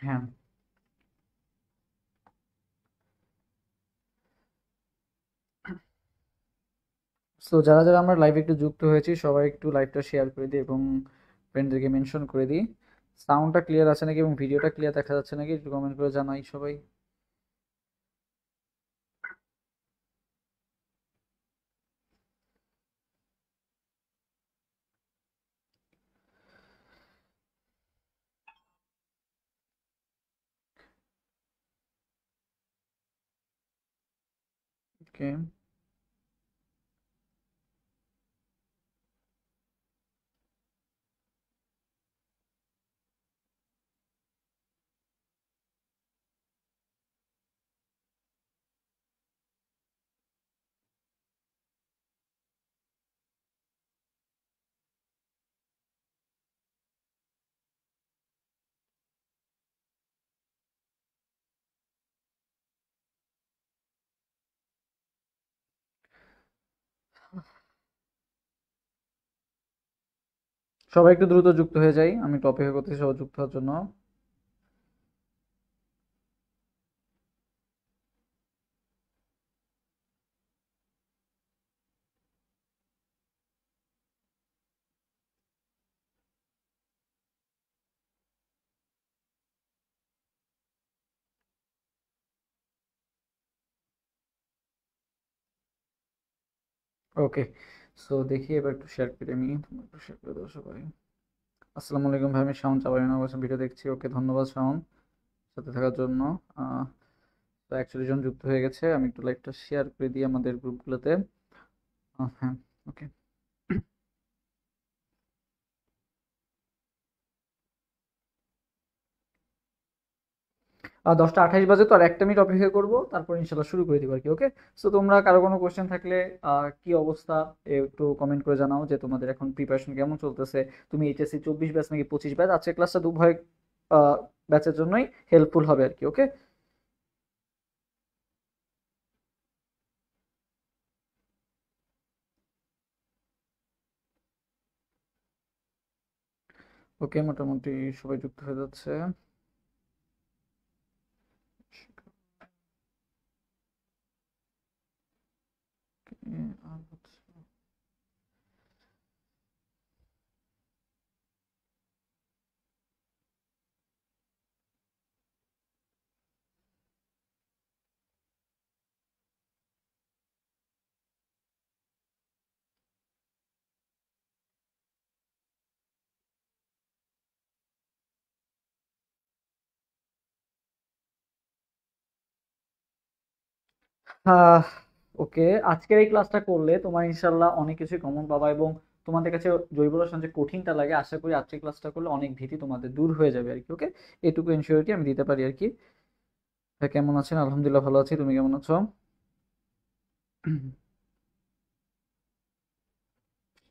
হ্যাঁ। সো যারা যারা আমরা লাইভে একটু যুক্ত হয়েছি সবাই একটু লাইভটা শেয়ার করে দিই এবং ফ্রেন্ডদেরকে মেনশন করে দিই। সাউন্ডটা ক্লিয়ার আছে নাকি এবং ভিডিওটা ক্লিয়ার দেখা যাচ্ছে নাকি একটু কমেন্ট করে জানাই সবাই। ওকে। সবাই একটু দ্রুত যুক্ত হয়ে যাই, আমি একটু অপেক্ষা করতেছি সবাই যুক্ত হওয়ার জন্য। ওকে। সো দেখি এবার একটু শেয়ার করে আমি, তোমরা একটু শেয়ার করে দাও সবাই। আসসালামু আলাইকুম ভাই, আমি শাওন চাপাইনা বলছি, ভিডিও দেখছি। ওকে, ধন্যবাদ শাওন সাথে থাকার জন্য। আহ, তো 41 জন যুক্ত হয়ে গেছে, আমি একটু লাইভটা শেয়ার করে দিই আমাদের গ্রুপগুলোতে। হ্যাঁ। ওকে। 10টা 28 বাজে, তো আর 1 মিনিট অপেক্ষা করবো, তারপর ইনশাল্লাহ শুরু করে দিব আর কি। ওকে। সো তোমরা কারো কোনো কোশ্চেন থাকলে, কি অবস্থা, একটু কমেন্ট করে জানাও যে তোমাদের এখন প্রিপারেশন কেমন চলতেছে। তুমি এইচএসসি 24 ব্যাচ নাকি 25 ব্যাচ? আজকের ক্লাসটা উভয় ব্যাচের জন্যই হেল্পফুল হবে আর কি। ওকে। ওকে, মোটামুটি সবাই যুক্ত হয়ে যাচ্ছে। আর হচ্ছে, আহ ওকে, আজকের এই ক্লাসটা করলে তোমার ইনশাল্লাহ অনেক কিছু কমন পাবা এবং তোমাদের কাছে জৈব রসায়ন যে কঠিনটা লাগে, আশা করি আজকের ক্লাসটা করলে অনেক ভীতি তোমাদের দূর হয়ে যাবে আর কি। ওকে, এটুকু এনশিওরিটি আমি দিতে পারি আর কি। ভাই কেমন আছেন? আলহামদুলিল্লাহ ভালো আছি, তুমি কেমন আছো?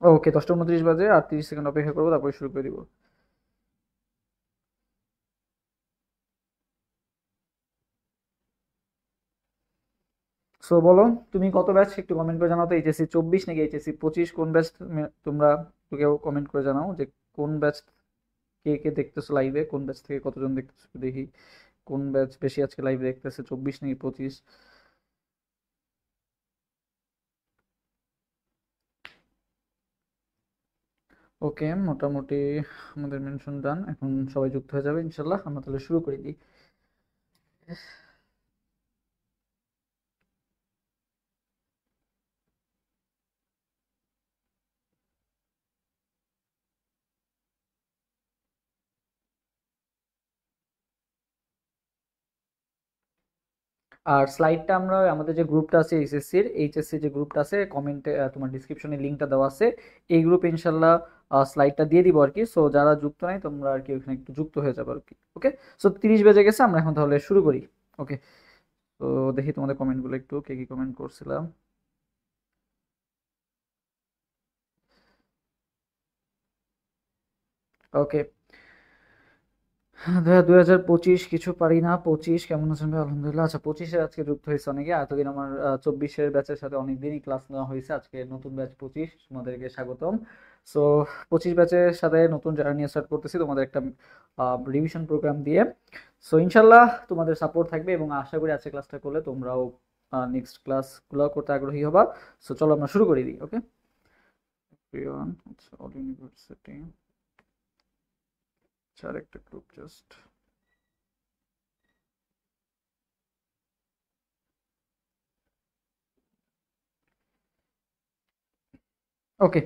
ওকে, 10টা 29 বাজে, আর 30 সেকেন্ড অপেক্ষা করবো, তারপরে শুরু করে দিব। সো বলো, তুমি কত ব্যাচ একটু কমেন্ট করে জানাও তো। এইচএসসি 24 নাকি এইচএসসি 25, কোন ব্যাচ তোমরা? একটু কেউ কমেন্ট করে জানাও যে কোন ব্যাচ, কে কে দেখতেছো লাইভে, কোন ব্যাচ থেকে কতজন দেখতেছো একটু দেখি। কোন ব্যাচ বেশি আজকে লাইভে দেখতেছে, 24 নাকি 25? ওকে, মোটামুটি আমাদের মেনশন ডান, এখন সবাই যুক্ত হয়ে যাবে ইনশাল্লাহ, আমরা তাহলে শুরু করে দিই। আর স্লাইডটা আমরা আমাদের যে গ্রুপটা আছে এইচএসসি যে গ্রুপটা আছে, কমেন্টে তোমার ডিসক্রিপশনে লিঙ্কটা দেওয়া আছে, এই গ্রুপে ইনশাল্লাহ স্লাইডটা দিয়ে দিব আর কি। সো যারা যুক্ত নাই তোমরা আর কি ওখানে একটু যুক্ত হয়ে যাবে আর কি। ওকে। সো 30 বেজে গেছে, আমরা এখন তাহলে শুরু করি। ওকে। তো দেখি তোমাদের কমেন্টগুলো একটু, কে কি কমেন্ট করছিলাম। ওকে। ভাইয়া 2025 কিছু পারি না। 25 কেমন আছেন ভাই? আলহামদুলিল্লাহ। আচ্ছা, 25 আজকে যুক্ত হয়েছে অনেকে। এতদিন আমার 24 ব্যাচের সাথে অনেকদিনই ক্লাস নেওয়া হয়েছে। আজকে নতুন ব্যাচ 25, তোমাদেরকে স্বাগতম। সো 25 ব্যাচের সাথে নতুন জার্নি স্টার্ট করতেছি তোমাদের একটা রিভিশন প্রোগ্রাম দিয়ে। সো ইনশাল্লাহ তোমাদের সাপোর্ট থাকবে এবং আশা করি আজকে ক্লাসটা করলে তোমরাও নেক্সট ক্লাসগুলো করতে আগ্রহী হবা। সো চলো আমরা শুরু করে দিই। ওকে এভরিওয়ান, আচ্ছা অল ইউনিভার্সিটি, চার একটা গ্রুপ জাস্ট। ওকে,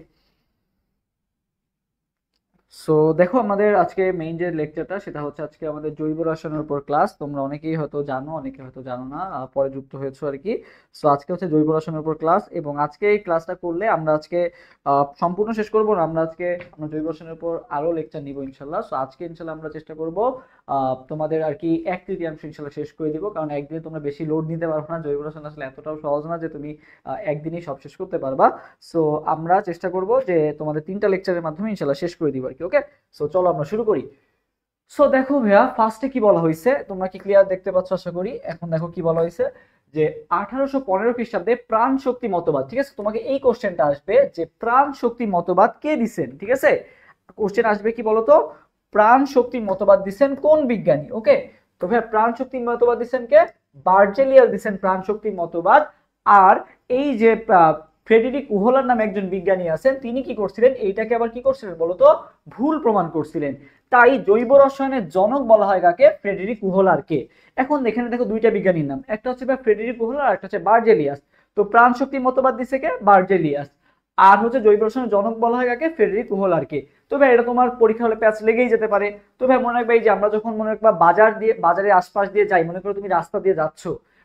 সো দেখো আমাদের আজকে মেইন যে লেকচারটা সেটা হচ্ছে আজকে আমাদের জৈব রসায়নের উপর ক্লাস। তোমরা অনেকেই হয়তো জানো, অনেকে হয়তো জানো না, পরে যুক্ত হয়েছো আর কি। সো আজকে হচ্ছে জৈব রসায়নের উপর ক্লাস এবং আজকে এই ক্লাসটা করলে আমরা আজকে সম্পূর্ণ শেষ করবো না। আমরা জৈব রসায়নের উপর আরো লেকচার নিব ইনশাল্লাহ। সো আজকে ইনশাল্লাহ আমরা চেষ্টা করব তোমাদের আর কি 1/3 ইনশাল্লাহ শেষ করে দিব, কারণ একদিনে তোমরা বেশি লোড নিতে পারবে না। জৈব রসায়ন আসলে এতটাও সহজ না যে তুমি একদিনেই সব শেষ করতে পারবা। সো আমরা চেষ্টা করব যে তোমাদের 3টা লেকচারের মাধ্যমে ইনশাল্লাহ শেষ করে দিব আর কি। ওকে, সো চলো আমরা শুরু করি। সো দেখো ভাইয়া, ফার্স্টে কি বলা হয়েছে তোমরা কি ক্লিয়ার দেখতে পাচ্ছ আশা করি। এখন দেখো কি বলা হয়েছে যে 1815 খ্রিস্টাব্দে প্রাণ শক্তি মতবাদ, ঠিক আছে। তোমাকে এই কোশ্চেনটা আসবে যে প্রাণ শক্তি মতবাদ কে দিছেন, ঠিক আছে। কোশ্চেন আসবে কি বলতো, প্রাণ শক্তি মতবাদ দিছেন কোন বিজ্ঞানী। ওকে, তো ভাইয়া প্রাণ শক্তি মতবাদ দিছেন কে? বার্জেলিয়াস দিছেন প্রাণ শক্তি মতবাদ। আর এই যে ফ্রেডেরিক উহলার নামে একজন বিজ্ঞানী আছেন, তিনি কি করছিলেন, এইটাকে আবার কি করছিলেন বলতো, ভুল প্রমাণ করছিলেন। তাই জৈব রসায়নের জনক বলা হয় কাকে? ফ্রেডেরিক উহলারকে। এখন এখানে দেখো দুইটা বিজ্ঞানীর নাম, একটা হচ্ছে ফ্রেডেরিক উহলার আর একটা হচ্ছে বার্জেলিয়াস। তো প্রাণ শক্তি মতবাদ দিছে কে? বার্জেলিয়াস। আর হচ্ছে জৈব রসায়নের জনক বলা হয় কাকে? ফ্রেডেরিক উহলারকে। তো ভাই এটা তোমার পরীক্ষা হলে প্যাচ লেগেই যেতে পারে। তো ভাই মনে রাখবে, এই যে আমরা যখন মনে রাখবা বাজারের আশপাশ দিয়ে যাই, মনে করো তুমি রাস্তা দিয়ে যাচ্ছ,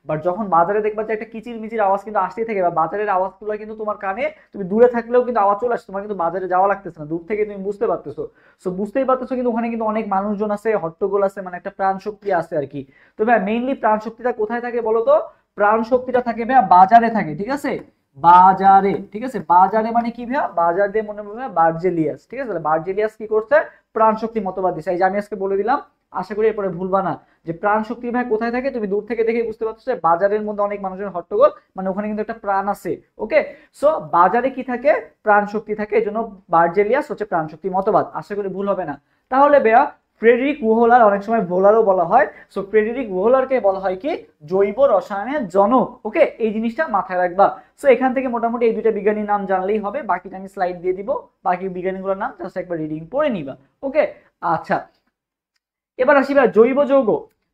বাট যখন বাজারে দেখবা যে একটা কিচির মিচির আওয়াজ কিন্তু আসতেই থাকে, বা বাজারের আওয়াজগুলো কিন্তু তোমার কানে, তুমি দূরে থাকলেও কিন্তু আওয়াজ চলে আসছে, তোমার কিন্তু বাজারে যাওয়া লাগতেছে না, দূর থেকে তুমি বুঝতে পারতেছো। সো বুঝতেই পারতেছো কিন্তু ওখানে কিন্তু অনেক মানুষজন আছে, হট্টগোল আছে, মানে একটা প্রাণ শক্তি আছে আর কি। তো ভাই মেইনলি প্রাণ শক্তিটা কোথায় থাকে বলো তো? প্রাণ শক্তিটা থাকে ভাইয়া বাজারে থাকে, ঠিক আছে। বাজারে, ঠিক আছে। বাজারে মানে কি ভাইয়া? বাজার দিয়ে মনে হবে বার্জেলিয়াস, ঠিক আছে। বার্জেলিয়াস কি করছে? প্রাণ শক্তি মতবাদ দিছে। এই যে আমি আজকে বলে দিলাম, আশা করি এরপরে ভুলবা না যে প্রাণ শক্তি ভাই কোথায় থাকে। তুমি দূর থেকে দেখে বুঝতে পারছো যে বাজারের মধ্যে অনেক মানুষের হট্টগোল, মানে ওখানে কিন্তু একটা প্রাণ আছে। ওকে, সো বাজারে কি থাকে? প্রাণ শক্তি থাকে, এই জন্য বার্জেলিয়াস হচ্ছে প্রাণ শক্তি মতবাদ। আশা করি ভুল হবে না। তাহলে বেয়া ফ্রেডেরিক উহলার, অনেক সময় ভোলারও বলা হয়, সো ফ্রেডেরিক উহলারকে বলা হয় কি? জৈব রসায়নের জনক। ওকে, এই জিনিসটা মাথায় রাখবা। সো এখান থেকে মোটামুটি এই দুইটা বিজ্ঞানীর নাম জানলেই হবে, বাকিটা আমি স্লাইড দিয়ে দিব, বাকি বিজ্ঞানীগুলোর নাম জাস্ট একবার রিডিং পড়ে নিবা। ওকে, আচ্ছা এবার আসি ভাই জৈব যৌগ।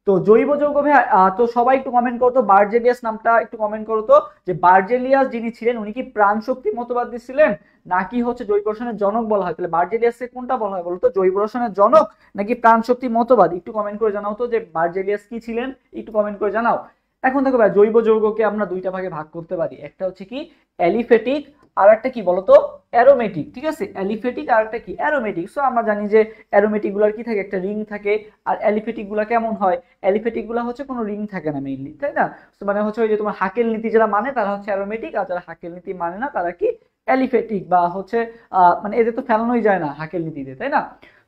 তো জৈব যৌগ ভাই, তো সবাই একটু কমেন্ট করতো বার্জেলিয়াস নামটা একটু কমেন্ট করতো, যে বার্জেলিয়াস যিনি ছিলেন উনি কি প্রাণ শক্তি মতবাদ দিছিলেন নাকি হচ্ছে জৈব রসায়নের জনক বলা হয়? তাহলে বার্জেলিয়াসকে কোনটা বলা হয় বলতো, জৈব রসায়নের জনক নাকি প্রাণ শক্তি মতবাদ? একটু কমেন্ট করে জানাও তো যে বার্জেলিয়াস কি ছিলেন, একটু কমেন্ট করে জানাও। এখন দেখো ভাই জৈব যৌগকে আমরা দুইটা ভাগে ভাগ করতে পারি, একটা হচ্ছে কি অ্যালিফেটিক, আর একটা কি বলতো অ্যারোমেটিক, ঠিক আছে। অ্যালিফেটিক আর একটা কি অ্যারোমেটিক। সো আমরা জানি যে অ্যারোমেটিক গুলার কি থাকে, একটা রিং থাকে। আর অ্যালিফেটিক গুলা কেমন হয়? অ্যালিফেটিক গুলা হচ্ছে কোনো রিং থাকে না মেইনলি, তাই না? তো মানে হচ্ছে ওই যে তোমার হাকেল নীতি যারা মানে তারা হচ্ছে অ্যারোমেটিক, আর যারা হাকেল নীতি মানে না তারা কি অ্যালিফেটিক, বা হচ্ছে মানে এদের তো ফেলানোই যায় না হাকেল নীতিতে, তাই না?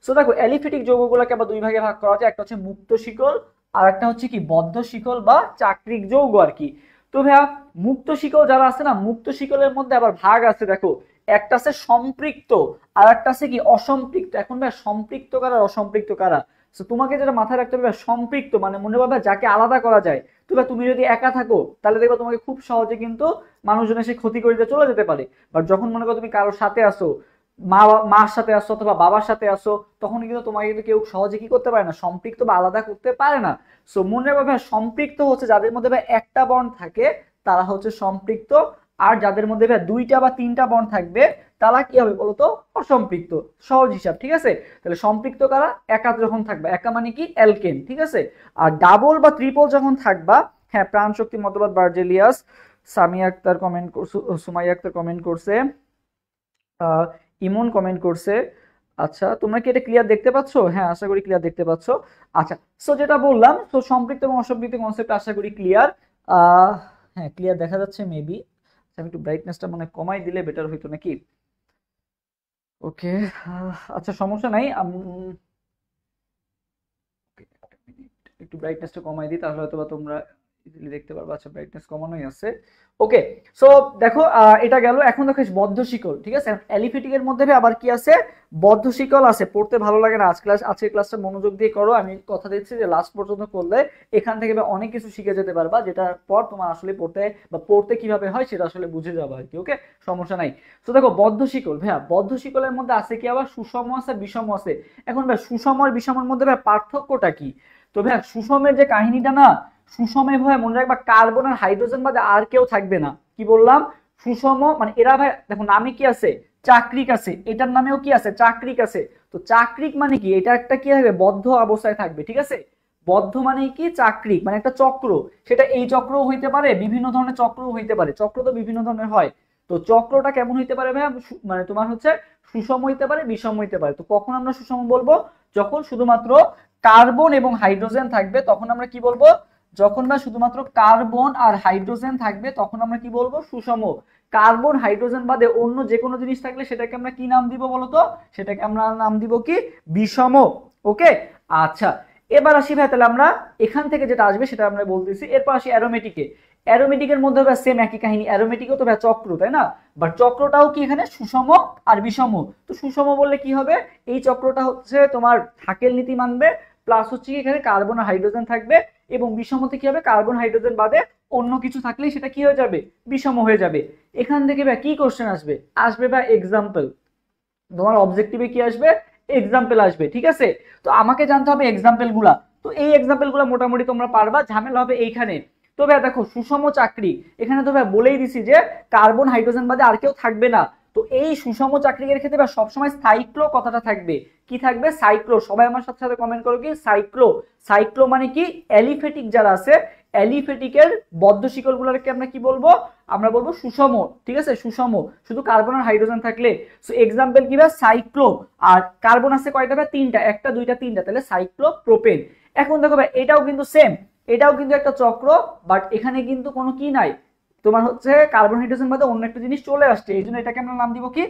সো দেখো অ্যালিফেটিক যৌগগুলোকে আবার দুই ভাগে ভাগ করা যায়, একটা হচ্ছে মুক্ত শিকল আর একটা হচ্ছে কি বদ্ধ শিকল বা চাক্রিক যৌগ আর কি। তো ভাইয়া মুক্ত শিকল যারা আছে না, মুক্ত শিকলের মধ্যে আবার ভাগ আছে দেখো, একটা আছে সম্পৃক্ত আর একটা আছে কি অসম্পৃক্ত। এখন ভাই সম্পৃক্ত কারা আর অসম্পৃক্ত কারা? তো তোমাকে যেটা মাথায় রাখতে হবে, সম্পৃক্ত মানে মনে করবে যাকে আলাদা করা যায়। তবে তুমি যদি একা থাকো তাহলে দেখবে তোমাকে খুব সহজে কিন্তু মানুষজন এসে ক্ষতি করে দিয়ে চলে যেতে পারে। বাট যখন মনে করো তুমি কারোর সাথে আসো, মার সাথে আসো অথবা বাবার সাথে আসো, তখন কিন্তু তোমাকে কিন্তু কেউ সহজে কি করতে পারে না, সম্পৃক্ত বা আলাদা করতে পারে না। সো মনে রাখবে সম্পৃক্ত হচ্ছে যাদের মধ্যে ভাই একটা বন্ড থাকে তারা হচ্ছে সম্পৃক্ত, আর যাদের মধ্যে ভাই দুইটা বা তিনটা বন্ড থাকবে তারা কি হবে বলতো, অসম্পৃক্ত। সহজ হিসাব, ঠিক আছে। তাহলে সম্পৃক্ত কারা? একা যখন থাকবে, একা মানে কি অ্যালকেন, ঠিক আছে। আর ডাবল বা ট্রিপল যখন থাকবা, হ্যাঁ প্রাণ শক্তি মতবাদ Berzelius. Samia Akter comment, Sumaiya Akter comment করছে, ইমন কমেন্ট করছে। আচ্ছা তোমরা কি এটা ক্লিয়ার দেখতে পাচ্ছ? হ্যাঁ আশা করি ক্লিয়ার দেখতে পাচ্ছ। আচ্ছা, সো যেটা বললাম, তো সম্পৃক্ত এবং অসম্পৃক্ত কনসেপ্ট আশা করি ক্লিয়ার। হ্যাঁ ক্লিয়ার দেখা যাচ্ছে মেবি। আমি একটু ব্রাইটনেসটা মানে কমাই দিলে বেটার হইতো নাকি? ওকে, আচ্ছা সমস্যা নাই। একটু ব্রাইটনেসটা কমাই দিই, তাহলে হয়তো বা তোমরা ইজিলি দেখতে পারবা। আচ্ছা, ব্রাইটনেস কমানোই আছে। ওকে, সো দেখো এটা গেল। এখন দেখো বদ্ধ শিকল, ঠিক আছে। অ্যালিফেটিক এর মধ্যে আবার কি আছে, বদ্ধ শিকল আছে। পড়তে ভালো লাগে না আজকের ক্লাসটা মনোযোগ দিয়ে করো, আমি কথা দিচ্ছি যে লাস্ট পর্যন্ত করলে এখান থেকে অনেক কিছু শিখে যেতে পারবা, যেটার পর তোমার আসলে পড়তে কিভাবে হয় সেটা আসলে বুঝে যাবে আর কি। ওকে, সমস্যা নাই। তো দেখো বদ্ধ শিকল, ভাইয়া বদ্ধ শিকলের মধ্যে আছে কি আবার সুষম আছে, বিষম আছে। এখন ভাই সুষম আর বিষমের মধ্যে ভাই পার্থক্যটা কি? তো ভাইয়া সুষমের যে কাহিনীটা না, সুষমে ভাই মনে রাখবা কার্বন আর হাইড্রোজেন বাদে আর কেউ থাকবে না। কি বললাম? সুষম মানে এরা ভাই দেখো নামে কি আছে, চাকরিক আছে, এটার নামেও কি আছে, চাকরিক আছে। তো চাকরিক মানে কি, এটা একটা কি হবে, বদ্ধ অবস্থায় থাকবে, ঠিক আছে। বদ্ধ মানে কি, চাকরিক মানে একটা চক্র। সেটা এই চক্রও হইতে পারে, বিভিন্ন ধরনের চক্রও হইতে পারে, চক্র তো বিভিন্ন ধরনের হয়। তো চক্রটা কেমন হইতে পারে ভাই, মানে তোমার হচ্ছে সুষম হইতে পারে, বিষম হইতে পারে। তো কখন আমরা সুষম বলবো, যখন শুধুমাত্র কার্বন এবং হাইড্রোজেন থাকবে, তখন আমরা কি বলবো, যখন না শুধুমাত্র কার্বন আর হাইড্রোজেন থাকবে তখন আমরা কি বলবো, সুষম। কার্বন হাইড্রোজেন বাদে অন্য যে কোনো জিনিস থাকলে সেটাকে আমরা কি নাম দিব বলতো, সেটাকে আমরা নাম দিব কি, বিষম। ওকে, আচ্ছা এবার আসি ভাই, তাহলে আমরা এখান থেকে যেটা আসবে সেটা আমরা বলতেছি। এরপর আসি অ্যারোমেটিকে। অ্যারোমেটিকের মধ্যে সেম একই কাহিনী, অ্যারোমেটিকও তো ভাই চক্র, তাই না? বাট চক্রটাও কি এখানে সুষম আর বিষম। তো সুষম বললে কি হবে, এই চক্রটা হচ্ছে তোমার থাকেল নীতি মানবে, প্লাস হচ্ছে এখানে কার্বন আর হাইড্রোজেন থাকবে, এবং বিষমতে কি হবে, কার্বন হাইড্রোজেন বাদে অন্য কিছু থাকলেই সেটা কি হয়ে যাবে, বিষম হয়ে যাবে। এখান থেকে ভাই কি কোশ্চেন আসবে, আসবে ভাই এক্সাম্পল। তোমার অবজেক্টিভে কি আসবে, এক্সাম্পল আসবে, ঠিক আছে। তো আমাকে জানতে হবে এক্সাম্পল গুলা। তো এই এক্সাম্পল গুলা মোটামুটি তোমরা পারবা, ঝামেলা হবে এইখানে। তো ভাই দেখো সুষম চাকরি, এখানে তো ভাই বলেই দিছি যে কার্বন হাইড্রোজেন বাদে আর কেউ থাকবে না। তো এই সুষম চাকরির ক্ষেত্রে সবসময় সাইক্লো কথাটা থাকবে। কি থাকবে, সাইক্লো। সবাই আমার সাথে সাথে কমেন্ট করো কি, সাইক্লো। সাইক্লো মানে কি, অ্যালিফেটিক যারা আছে, অ্যালিফেটিকের বদ্ধ শিকল গুলোকে আমরা কি বলবো, আমরা বলবো সুষম, ঠিক আছে, সুষম। শুধু কার্বন আর হাইড্রোজেন থাকলে। সো এক্সাম্পল কি ভাই, সাইক্লো। আর কার্বন আছে কয়টা ভাই, তিনটা, একটা দুইটা তিনটা, তাহলে সাইক্লো প্রোপেন। এখন দেখো ভাই এটাও কিন্তু সেম, এটাও কিন্তু একটা চক্র, বাট এখানে কিন্তু কোনো কি নাই, তোমার হচ্ছে কার্বন হাইড্রোজেন বাদে অন্য একটা জিনিস চলে আসছে, এই জন্য এটাকে আমরা নাম দিব কি,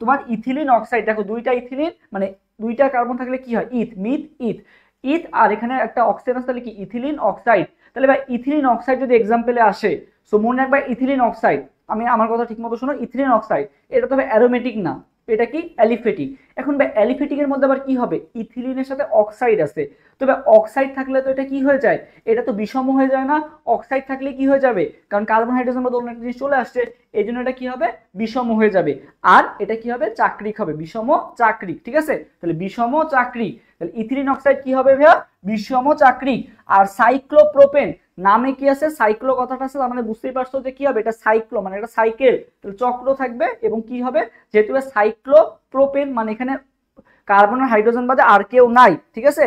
তোমার ইথিলিন অক্সাইড। দেখো দুইটা ইথিলিন মানে দুইটা কার্বন থাকলে কি হয়, ইথ, মিথ, ইথ, ইথ, আর এখানে একটা অক্সাইড আছে, তাহলে কি ইথিলিন অক্সাইড। তাহলে ভাই ইথিলিন অক্সাইড যদি এক্সাম্পলে আসে, সো মনে রাখবা ইথিলিন অক্সাইড, আমি আমার কথা ঠিক মতো শোনো, ইথিলিন অক্সাইড এটা তো অ্যারোমেটিক না, এটা কি অ্যালিফেটিক। এখন ভাই অ্যালিফেটিকের মধ্যে আবার কি হবে, ইথিলিনের সাথে অক্সাইড আছে। তবে অক্সাইড থাকলে তো এটা কি হয়ে যায়, এটা তো বিষম হয়ে যায় না। অক্সাইড থাকলে কি হয়ে যাবে, কারণ কার্বন হাইড্রোজেন মধ্যে অন্য একটা জিনিস চলে আসছে, এই জন্য এটা কি হবে, বিষম হয়ে যাবে। আর এটা কি হবে, চাকরিক হবে, বিষম চাকরিক, ঠিক আছে। তাহলে বিষম চাকরিক, তাহলে ইথিলিন অক্সাইড কি হবে ভাইয়া, বিষম চাকরিক। আর সাইক্লোপ্রোপেন, নামে কি আছে, সাইক্লো কথাটা আছে, তার মানে বুঝতেই পারছো যে কি হবে, এটা সাইক্লো মানে এটা সাইকেল, তাহলে চক্র থাকবে, এবং কি হবে, যেহেতু সাইক্লোপ্রোপেন মানে এখানে কার্বন আর হাইড্রোজেন বাদে আর কেউ নাই, ঠিক আছে।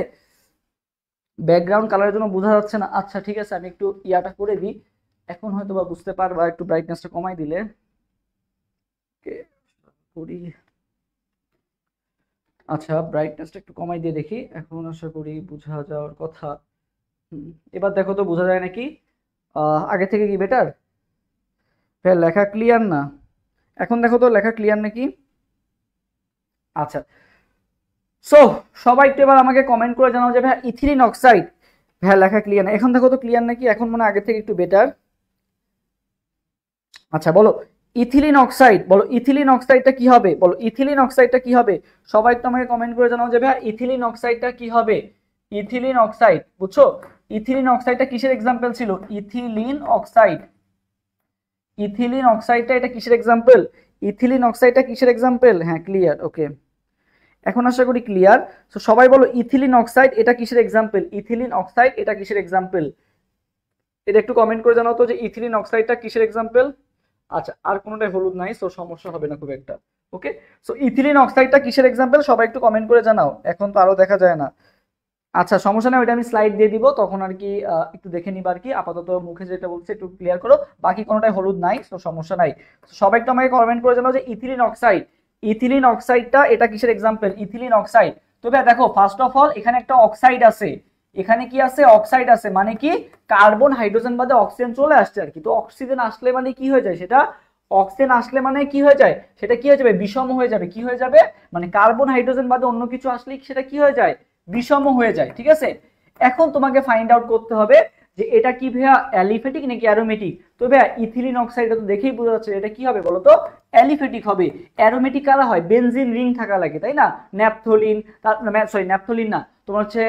ব্যাকগ্রাউন্ড কালারের জন্য বোঝা যাচ্ছে না, আচ্ছা ঠিক আছে, আমি একটু ইয়াটা করে দিই, এখন হয়তো বা বুঝতে পারবা, একটু ব্রাইটনেসটা কমাই দিলে। আচ্ছা, ব্রাইটনেসটা একটু কমাই দিয়ে দেখি, এখন আশা করি বোঝা যাওয়ার কথা। এবার দেখো তো বোঝা যায় নাকি, আগে থেকে কি বেটার? হ্যাঁ, লেখা ক্লিয়ার না, এখন দেখো তো লেখা ক্লিয়ার নাকি? আচ্ছা, সো সবাই একটু এবার আমাকে কমেন্ট করে জানাও যে ভাই ইথিলিন অক্সাইড, হ্যাঁ লেখা ক্লিয়ার না, এখন দেখো তো ক্লিয়ার নাকি, এখন মনে আগে থেকে একটু বেটার। আচ্ছা বলো ইথিলিন অক্সাইড, বলো ইথিলিন অক্সাইডটা কি হবে, বলো ইথিলিন অক্সাইডটা কি হবে, সবাই একটু আমাকে কমেন্ট করে জানাও যে ভাই ইথিলিন অক্সাইডটা কি হবে। ইথিলিন অক্সাইড, বুঝছো, ইথিলিন অক্সাইডটা কিসের এক্সাম্পল ছিল, ইথিলিন অক্সাইড, ইথিলিন অক্সাইডটা এটা কিসের এক্সাম্পল, ইথিলিন অক্সাইডটা কিসের এক্সাম্পল, হ্যাঁ ক্লিয়ার, ওকে এখন আশা করি ক্লিয়ার। তো সবাই বলো ইথিলিন অক্সাইড এটা কিসের এক্সাম্পল, ইথিলিন অক্সাইড এটা কিসের এক্সাম্পল, এটা একটু কমেন্ট করে জানাও তো যে ইথিলিন অক্সাইডটা কিসের এক্সাম্পল। আচ্ছা, আর কোনোটাই হলুদ নাই, সো সমস্যা হবে না খুব একটা। ওকে, সো ইথিলিন অক্সাইডটা কিসের এক্সাম্পল, সবাই একটু কমেন্ট করে জানাও, এখন তো আরো দেখা যায় না। আচ্ছা সমস্যা নেই, ওইটা আমি স্লাইড দিয়ে দিব, তখন আর কি একটু দেখে নিবা আর কি, আপাতত মুখে যেটা বলছে একটু ক্লিয়ার করো, বাকি কোনোটাই হলুদ নাই, তো সমস্যা নাই। সবাই একটু আমাকে কমেন্ট করে জানাও যে ইথিলিন অক্সাইড, ইথিলিন অক্সাইডটা এটা কিসের এক্সাম্পল, ইথিলিন অক্সাইড। তবে দেখো ফার্স্ট অফ অল এখানে একটা অক্সাইড আছে, এখানে কি আছে, অক্সাইড আছে, মানে কি কার্বন হাইড্রোজেন বাদে অক্সিজেন চলে আসছে আর কি। তো অক্সিজেন আসলে মানে কি হয়ে যায় সেটা, অক্সিজেন আসলে মানে কি হয়ে যায় সেটা, কি হয়ে যাবে, বিষম হয়ে যাবে, কি হয়ে যাবে, মানে কার্বন হাইড্রোজেন বাদে অন্য কিছু আসলে সেটা কি হয়ে যায়, বিষম হয়ে যায়, ঠিক আছে। এখন তোমাকে ফাইন্ড আউট করতে হবে যে এটা কি ভাইয়া অ্যালিফেটিক নাকি অ্যারোমেটিক। তো ভাইয়া ইথিলিন অক্সাইডটা তো দেখেই বোঝা যাচ্ছে এটা কি হবে বলো তো, অ্যালিফেটিক হবে। অ্যারোমেটিক কারা হয়, বেনজিন রিং থাকা লাগে তাই না, ন্যাপথলিন, সরি ন্যাপথলিন না, তোমার হচ্ছে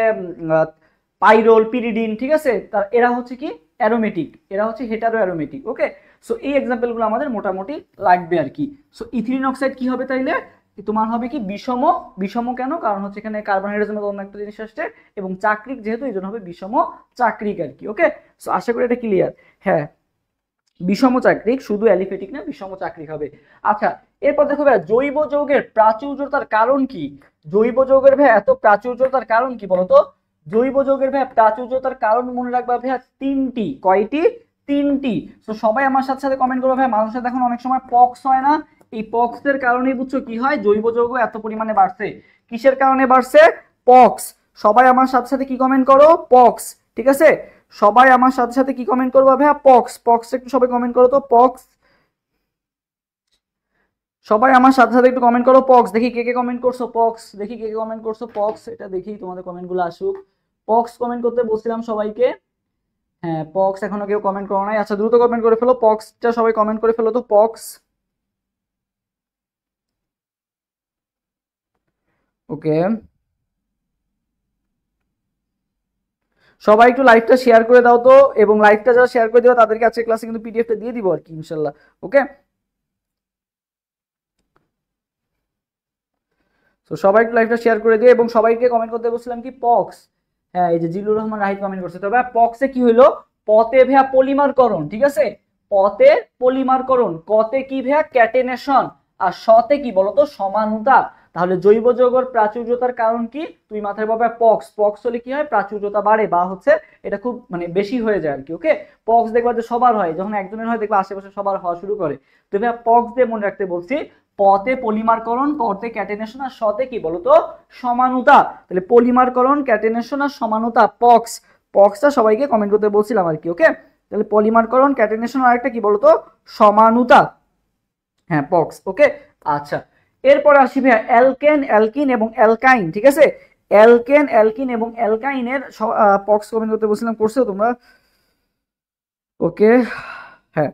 পাইরোল, পিরিডিন, ঠিক আছে, তার এরা হচ্ছে কি অ্যারোমেটিক, এরা হচ্ছে হেটারো অ্যারোমেটিক। ওকে, সো এই এক্সাম্পলগুলো আমাদের মোটামুটি লাগবে আর কি। সো ইথিলিন অক্সাইড কি হবে তাইলে, তোমার হবে কি বিষম। বিষম কেন, কারণ হচ্ছে এখানে কার্বন হাইড্রোজেন মতো অন্য একটা জিনিস আসছে, এবং চাকরিক যেহেতু এই জন্য হবে বিষম চাকরিক আর কি। ওকে, সো আশা করি এটা ক্লিয়ার। হ্যাঁ, বিষম চাকরিক, শুধু অ্যালিফেটিক না, বিষম চাকরিক হবে। আচ্ছা, এরপর দেখো ভাই জৈব যৌগের প্রাচুর্যতার কারণ কি। জৈব যৌগের ভাই এত প্রাচুর্যতার কারণ কি বলতো, জৈব যৌগের ভাই প্রাচুর্যতার কারণ মনে রাখবা ভাইয়া তিনটি। কয়টি, তিনটি। তো সবাই আমার সাথে সাথে কমেন্ট করো ভাই, মানুষের দেখুন অনেক সময় পক্স হয় না, এই পক্সের কারণেই বুঝছো কি হয়, জৈব যৌগ এত পরিমাণে বাড়ছে। কিসের কারণে বাড়ছে, পক্স। সবাই আমার সাথে সাথে কি কমেন্ট করো, পক্স। ঠিক আছে, সবাই আমার সাথে সাথে কি কমেন্ট করবো ভাইয়া, পক্স। পক্স একটু সবাই কমেন্ট করো তো, পক্স। সবাই আমার সাথে সাথে একটু কমেন্ট করো পক্স, দেখি কে কে কমেন্ট করছো পক্স, দেখি কে কে কমেন্ট করছো পক্স, এটা দেখি তোমাদের কমেন্টগুলো আসুক। পক্স কমেন্ট করতে বলছিলাম সবাইকে। হ্যাঁ, পক্স এখনো কেউ কমেন্ট করো নাই, আচ্ছা দ্রুত কমেন্ট করে ফেলো, পক্সটা সবাই কমেন্ট করে ফেলো তো, পক্স। ওকে, সবাই একটু লাইভটা শেয়ার করে দাও তো, এবং লাইভটা যারা শেয়ার করে দিও তাদেরকে আজকে ক্লাসে কিন্তু পিডিএফটা দিয়ে দিব আর কি ইনশাল্লাহ। ওকে, তো সবাই একটু লাইভটা শেয়ার করে দিও, এবং সবাইকে কমেন্ট করতে বলছিলাম কি পক্স। হ্যাঁ, এই যে জিলুর রহমান রাহিদ কমেন্ট করছে, তবে পক্সে কি হলো, পতে ভেয়া পলিমারকরণ, ঠিক আছে, পতে পলিমারকরণ, কতে কি ভেয়া ক্যাটেনেশন, আর শতে কি বলতো সমানুতা। তাহলে জৈব যৌগের প্রাচুর্যতার কারণ কি, তুই মাথায় পাবে পক্স। পক্স হলে কি হয়, প্রাচুর্যতা বাড়ে, বা হচ্ছে এটা খুব মানে বেশি হয়ে যায় আর কি। ওকে, পক্স দেখবা যে সবার হয়, যখন একজনের হয় দেখবা আশেপাশে সবার হওয়া শুরু করে। তো ভাইয়া পক্স দিয়ে মনে রাখতে বলছি, পতে পলিমারকরণ, পতে ক্যাটেনেশন, আর শতে কি বলতো সমানুতা। তাহলে পলিমারকরণ, ক্যাটেনেশন আর সমানুতা, পক্স। পক্সটা সবাইকে কমেন্ট করতে বলছিলাম আর কি। ওকে, তাহলে পলিমারকরণ, ক্যাটেনেশন আর একটা কি বলতো সমানুতা। হ্যাঁ, পক্স। ওকে, আচ্ছা, এরপরে আসি ভাইয়া অ্যালকেন, অ্যালকিন এবং অ্যালকাইন। ঠিক আছে, অ্যালকেন, অ্যালকিন এবং অ্যালকাইনের পক্স কমেন্ট করতে বলছিলাম, করছো তোমরা? ওকে, হ্যাঁ,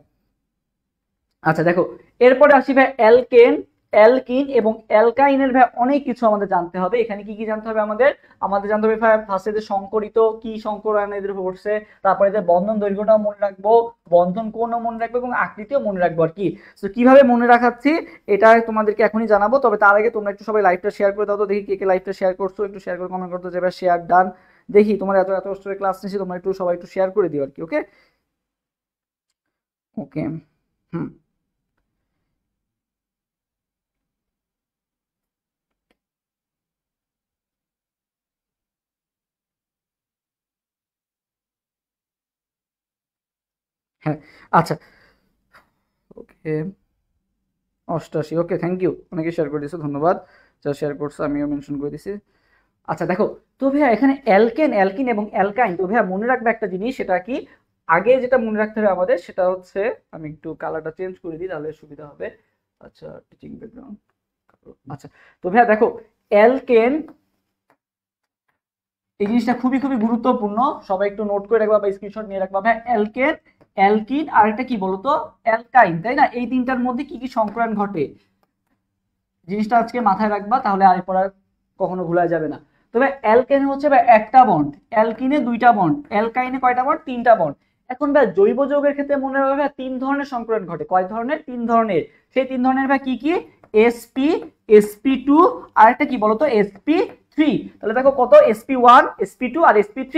আচ্ছা দেখো, এরপরে আসি ভাই অ্যালকেন, অ্যালকিন এবং অ্যালকাইনের ভাই অনেক কিছু আমাদের জানতে হবে। এখানে কি কি জানতে হবে আমাদের, আমাদের জানতে হবে ভাই ফার্স্টে যে সংকরিত কি সংকরায়ন এদের পড়ছে, তারপরে যে বন্ধন দৈর্ঘ্যটাও মনে রাখবো, বন্ধন কোণও মনে রাখবো, এবং আকৃতিও মনে রাখবো আর কি। তো কিভাবে মনে রাখাচ্ছি এটা তোমাদেরকে এখনই জানাবো, তবে তার আগে তোমরা একটু সবাই লাইভটা শেয়ার করে দাও তো, দেখি কে কে লাইভটা শেয়ার করছো, একটু শেয়ার করে কমেন্ট করতে যাবে, শেয়ার ডান। দেখি তোমার এত এত কষ্ট ক্লাস নিচ্ছি, তোমরা একটু সবাই একটু শেয়ার করে দিও আর কি। ওকে, ওকে, হুম, হ্যাঁ, আচ্ছা, ওকে, 88, ওকে, থ্যাংক ইউ, অনেকে শেয়ার করে দিয়েছো, ধন্যবাদ যারা শেয়ার করছো, আমিও মেনশন করে দিছি। আচ্ছা দেখো, তো ভাইয়া এখানে অ্যালকেন, অ্যালকিন এবং অ্যালকাইন, তো ভাইয়া মনে রাখবে একটা জিনিস, সেটা কি, আগে যেটা মনে রাখতে হবে আমাদের সেটা হচ্ছে, আমি একটু কালারটা চেঞ্জ করে দিই তাহলে সুবিধা হবে। আচ্ছা, টিচিং ব্যাকগ্রাউন্ড, আচ্ছা, তো ভাইয়া দেখো অ্যালকেন, এই জিনিসটা খুবই খুবই গুরুত্বপূর্ণ, সবাই একটু নোট করে রাখবা বা স্ক্রিনশট নিয়ে রাখবা। ভাই অ্যালকেন, অ্যালকিন আর একটা কি বলতো অ্যালকাইন, তাই না, এই তিনটার মধ্যে কি কি সংক্রায়ন ঘটে, জিনিসটা আজকে মাথায় রাখবা, তাহলে এরপর আর কখনো ভুলা যাবে না। তবে অ্যালকেন হচ্ছে ভাই একটা বন্ড, অ্যালকিনে দুইটা বন্ড, অ্যালকাইনে কয়টা বন্ড, তিনটা বন্ড। এখন ভাই জৈব যৌগের ক্ষেত্রে মনে রাখবে ভাই তিন ধরনের সংক্রমণ ঘটে, কয় ধরনের, তিন ধরনের। সেই তিন ধরনের ভাই কি কি, sp, sp2 আর একটা কি বলতো sp3। তাহলে দেখো কত, sp1, sp2 আর sp3।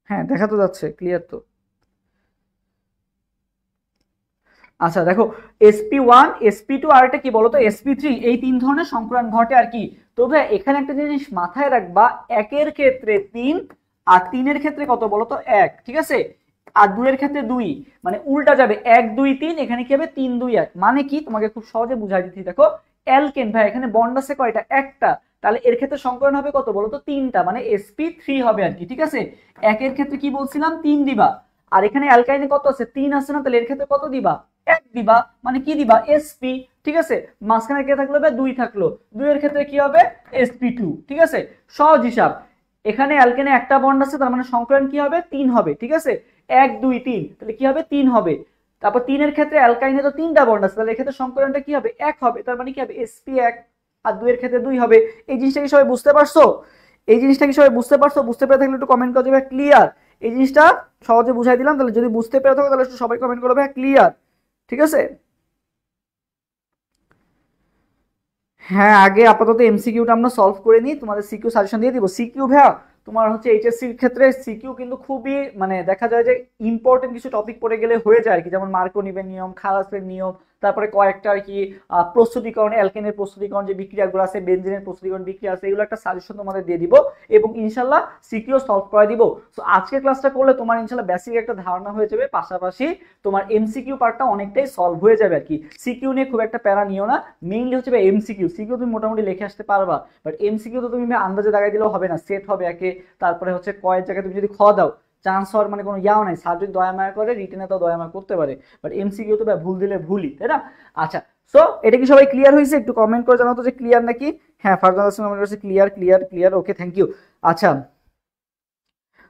হ্যাঁ, দেখা তো যাচ্ছে, ক্লিয়ার তো। আচ্ছা দেখো, sp1, sp2 আর একটা কি বলতো sp3, এই তিন ধরনের সংক্রমণ ঘটে আর কি। তবে এখানে একটা জিনিস মাথায় রাখবা, একের ক্ষেত্রে 3 আর 3-এর ক্ষেত্রে কত বলতো 1, ঠিক আছে, আর 2-এর ক্ষেত্রে 2, মানে উল্টা যাবে, 1 2 3, এখানে কি হবে 3 2 1, মানে কি তোমাকে খুব সহজে বুঝাই দিচ্ছি। দেখো অ্যালকেন ভাই এখানে বন্ড আছে কয়টা, একটা, তাহলে এর ক্ষেত্রে সংকরণ হবে কত বলতো 3টা, মানে sp3 হবে আর কি। ঠিক আছে, একের ক্ষেত্রে কি বলছিলাম 3 দিবা, আর এখানে অ্যালকাইনে কত আছে 3 আছে না, তাহলে এর ক্ষেত্রে কত দিবা 1 দিবা, মানে কি দিবা sp, ঠিক আছে। মাঝখানে কে থাকলো 2 থাকলো, 2 এর ক্ষেত্রে কি হবে sp2, ঠিক আছে। সহজ হিসাব, এখানে অ্যালকেনে একটা বন্ড আছে, তার মানে সংকরণ কি হবে 3 হবে, ঠিক আছে। 1 2 3, তাহলে কি হবে 3 হবে। তারপর 3 এর ক্ষেত্রে অ্যালকাইনে তো 3টা বন্ড আছে, তাহলে এক্ষেত্রে সংকরণটা কি হবে 1 হবে, তার মানে কি হবে sp1, আর 2 এর ক্ষেত্রে 2 হবে। এই জিনিসটা কি সবাই বুঝতে পারছো? এই জিনিসটা কি সবাই বুঝতে পারছো? বুঝতে পেরে থাকলে একটু কমেন্ট করে দেবে ক্লিয়ার। এই জিনিসটা সহজে বুঝাই দিলাম, তাহলে যদি বুঝতে পেরে থাকো তাহলে সবাই কমেন্ট করবে ক্লিয়ার, ঠিক আছে। হ্যাঁ, আগে আপাতত এমসিকিউটা আমরা সলভ করে নিই, তোমাদের সিকিউ সাজেশন দিয়ে দিব। সিকিউ ভাইয়া তোমার হচ্ছে এইচএসসির ক্ষেত্রে সিকিউ কিন্তু খুবই মানে দেখা যায় যে ইম্পর্টেন্ট কিছু টপিক পড়ে গেলে হয়ে যায় আর কি, যেমন মার্কোনিভের নিয়ম, খালাসের নিয়ম, তারপরে কয়েকটা আর কি প্রস্তুতিকরণ, অ্যালকেনের প্রস্তুতিকরণ যে বিক্রিয়াগুলো আছে, বেনজিনের প্রস্তুতিকরণ বিক্রিয়া আছে, এগুলো একটা সাজেশন তোমাদের দিয়ে দিব এবং ইনশাল্লাহ সিকিউ সলভ করে দিব। সো আজকের ক্লাসটা করলে তোমার ইনশাল্লাহ বেসিক একটা ধারণা হয়ে যাবে, পাশাপাশি তোমার এমসিকিউ পার্টটা অনেকটাই সলভ হয়ে যাবে আর কি। সিকিউ নিয়ে খুব একটা প্যারা নিও না, মেইনলি হচ্ছে এমসিকিউ। সিকিউ তুমি মোটামুটি লিখে আসতে পারবা, বাট এমসিকিউ তো তুমি আন্দাজে দাগাই দিলেও হবে না, সেট হবে একে, তারপরে হচ্ছে কয়ের জায়গায় তুমি যদি খ দাও চান্স হওয়ার মানে কোনো ইয়াও নাই। স্যার যদি দয়া মায়া করে রিটেনে তো দয়া মায়া করতে পারে, বাট এমসিকিউ তো ভুল দিলে ভুলই, তাই না? আচ্ছা, সো এটা কি সবাই ক্লিয়ার হয়েছে? একটু কমেন্ট করে জানাও তো যে ক্লিয়ার নাকি। হ্যাঁ, ফারজানা হাসান কমেন্ট করেছে clear clear clear, okay thank you. আচ্ছা,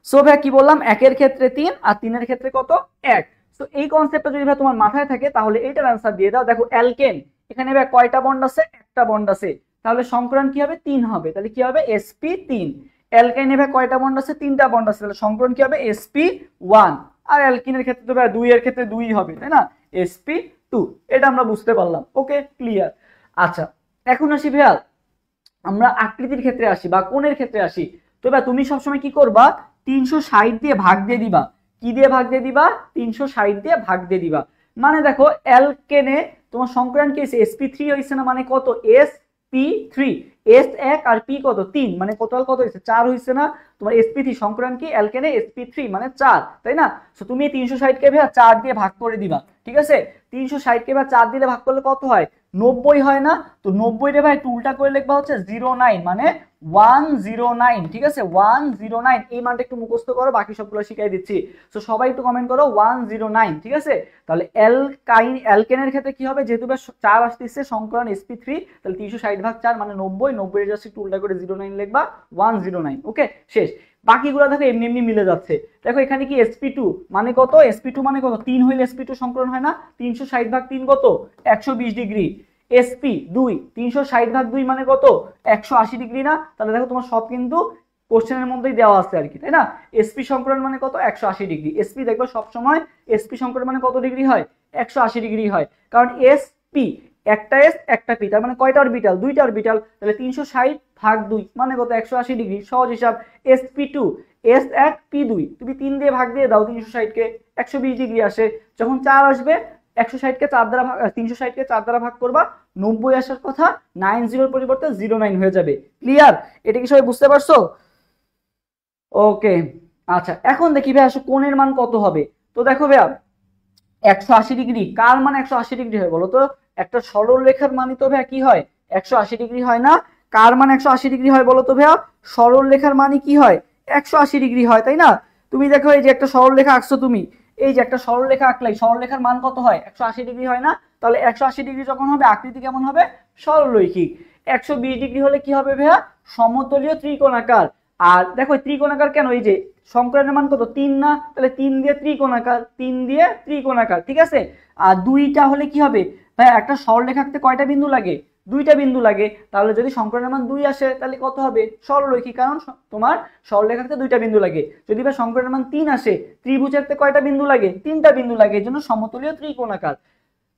সো ভাই কি বললাম, 1 এর ক্ষেত্রে 3 আর 3 এর ক্ষেত্রে কত 1। সো এই কনসেপ্টটা যদি ভাই তোমার মাথায় থাকে তাহলে এইটার অ্যান্সার দিয়ে দাও। দেখো অ্যালকেন, এখানে ভাই কয়টা বন্ড আছে? একটা বন্ড আছে, তাহলে সংকরণ কি হবে 3 হবে, তাহলে কি হবে sp3। অ্যালকাইনে ভাই কয়টা বন্ড আছে? 3টা বন্ড আছে, তাহলে সংকরণ কি হবে sp1। আর অ্যালকিনের ক্ষেত্রে তো ভাই 2 এর ক্ষেত্রে 2 হবে, তাই না, sp2। এটা আমরা বুঝতে পারলাম, ওকে ক্লিয়ার। আচ্ছা, এখন আসি ভাইয়া আমরা আকৃতির ক্ষেত্রে আসি বা কোণের ক্ষেত্রে আসি। তো এবার তুমি সবসময় কি করবা 360 দিয়ে ভাগ দিয়ে দিবা। কি দিয়ে ভাগ দিয়ে দিবা? 360 দিয়ে ভাগ দিয়ে দিবা। মানে দেখো অ্যালকেনে তোমার সংক্রান্ত কি হয়েছে sp3 হয়েছে না, মানে কত sp3, s1 আর p কত 3, মানে টোটাল কত হয়েছে 4 হয়েছে না। তোমার sp3 সংক্রান্ত কি অ্যালকেনে sp3 মানে 4, তাই না? সো তুমি 360 কে ভাইয়া 4 দিয়ে ভাগ করে দিবা, ঠিক আছে। 360 কে ভাই 4 দিয়ে ভাগ করলে কত হয় 90 হয় না? তো 90 রে ভাই উল্টা করে লিখবা হচ্ছে 09, মানে 109, ঠিক আছে 109। এই মানটা একটু মুখস্থ করো, বাকি সবগুলো শিখাই দিচ্ছি। তো সবাই একটু কমেন্ট করো 109, ঠিক আছে। তাহলে অ্যালকেনের ক্ষেত্রে কি হবে, যেহেতু 4 আসতেছে সংকরণ sp3, তাহলে 360 ভাগ 4 মানে 90, 90 এর জাস্ট একটু উল্টা করে 09 লিখবা 109, ওকে শেষ। বাকিগুলো দেখো এমনি এমনি মিলে যাচ্ছে। দেখো এখানে কি sp2 মানে কত, sp2 মানে কত 3 হইলে sp2 সংকরণ হয় না, 360 ভাগ 3 কত 120 ডিগ্রি। sp2 360 ভাগ 2 মানে কত 180 ডিগ্রি না? তাহলে দেখো তোমার সব কিন্তু কোশ্চেনের মধ্যেই দেওয়া আছে আর কি, তাই না। sp সংকরণ মানে কত 180 ডিগ্রি। sp দেখো সব সময় sp সংকরণ মানে কত ডিগ্রি হয় 180 ডিগ্রি হয়, কারণ sp একটা s একটা p, তার মানে কয়টা অরবিটাল 2টা অরবিটাল, তাহলে 360 ভাগ 2 মানে কত 180 ডিগ্রি। সহজ হিসাব, sp2 s1 p2 তুমি 3 দিয়ে ভাগ দিয়ে দাও 360 কে 120 ডিগ্রি আসে। যখন 4 আসবে 160 কে 4 দ্বারা ভাগ 360 কে 4 দ্বারা ভাগ করবা 90 আসার কথা, 90 এর পরিবর্তে 09 হয়ে যাবে। ক্লিয়ার? এটা কি সবাই বুঝতে পারছো? ওকে, আচ্ছা এখন দেখি ভাই আসলে কোণের মান কত হবে। তো দেখো ভাইয়া 180 ডিগ্রি কার মান 180 ডিগ্রি হয় বলো তো? একটা সরল রেখার মানই তো ভাইয়া কি হয় 180 ডিগ্রি হয় না? কার মান 180 ডিগ্রি হয় বলো তো ভাইয়া? সরল রেখার মানই কি হয় 180 ডিগ্রি হয়, তাই না? তুমি দেখো এই যে একটা সরল রেখা আঁকছো তুমি, এই যে একটা সরল রেখা আঁকলাই, সরল রেখার মান কত হয় 180 ডিগ্রি হয় না? তাহলে 180 ডিগ্রি যখন হবে আকৃতি কেমন হবে সরলরৈখিক। 120 ডিগ্রি হলে কি হবে ভাইয়া সমতলীয় ত্রিকোণাকার। আর দেখো ত্রিকোণাকার কেন, এই যে সংকলনের মান কত 3 না, তাহলে 3 দিয়ে ত্রিকোণাকার, 3 দিয়ে ত্রিকোণাকার, ঠিক আছে। আর 2টা হলে কি হবে ভাই, একটা সরলরেখা আঁকতে কয়টা বিন্দু লাগে 2টা বিন্দু লাগে, তাহলে যদি সংকলনের মান 2 আসে তাহলে কত হবে সরলরৈখিক, কারণ তোমার সরলরেখা আঁকতে 2টা বিন্দু লাগে। যদি ভাই সংকলনের মান 3 আসে, ত্রিভুজ আঁকতে কয়টা বিন্দু লাগে 3টা বিন্দু লাগে, এর জন্য সমতলীয় ত্রিকোণাকার।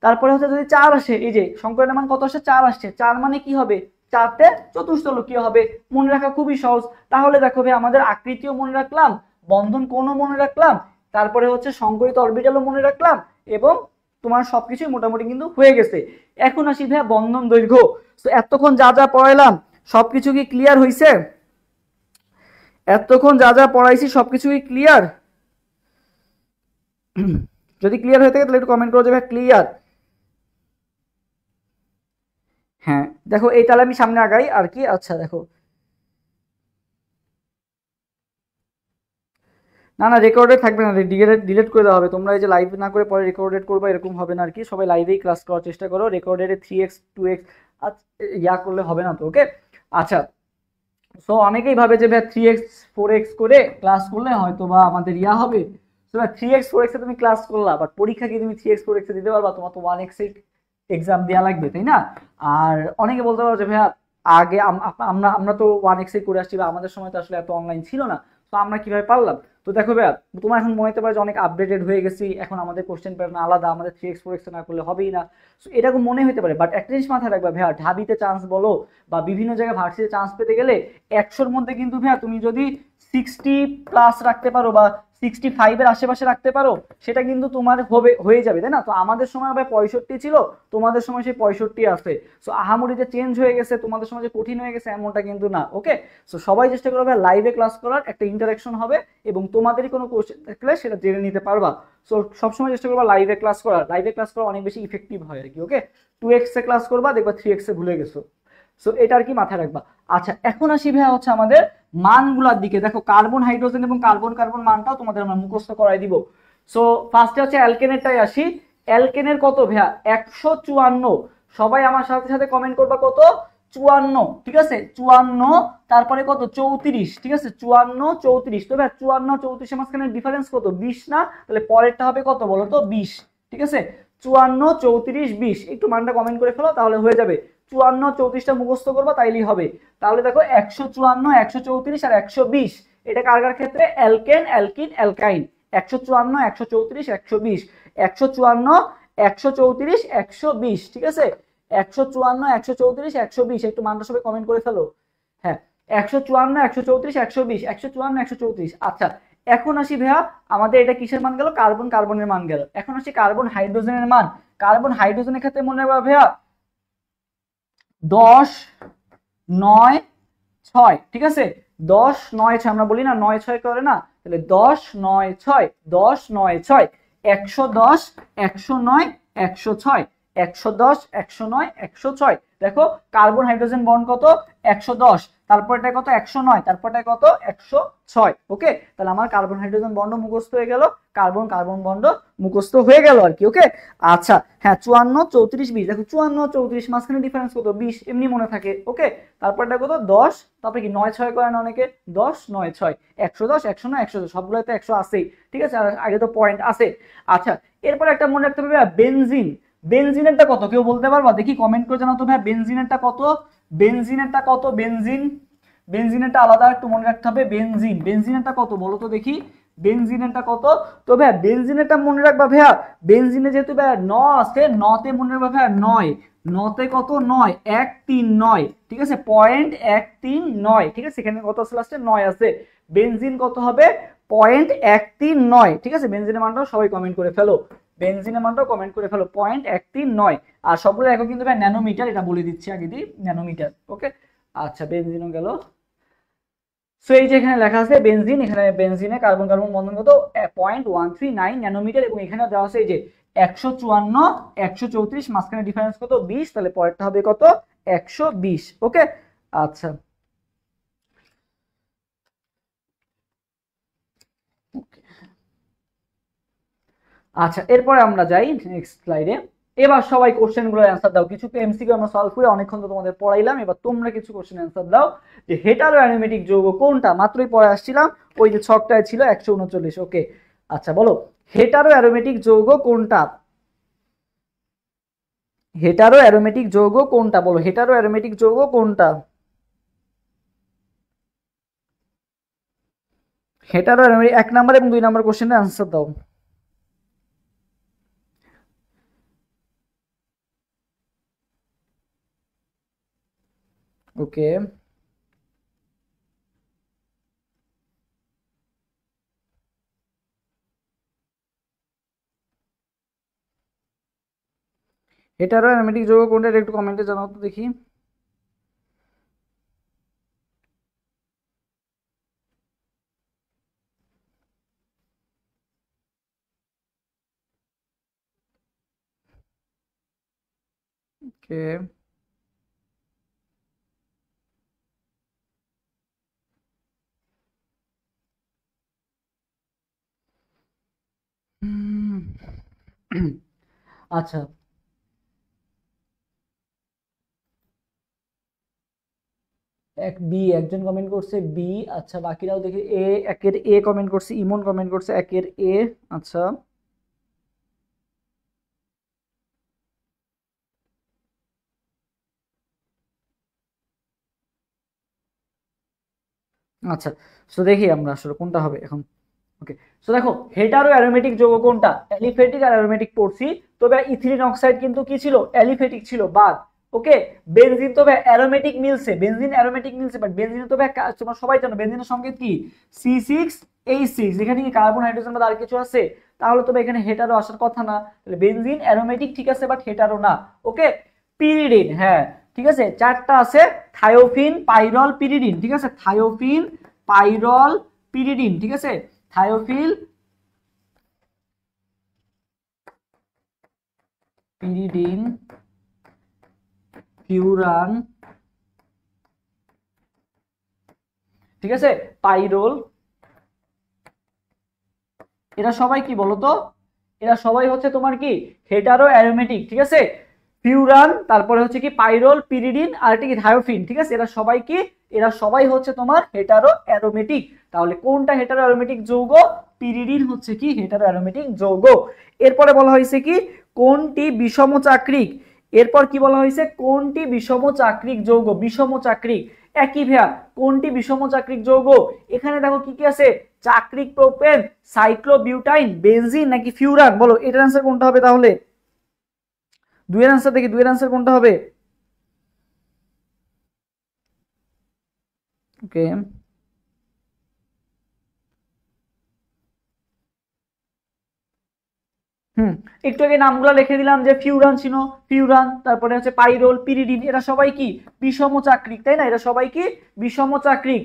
তারপরে হচ্ছে যদি 4 আসে, এই যে সংকলনের মান কত আসে 4 আসছে, 4 মানে কি হবে 4তে চতুষ্ফলকীয় হবে। মনে রাখা খুবই সহজ। তাহলে দেখো ভাই আমাদের আকৃতিও মনে রাখলাম, বন্ধন কোণও মনে রাখলাম, তারপরে হচ্ছে সংকরিত অরবিটালও মনে রাখলাম, এবং তোমার সবকিছুই মোটামুটি কিন্তু হয়ে গেছে। এখন আসি ভাই বন্ধন দৈর্ঘ্য। তো এতক্ষণ যা যা পড়াইলাম সবকিছু কি ক্লিয়ার হইছে? এতক্ষণ যা যা পড়াইছি সবকিছু কি ক্লিয়ার? যদি ক্লিয়ার হয়ে থাকে তাহলে একটু কমেন্ট করে দেবে ক্লিয়ার। হ্যাঁ দেখো এই তাহলে আমি সামনে আগাই আর কি। আচ্ছা দেখো না না, রেকর্ডেড থাকবে না, ডিলেট ডিলেট করে দেওয়া হবে। তোমরা এই যে লাইভ না করে পরে রেকর্ডেড করবে এরকম হবে না আর কি। সবাই লাইভেই ক্লাস করার চেষ্টা করো, রেকর্ডেডে 3x 2x ইয়া করলে হবে না তো, ওকে। আচ্ছা, সো অনেকেই ভাবে যে ভাই 3x 4x করে ক্লাস করলে হয়তো বা আমাদের ইয়া হবে। তো ভাই 3x 4x এ তুমি ক্লাস করলা, বাট পরীক্ষা কি তুমি 3x 4x এ দিতে পারবা? তোমার তো 1x এক্সাম দেওয়া লাগবে, তাই না? আর অনেকে বলতে পারো যে ভাইয়া আগে আমরা আমরা তো 1x করে আসছি, বা আমাদের সময় তো আসলে এত অনলাইন ছিল না, তো আমরা কিভাবে পারলাম? তো দেখো ভাইয়া, তোমার এখন মনে হতে পারে যে অনেক আপডেটেড হয়ে গেছি, এখন আমাদের কোশ্চেন প্যাটার্ন আলাদা, আমাদের 3x 4x না করলে হবেই না। সো এরকম মনে হতে পারে, বাট একটা জিনিস মাথায় রাখবা ভাইয়া, ঢাবিতে চান্স বলো বা বিভিন্ন জায়গায় ভার্সিটিতে চান্স পেতে গেলে 100-র মধ্যে কিন্তু ভাইয়া তুমি যদি 60+ রাখতে পারো বা 65-এর আশেপাশে রাখতে পারো, সেটা কিন্তু তোমার হবে, হয়ে যাবে, তাই না? তো আমাদের সময় ভাই 65 ছিল, তোমাদের সময় সেই 65 আছে। সো আহামরি যে চেঞ্জ হয়ে গেছে, তোমাদের সময় যে কঠিন হয়ে গেছে এমনটা কিন্তু না, ওকে। সো সবাই চেষ্টা করবে লাইভে ক্লাস করার, একটা ইন্টারাকশন হবে এবং তোমাদেরই কোনো কোশ্চেন থাকলে সেটা জেনে নিতে পারবা। সো সবসময় চেষ্টা করবা লাইভে ক্লাস করার, লাইভে ক্লাস করা অনেক বেশি ইফেক্টিভ হয় আর কি, ওকে। 2x এ ক্লাস করবা, দেখবা 3x এ ভুলে গেছো। সো এটা আর কি মাথায় রাখবা। আচ্ছা, এখন আসি ভাইয়া হচ্ছে আমাদের মানগুলার দিকে। দেখো কার্বন হাইড্রোজেন এবং কার্বন কার্বন মানটাও তোমাদের আমরা মুখস্থ করাই দিব। সো ফার্স্টে হচ্ছে অ্যালকেনেরটাই আসি। অ্যালকেনের কত ভাইয়া? 154। সবাই আমার সাথে সাথে কমেন্ট করবা কত? 54, ঠিক আছে 54। তারপরে কত? 34, ঠিক আছে 54 34। তো ভাই 54 34 মাঝখানে ডিফারেন্স কত? 20 না? তাহলে পরেরটা হবে কত বলো তো? 20, ঠিক আছে 54 34 20। একটু মানটা কমেন্ট করে ফেলো, তাহলে হয়ে যাবে। 54 34টা মুখস্থ করবা, তাইলেই হবে। তাহলে দেখো 154 134 আর 120, এটা কার কার ক্ষেত্রে? Alkane alkyne অ্যালকাইন। 154 134 120, 154 134 120, ঠিক আছে 154 134 120। একটু মানটা সবাই কমেন্ট করে ফেলো। হ্যাঁ, 154 134 120, 154 134। আচ্ছা, এখন আসি ভাইয়া, আমাদের এটা কিসের মান গেল? কার্বন কার্বনের মান গেল। এখন আসি কার্বন হাইড্রোজেনের মান। কার্বন হাইড্রোজেনের ক্ষেত্রে মনে রাখবা ভাইয়া 10 9 6, ঠিক আছে 10 9 6, আমরা বলি না 9 6 করে না, তাহলে 10 9 6 10 9 6 110 109 106 110 109 106। দেখো কার্বন হাইড্রোজেন বন্ড কত? 110, তারপরটা কত? 109, তারপরটা কত? 106, ওকে। তাহলে আমার কার্বন হাইড্রোজেন বন্ড মুখস্থ হয়ে গেল, কার্বন কার্বন বন্ড মুখস্থ হয়ে গেল আর কি, ওকে। আচ্ছা হ্যাঁ, 54 34 20। দেখো 54 34 মাঝখানে ডিফারেন্স কত? 20, এমনি মনে থাকে, ওকে। তারপরটা কত? 10, তারপরে কি 9 6 করে না অনেকে? 10 9 6 110 109 110, সবগুলোতে 100 আছেই, ঠিক আছে, আর আগে তো পয়েন্ট আছে। আচ্ছা, এরপর একটা মনে রাখতে হবে বেনজিন। বেনজিনেরটা কত কেউ বলতে পারবা? দেখি কমেন্ট করে জানাও তো ভাই, বেনজিনেরটা কত? বেনজিনেরটা কত? বেনজিন, বেনজিনেরটা আলাদা একটু মনে রাখতে হবে। বেনজিন, বেনজিনেরটা কত বলো তো দেখি, বেনজিনেরটা কত? তো ভাইয়া বেনজিনেরটা মনে রাখবা ভাইয়া, বেনজিনে যেহেতু ভাইয়া ন আছে, নতে মনে রাখবা ভাইয়া 9, নতে কত? 9 139, ঠিক আছে 0.139, ঠিক আছে এখানে কত আছে? লাস্টে 9 আছে। বেনজিন কত হবে? 0.139, ঠিক আছে। বেনজিনের মানটাও সবাই কমেন্ট করে ফেলো, বেনজিনের মানটাও কমেন্ট করে ফেলো 0.139। আর সবগুলো একক কিন্তু ভাই ন্যানোমিটার, এটা বলে দিচ্ছি আগে দিই, ন্যানোমিটার, ওকে। আচ্ছা, বেনজিনও গেল। সো এই যে এখানে লেখা আছে বেনজিন, এখানে বেনজিনে কার্বন কার্বন বন্ধন কত? 0.139 ন্যানোমিটার, এবং এখানে দেওয়া আছে এই যে 154 134, মাঝখানে ডিফারেন্স কত? 20, তাহলে পরেরটা হবে কত? 120, ওকে। আচ্ছা, আচ্ছা এরপরে আমরা যাই নেক্সট স্লাইডে। এবার সবাই কোশ্চেন গুলোর অ্যান্সার দাও। কিছু এমসিকিউ আমরা সলভ করে অনেকক্ষণ তো তোমাদের পড়াইলাম, এবার তোমরা কিছু কোশ্চেন অ্যান্সার দাও যে হেটারো অ্যারোমেটিক যৌগ কোনটা? মাত্রই পড়ে আসছিলাম, ওই যে ছকটায় ছিল 139, ওকে। আচ্ছা বলো, হেটারো অ্যারোমেটিক যৌগ কোনটা? হেটারো অ্যারোমেটিক যৌগ কোনটা? বলো, হেটারো অ্যারোমেটিক যৌগ কোনটা? হেটারো অ্যারোমেটিক 1 নাম্বার এবং 2 নাম্বার কোশ্চেনের অ্যান্সার দাও। ওকে, হেটারো অ্যারোমেটিক যৌগ কোনটা এটা একটু কমেন্টে জানাও তো দেখি। ওকে, আচ্ছা একজন কমেন্ট করছে বি। আচ্ছা বাকিরাও দেখি একের এ কমেন্ট করছে, ইমন কমেন্ট করছে একের এ। আচ্ছা আচ্ছা সো দেখি আমরা আসলে কোনটা হবে এখন। ওকে সো দেখো হেটারো অ্যারোমেটিক যৌগ কোনটা, অ্যালিফেটিক আর অ্যারোমেটিক পড়ছি, তবে ইথিলিন অক্সাইড কিন্তু কি ছিল, অ্যালিফেটিক ছিল বাদ। ওকে বেনজিন তো ভাই অ্যারোমেটিক মিলছে, বেনজিন অ্যারোমেটিক মিলছে, বাট বেনজিন তো ভাই তোমরা সবাই জানো বেনজিনের সংকেত কি C6H6, যেখানে কি কার্বন হাইড্রোজেন বা আর কিছু আছে, তাহলে তো এখানে হেটারো আসার কথা না, তাহলে বেনজিন অ্যারোমেটিক ঠিক আছে বাট হেটারো না। ওকে পিরিডিন, হ্যাঁ ঠিক আছে, চারটা আছে, থায়োফিন পাইরল পিরিডিন, ঠিক আছে, থায়োফিন পাইরল পিরিডিন, ঠিক আছে, থায়োফিল পিরিডিন ফিউরান, ঠিক আছে, পাইরোল, এরা সবাই কি বলতো, এরা সবাই হচ্ছে তোমার কি হেটারো অ্যারোমেটিক, ঠিক আছে, ফিউরান তারপরে হচ্ছে কি পাইরোল পিরিডিন আর একটা কি থায়োফিন, ঠিক আছে, এরা সবাই কি, এরা সবাই হচ্ছে তোমার হেটারো অ্যারোমেটিক। তাহলে কোনটা হেটারো অ্যারোমেটিক যৌগ, পিরিডিন হচ্ছে কি হেটারো অ্যারোমেটিক যৌগ। এরপরে বলা হয়েছে কি কোনটি বিষম চাক্রিক, এরপর কি বলা হয়েছে কোনটি বিষম চাক্রিক যৌগ, বিষম চাক্রিক, একই ভ্যা কোনটি বিষম চাক্রিক যৌগ, এখানে দেখো কি কি আছে, চাক্রিক প্রোপেন, সাইক্লোবিউটাইন, বেনজিন নাকি ফিউরান, বলো এটার অ্যান্সার কোনটা হবে তাহলে, দুইয়ের অ্যান্সার দেখি, দুইয়ের অ্যান্সার কোনটা হবে। ওকে একটু আগে নামগুলো লিখে দিলাম যে ফিউরান ছিল, ফিউরান তারপরে হচ্ছে পাইরোল পিরিডিন, এরা সবাই কি বিষম চাক্রিক, তাই না, এরা সবাই কি বিষম চাক্রিক।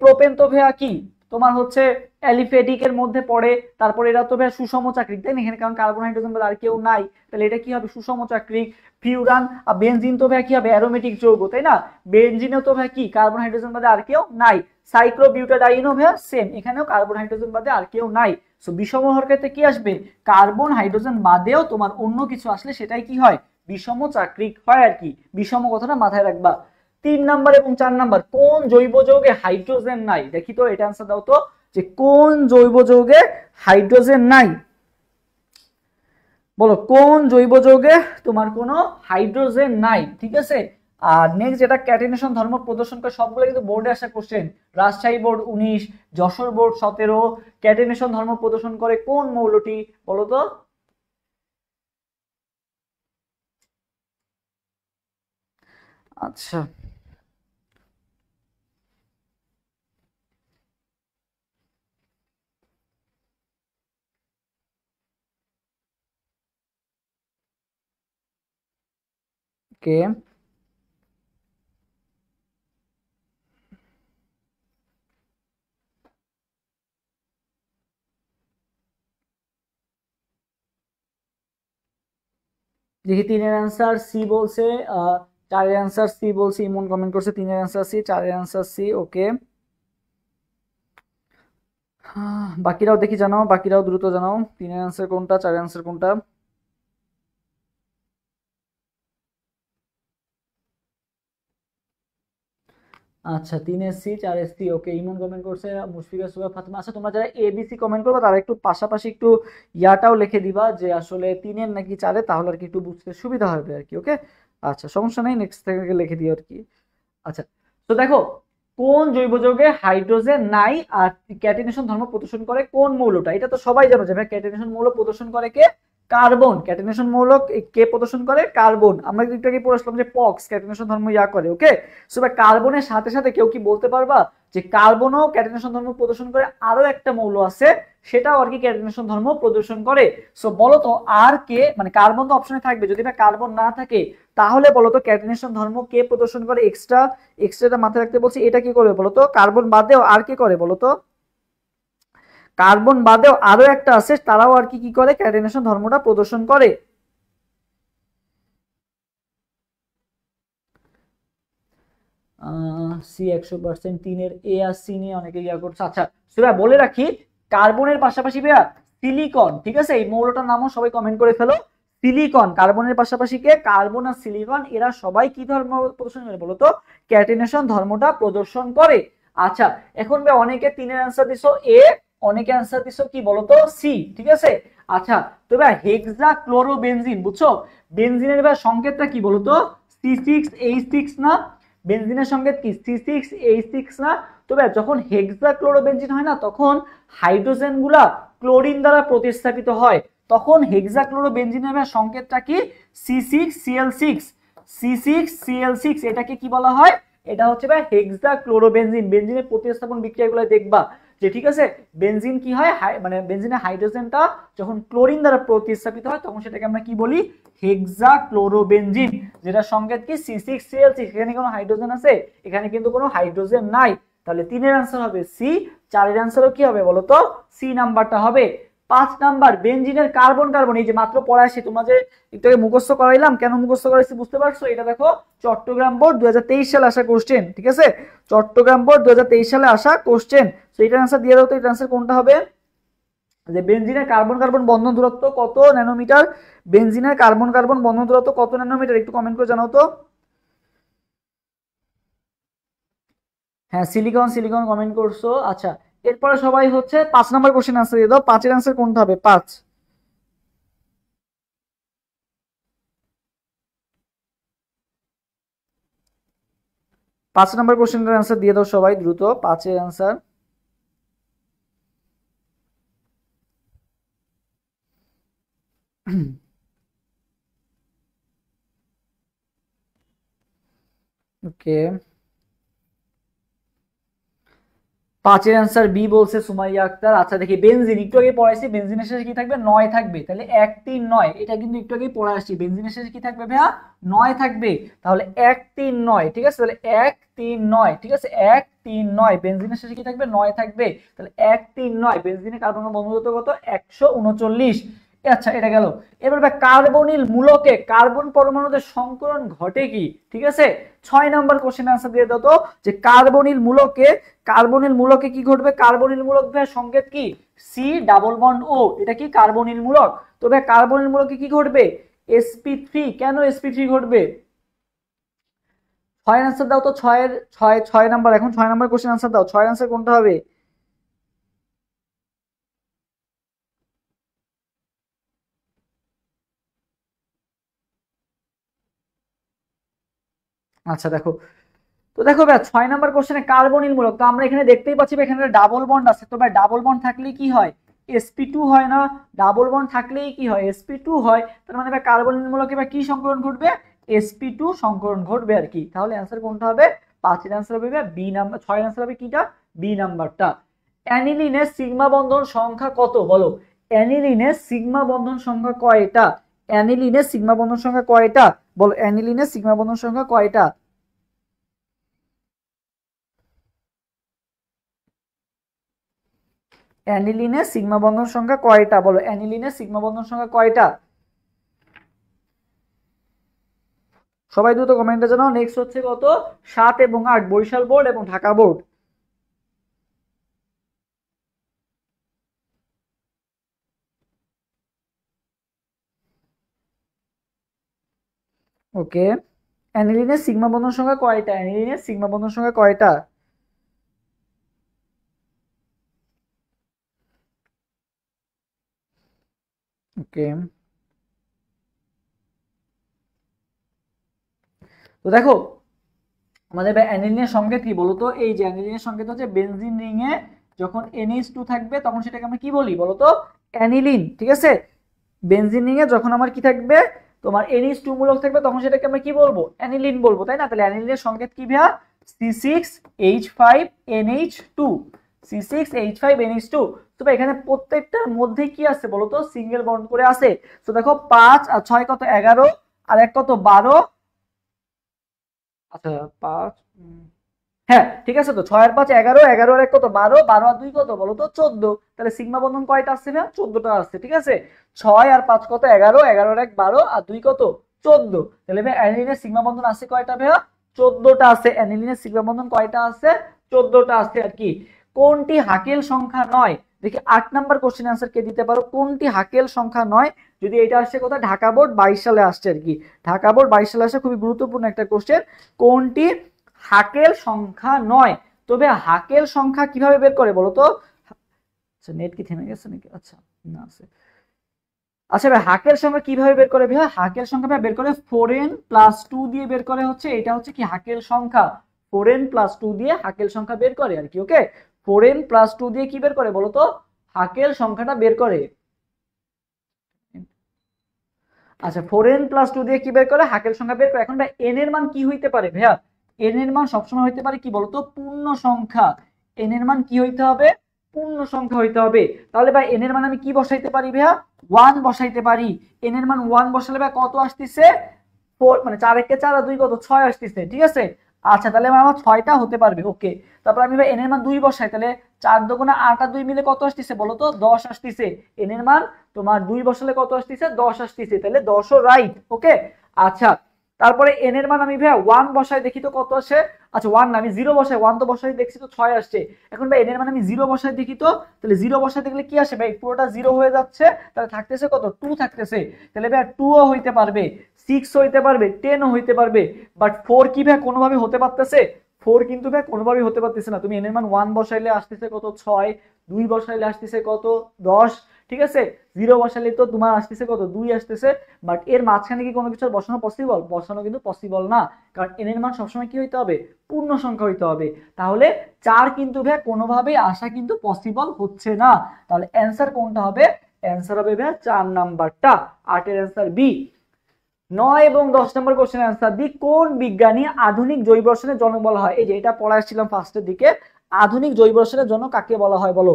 প্রোপেন তো ভেয়া কি তোমার হচ্ছে অ্যালিফেটিক এর মধ্যে পড়ে, তারপরে এরা তো ভেয়া সুষম চাক্রিক, তাই না, এখানে কারণ কার্বন হাইড্রোজেন আর কেউ নাই, তাহলে এটা কি হবে সুষম চাক্রিক। ফিউরান আর বেনজিন তো ভ্যা কি হবে অ্যারোমেটিক যৌগ, তাই না, বেনজিনও তো ভ্যা কি কার্বন হাইড্রোজেন বাদে আর কেউ নাই। সাইক্লোবিউটাডাইনও ভ্যা সেম, এখানেও কার্বন হাইড্রোজেন বাদে আর কেউ নাই। সো বিষম হওয়ার ক্ষেত্রে কি আসবে, কার্বন হাইড্রোজেন বাদেও তোমার অন্য কিছু আসলে সেটাই কি হয় বিষম চাক্রিক হয় আর কি, বিষম কথাটা মাথায় রাখবা। 3 নাম্বার এবং 4 নাম্বার কোন জৈব যৌগে হাইড্রোজেন নাই, দেখি তো এটা আনসার দাও তো, যে কোন জৈব যৌগে হাইড্রোজেন নাই, বলো কোন জৈব যৌগে তোমার কোনো হাইড্রোজেন নাই, ঠিক আছে। আর নেক্সট যেটা ক্যাটিনেশন ধর্ম প্রদর্শন করে, সবগুলো কিন্তু বোর্ডে আসা question, Rajshahi board 19, Jessore board 17, catenation ধর্ম প্রদর্শন করে কোন মৌলটি, বলো তো। আচ্ছা কে দেখি, 3-এর অ্যান্সার সি বলছে, 4-এর অ্যান্সার সি বলছে, ইমন কমেন্ট করছে 3-এর অ্যান্সার সি, 4-এর অ্যান্সার সি। ওকে বাকিরাও দেখি জানাও, বাকিরাও দ্রুত জানাও 3-এর অ্যান্সার কোনটা, 4-এর অ্যান্সার কোনটা। আচ্ছা 3 এসসি 4 এসসি, ওকে ইমন কমেন্ট করছে, মুশফিকা সুবা ফাতেমা। আচ্ছা তোমরা যারা এবিসি কমেন্ট করবে তারা একটু পাশাপাশি একটু ইয়াটাও লিখে দিবা যে আসলে 3-এর নাকি 4-এর, তাহলে আর কি একটু বুঝতে সুবিধা হবে আর কি। ওকে আচ্ছা সমস্যা নেই, নেক্সট থেকে লিখে দিও আর কি। আচ্ছা তো দেখো কোন জৈব যৌগে হাইড্রোজেন নাই আর ক্যাটিনেশন ধর্ম প্রদর্শন করে কোন মৌলটা, এটা তো সবাই জানো যে ভাই ক্যাটিনেশন মৌল প্রদর্শন করে কে, কার্বন, ক্যাটিনেশন মৌল কে প্রদর্শন করে, কার্বন, আমরা একটু আগে পড়াছিলাম যে পক্স ক্যাটিনেশন ধর্ম ইয়া করে। ওকে সো ভাই কার্বনের সাথে সাথে কেউ কি বলতে পারবা যে কার্বনও ক্যাটিনেশন ধর্ম প্রদর্শন করে আরো একটা মৌল আছে সেটাও আর কি ক্যাটিনেশন ধর্ম প্রদর্শন করে, সো বলো তো আর কে, মানে কার্বন তো অপশনে থাকবে, যদি ভাই কার্বন না থাকে তাহলে বলতো ক্যাটিনেশন ধর্ম কে প্রদর্শন করে, এক্সট্রা, এক্সট্রাটা মাথায় রাখতে বলছি, এটা কি করবে বলতো, কার্বন বাদেও আর কি করে বলতো, কার্বন বাদেও আরো একটা আছে তারাও আর কি কি করে ক্যাটিনেশন ধর্মটা প্রদর্শন করে। সি 100%, 3-এর এ আর সি নিয়ে অনেকে ইয়া করছে। আচ্ছা সেটা বলে রাখি কার্বনের পাশাপাশি ভাইয়া সিলিকন, ঠিক আছে, এই মৌলটার নামও সবাই কমেন্ট করে ফেলো। সিলিকন, কার্বনের পাশাপাশি কে, কার্বন আর সিলিকন এরা সবাই কি ধর্ম প্রদর্শন করে বলতো, ক্যাটিনেশন ধর্মটা প্রদর্শন করে। আচ্ছা, এখন অনেকে তিনের অ্যান্সার দিছো এ, অনেকে অ্যান্সার দিছো কি বলতো সি, ঠিক আছে। আচ্ছা, তো হেক্সাক্লোরোবেনজিন, বুঝছো বেনজিনের সংকেতটা কি বলতো, C6H6 না, বেনজিনের সংকেত কি C6H6 না। তো যখন হেক্সাক্লোরোবেনজিন হয় না, তখন হাইড্রোজেন গুলা ক্লোরিন দ্বারা প্রতিস্থাপিত হয়, তখন হেক্সাক্লোরোবেনজিনের সংকেতটা কি C6Cl6, C6Cl6, এটাকে কি বলা হয়, এটা হচ্ছে হেক্সাক্লোরোবেনজিন। বেনজিনের প্রতিস্থাপন বিক্রিয়াগুলো দেখবা যে, ঠিক আছে, বেনজিন কি হয়, মানে বেনজিনের হাইড্রোজেনটা যখন ক্লোরিন দ্বারা প্রতিস্থাপিত হয় তখন সেটাকে আমরা কি বলি, হেক্সাক্লোরোবেনজিন, যেটা সংকেত কি C6Cl6। এখানে কোনো হাইড্রোজেন আছে, এখানে কিন্তু কোনো হাইড্রোজেন নাই, তাহলে তিনের অ্যান্সার হবে সি। চারের অ্যান্সারও কি হবে বলতো, সি নাম্বারটা হবে। 5 নাম্বার বেনজিনের কার্বন কার্বন, এই যে মাত্র পড়ে আসি, তোমরা যে একটু আগে মুখস্থ করাইলাম, কেন মুখস্থ করাইছি বুঝতে পারছো, এটা দেখো চট্টগ্রাম বোর্ড 2023 সালে আসা কোশ্চেন, ঠিক আছে, চট্টগ্রাম বোর্ড 2023 সালে আসা কোশ্চেন। তো এটার অ্যান্সার দিয়ে দাও তো, এটার অ্যান্সার কোনটা হবে, যে বেনজিনের কার্বন কার্বন বন্ধন দূরত্ব কত ন্যানোমিটার, বেনজিনের কার্বন কার্বন বন্ধন দূরত্ব কত ন্যানোমিটার, একটু কমেন্ট করে জানাও তো। হ্যাঁ, সিলিকন সিলিকন কমেন্ট করছো। আচ্ছা, এরপরে সবাই হচ্ছে 5 নাম্বার কোশ্চেন আনসার দিয়ে দাও। 5 এর আনসার কোনটা হবে, 5। 5 নাম্বার কোশ্চেনের আনসার দিয়ে দাও সবাই দ্রুত, 5 এর আনসার। ওকে, 5 এর অ্যান্সার বি বলছে সুমাইয়া আক্তার। আচ্ছা দেখি, বেনজিন একটু আগে পড়াইছি, বেনজিনের শেষে কি থাকবে, 9 থাকবে, তাহলে 1 3 9, এটা কিন্তু একটু আগে পড়ে আসছি, বেনজিনের শেষে কি থাকবে ভাইয়া, 9 থাকবে, তাহলে 1 3 9, ঠিক আছে, তাহলে 1 3 9, ঠিক আছে, 1 3 9, বেনজিনের শেষে কি থাকবে, 9 থাকবে, তাহলে 1 3 9, বেনজিনের কার্বন বন্ধুত্ব কত, 139। আচ্ছা, এটা গেল। এবার কার্বনিল মূলকে কার্বন পরমাণুতে সংকরণ ঘটে কি, ঠিক আছে, 6 নাম্বার কোশ্চেন আনসার দিয়ে দাও তো, যে কার্বনিল মূলকে কি ঘটবে, কার্বনিল মূলক সংকেত কি সি ডাবল বন্ড ও, এটা কি কার্বনিল মূলক। তো কার্বনিল মূলকে কি ঘটবে, sp3, কেন sp3 ঘটবে, 6 আনসার দাও তো, 6 এর 6 নাম্বার, এখন 6 নাম্বার কোশ্চেন আনসার দাও, 6 আনসার কোনটা হবে। আচ্ছা দেখো, তো দেখো 6 নাম্বার কোশ্চেনে কার্বনিল মূলক, তো আমরা এখানে দেখতেই পাচ্ছি এখানে ডাবল বন্ড আছে, তো ডাবল বন্ড থাকলে কি হয়, sp2 হয় না, ডাবল বন্ড থাকলেই কি হয়, sp2 হয়, তার মানে কার্বনিল মূলকে কি সংকরণ ঘটবে, sp2 সংকরণ ঘটবে আর কি। তাহলে অ্যান্সার কোনটা হবে, 5 এর অ্যান্সার হবে বি নাম্বার, 6 এর অ্যান্সার হবে কিটা, বি নাম্বারটা। অ্যানিলিনের সিগমা বন্ধন সংখ্যা কত বলো, অ্যানিলিনের সিগমা বন্ধন সংখ্যা কয়টা, অ্যানিলিনের সিগমা বন্ধন সংখ্যা কয়টা বলো, অ্যানিলিনের সিগমা বন্ধন সংখ্যা কয়টা। অ্যানিলিনের সিগমা বন্ধন সংখ্যা কয়টা বলো, অ্যানিলিনের সিগমা বন্ধন সংখ্যা কয়টা, সবাই দ্রুত কমেন্টে জানাও। নেক্সট হচ্ছে কত, 7 এবং 8, বরিশাল বোর্ড এবং ঢাকা বোর্ড। ওকে, অ্যানিলিনের সিগমা বন্ধন সংখ্যা কয়টা, অ্যানিলিনের সিগমা বন্ধন সংখ্যা কয়টা। ওকে, তো দেখো আমাদের অ্যানিলিনের সংকেত কি বলতো, এই যে অ্যানিলিনের সংকেত হচ্ছে বেনজিন রিং এ যখন NH2 থাকবে তখন সেটাকে আমরা কি বলি বলতো, অ্যানিলিন, ঠিক আছে, বেনজিন রিং এ যখন আমার কি থাকবে, তোমার NH2 মূলক থাকবে তখন সেটাকে আমরা কি বলবো, অ্যানিলিন বলবো, তাই না। তাহলে অ্যানিলিনের সংকেত কি ভাইয়া, C6H5NH2, C6H5NH2। তো এখানে প্রত্যেকটার মধ্যে কি আছে বলতো, সিঙ্গেল বন্ড করে আছে। তো দেখো 5 আর 6 কত, 11, আর 1 কত, 12। আচ্ছা 5, হ্যাঁ ঠিক আছে, তো 6 আর 5 11, 11 আর 1 কত, 12, 12 আর 2 কত বলো তো 14। তাহলে সিগমা বন্ধন কয়টা আসছে না, 14টা আসছে, ঠিক আছে। 6 আর 5 কত, 11, 11 আর 1 12, আর 2 কত, 14। তাহলে ভাই অ্যানিলিনের সিগমা বন্ধন আছে কয়টা ভাইয়া, 14টা আছে। অ্যানিলিনের সিগমা বন্ধন কয়টা আছে, 14টা আছে আর কি। কোনটি হাকেল সংখ্যা নয়, দেখি 8 নাম্বার কোশ্চেন অ্যান্সার কে দিতে পারো, কোনটি হাকেল সংখ্যা নয়? যদি এটা আসছে কোথায়, ঢাকা বোর্ড 22 সালে আসছে আর কি, ঢাকা বোর্ড 22 সালে আসে, খুবই গুরুত্বপূর্ণ একটা কোশ্চেন। কোনটি হাকেল সংখ্যা নয়? তবে হাকেল সংখ্যা কিভাবে বের করে বলো তো? আচ্ছা নেট কি থেমে গেছে নাকি? আচ্ছা না আছে। আচ্ছা ভাই হাকের সংখ্যা কিভাবে বের করে ভাই? হাকের সংখ্যা বের করে 4n প্লাস 2 দিয়ে বের করে, হচ্ছে এটা হচ্ছে কি হাকের সংখ্যা, 4n প্লাস 2 দিয়ে হাকের সংখ্যা বের করে আর কি। ওকে, 4n প্লাস 2 দিয়ে কি বের করে বলো তো? হাকের সংখ্যাটা বের করে। আচ্ছা 4n প্লাস 2 দিয়ে কি বের করে? হাকের সংখ্যা বের করে। এখন ভাই n এর মান কি হইতে পারে ভাইয়া? n এর মান সবসময় হইতে পারে কি বলতো? পূর্ণ সংখ্যা। n এর মান কি হইতে হবে? পূর্ণ সংখ্যা হইতে হবে। তাহলে ভাই n এর মান আমি কি বসাইতে পারি ভাইয়া? 1 বসাইতে পারি। n এর মান 1 বসালে ভাই কত আসতেছে? 4 মানে 4 একে 4 আর 2 কত? 6 আসতেছে, ঠিক আছে। আচ্ছা তাহলে আমার 6টা হতে পারবে। ওকে, তারপর আমি ভাই n এর মান 2 বসাই, তাহলে 4 দুগুণা 8 আর 2 মিলে কত আসতেছে বলো তো? 10 আসতেছে। n এর মান তোমার 2 বসালে কত আসতেছে? 10 আসতেছে, তাহলে 10 ও রাইট। ওকে, আচ্ছা তারপরে n এর মান আমি ভাই 1 বসাই, দেখি তো কত আসে। আচ্ছা 1 না, আমি 0 বসাই, 1 তো বসাই দেখছি তো 6 আসছে। এখন ভাই n এর মান আমি 0 বসাই দেখি তো, তাহলে 0 বসাই দেখলে কি আসে ভাই? পুরোটা 0 হয়ে যাচ্ছে, তাহলে থাকতেছে কত? 2 থাকতেছে। তাহলে ভাই 2 ও হইতে পারবে, 6 হইতে পারবে, 10 ও হইতে পারবে, বাট 4 কি ভাই কোনোভাবে হতে পারতেছে? 4 কিন্তু ভাই কোনোভাবেই হতে পারতেছে না। তুমি n এর মান 1 বসাইলে আসতেছে কত? 6, 2 বসাইলে আসতেছে কত? 10, ঠিক আছে। 0 বসাইলে তো তোমার আসতেছে কত? 2 আসতেছে। বাট এর মাঝখানে কি কোনো কিছু বসানো পসিবল? বসানো কিন্তু পসিবল না, কারণ n এর মান সবসময় কি হইতে হবে? পূর্ণ সংখ্যা হইতে হবে। তাহলে 4 কিন্তু ভাই কোনোভাবেই আসা কিন্তু পসিবল হচ্ছে না। তাহলে অ্যান্সার কোনটা হবে? অ্যান্সার হবে ভাই 4 নাম্বারটা, 8 এর অ্যান্সার বি। 9 এবং 10 নম্বর কোশ্চেনের অ্যান্সার দি, কোন বিজ্ঞানী আধুনিক জৈব রসায়নের জনক বলা হয়? এই যে এটা পড়াচ্ছিলাম ফার্স্টের দিকে, আধুনিক জৈব রসায়নের জনক কাকে বলা হয় বলো?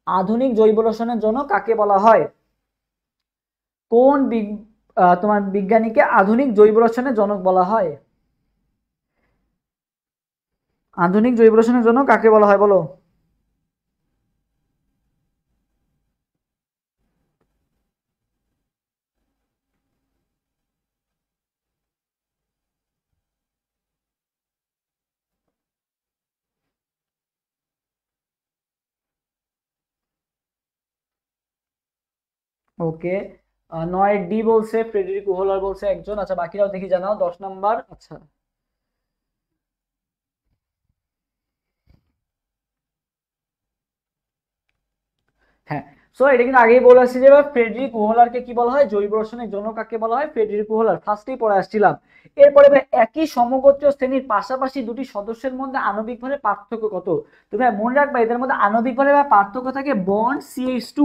আধুনিক জৈব রসায়নের জনক কাকে বলা হয়? কোন তোমার বিজ্ঞানীকে আধুনিক জৈব রসায়নের জনক বলা হয়? আধুনিক জৈব রসায়নের জনক কাকে বলা হয় বলো? ওকে, 9 ডি বলছে ফ্রেডেরিক ওহলার বলছে একজন। আচ্ছা বাকিরাও দেখি জানাও। 10 নাম্বার, আচ্ছা হ্যাঁ, সো এটা কিন্তু আগেই বলে আসছি যে ফ্রেডরিক ওহলারকে কি বলা হয়? জৈব রসায়নের জনক কাকে বলা হয়? ফ্রেডরিক ওহলার, ফার্স্টেই পড়ে আসছিলাম। এরপরে ভাই একই সমগোত্রীয় শ্রেণীর পাশাপাশি দুটি সদস্যের মধ্যে আণবিক ভরের পার্থক্য কত? তো ভাই মনে রাখবা এদের মধ্যে আণবিক ভরের পার্থক্য থাকে বন্ড CH2।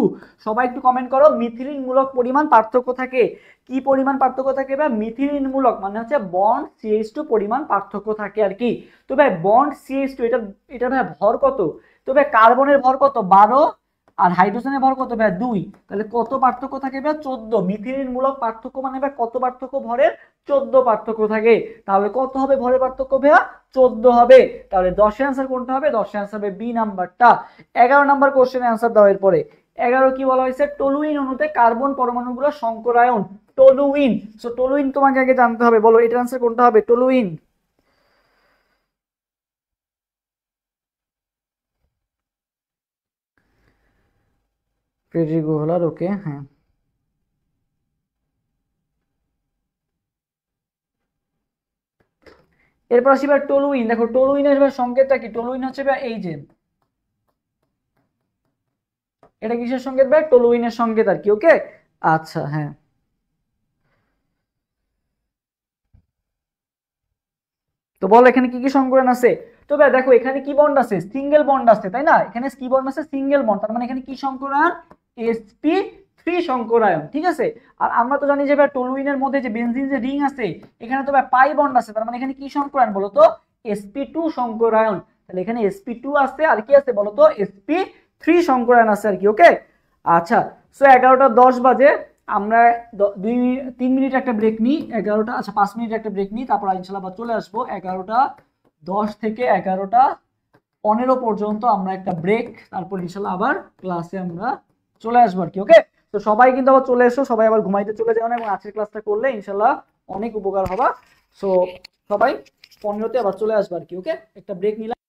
সবাই একটু কমেন্ট করো, মিথিলিন মূলক পরিমাণ পার্থক্য থাকে। কি পরিমাণ পার্থক্য থাকে ভাই? মিথিলিন মূলক মানে হচ্ছে বন্ড CH2 পরিমাণ পার্থক্য থাকে আর কি। তো ভাই বন্ড CH2 এটা এটা ভাই ভর কত? তো ভাই কার্বনের ভর কত? 12, আর হাইড্রোজেনের ভর কত ভাই? 2। তাহলে কত পার্থক্য থাকে ভাই? 14। মিথিলিন মূলক পার্থক্য মানে ভাই কত পার্থক্য? ভরের 14 পার্থক্য থাকে। তাহলে কত হবে ভরের পার্থক্য ভাইয়া? 14 হবে। তাহলে 10 এর অ্যান্সার কোনটা হবে? 10 এর অ্যান্সার হবে বি নাম্বারটা। 11 নাম্বার কোশ্চেনের অ্যান্সার দাও এরপরে। 11 কি বলা হয়েছে? টলুইন অণুতে কার্বন পরমাণুগুলো সংকরায়ন। টলুইন, সো টলুইন তোমাকে আগে জানতে হবে, বলো এটার অ্যান্সার কোনটা হবে? টলুইন। ফ্রেডরিক ওহলার, ওকে হ্যাঁ। এরপর আসি এবার টলুইন। দেখো টলুইনের সংকেতটা কি? টলুইন হচ্ছে এই যে, এটা কিসের সংকেত ভাই? টলুইনের সংকেত আর কি। ওকে, আচ্ছা হ্যাঁ। তো বলো এখানে কি কি সংকরণ আছে? তো ভাই দেখো এখানে কি বন্ড আছে? সিঙ্গেল বন্ড আছে, তাই না? এখানে কি বন্ড আছে? Single bond. তার মানে এখানে কি সংকরায়ন? sp3 সংকরায়ন, ঠিক আছে। আর আমরা তো জানি যে ভাই টলুইনের মধ্যে যে বেনজিন যে রিং আছে, এখানে তো ভাই পাই বন্ড আছে, তার মানে এখানে কি সংকরায়ন বলো তো? sp2 সংকরায়ন। তাহলে এখানে sp2 আছে, আর কি আছে বলো তো? sp3 সংকরায়ন আছে আর কি। ওকে, আচ্ছা সো 11টা 10 বাজে, আমরা 3 মিনিট একটা ব্রেক নিই। 11টা, আচ্ছা 5 মিনিট একটা ব্রেক নিই, তারপর ইনশাল্লাহ আবার চলে আসবো। 11টা 10 থেকে 11টা 15 পর্যন্ত আমরা একটা ব্রেক, তারপর ইনশাল্লাহ আবার ক্লাসে আমরা চলে আসবো আর কি। ওকে, তো সবাই কিন্তু আবার চলে এসো, সবাই আবার ঘুমাইতে চলে যাও না, এবং আজকের ক্লাসটা করলে ইনশাল্লাহ অনেক উপকার হবা। সো সবাই 15তে আবার চলে আসবে আর কি। ওকে, একটা ব্রেক নিলাম।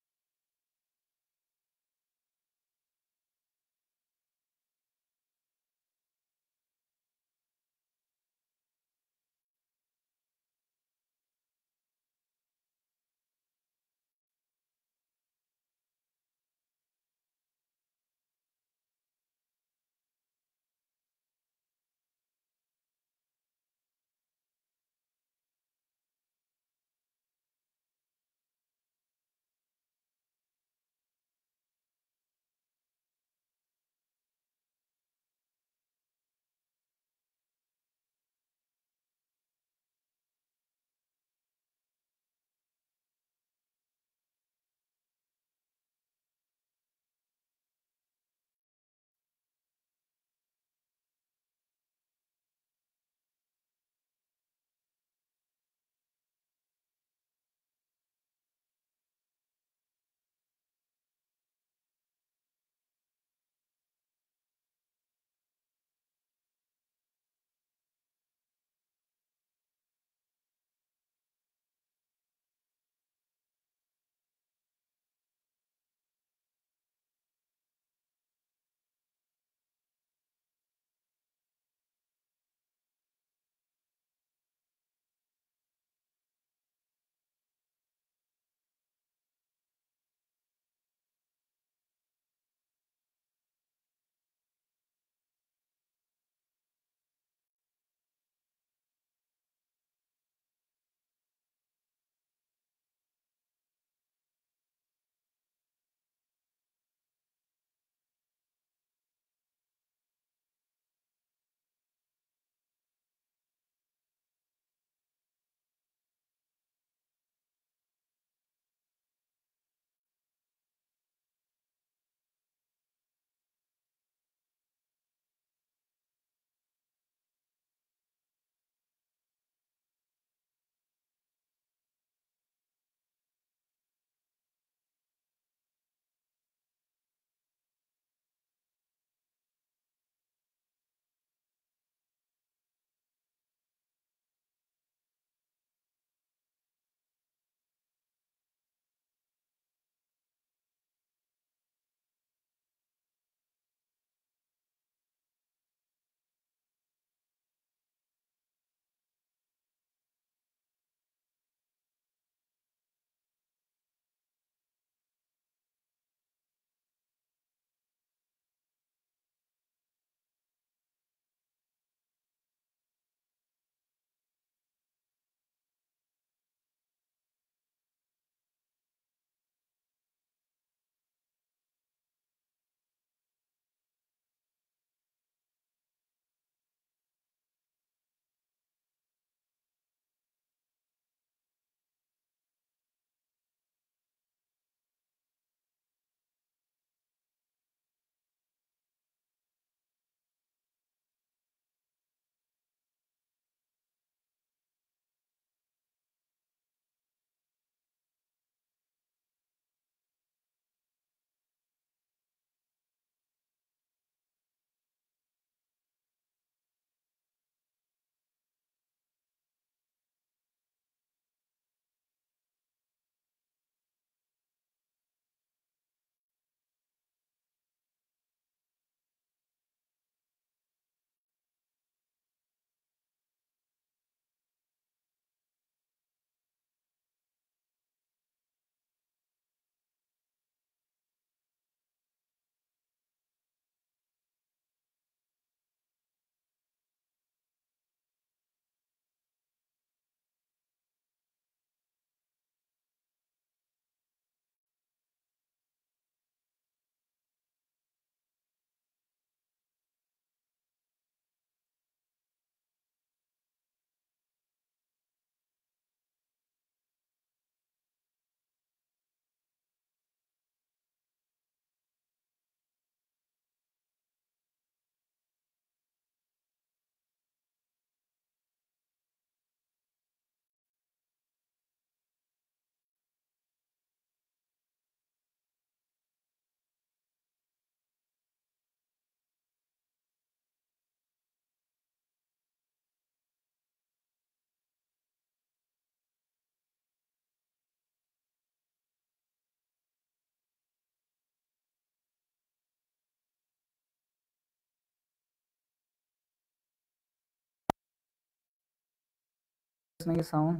নাকি সাউন্ড?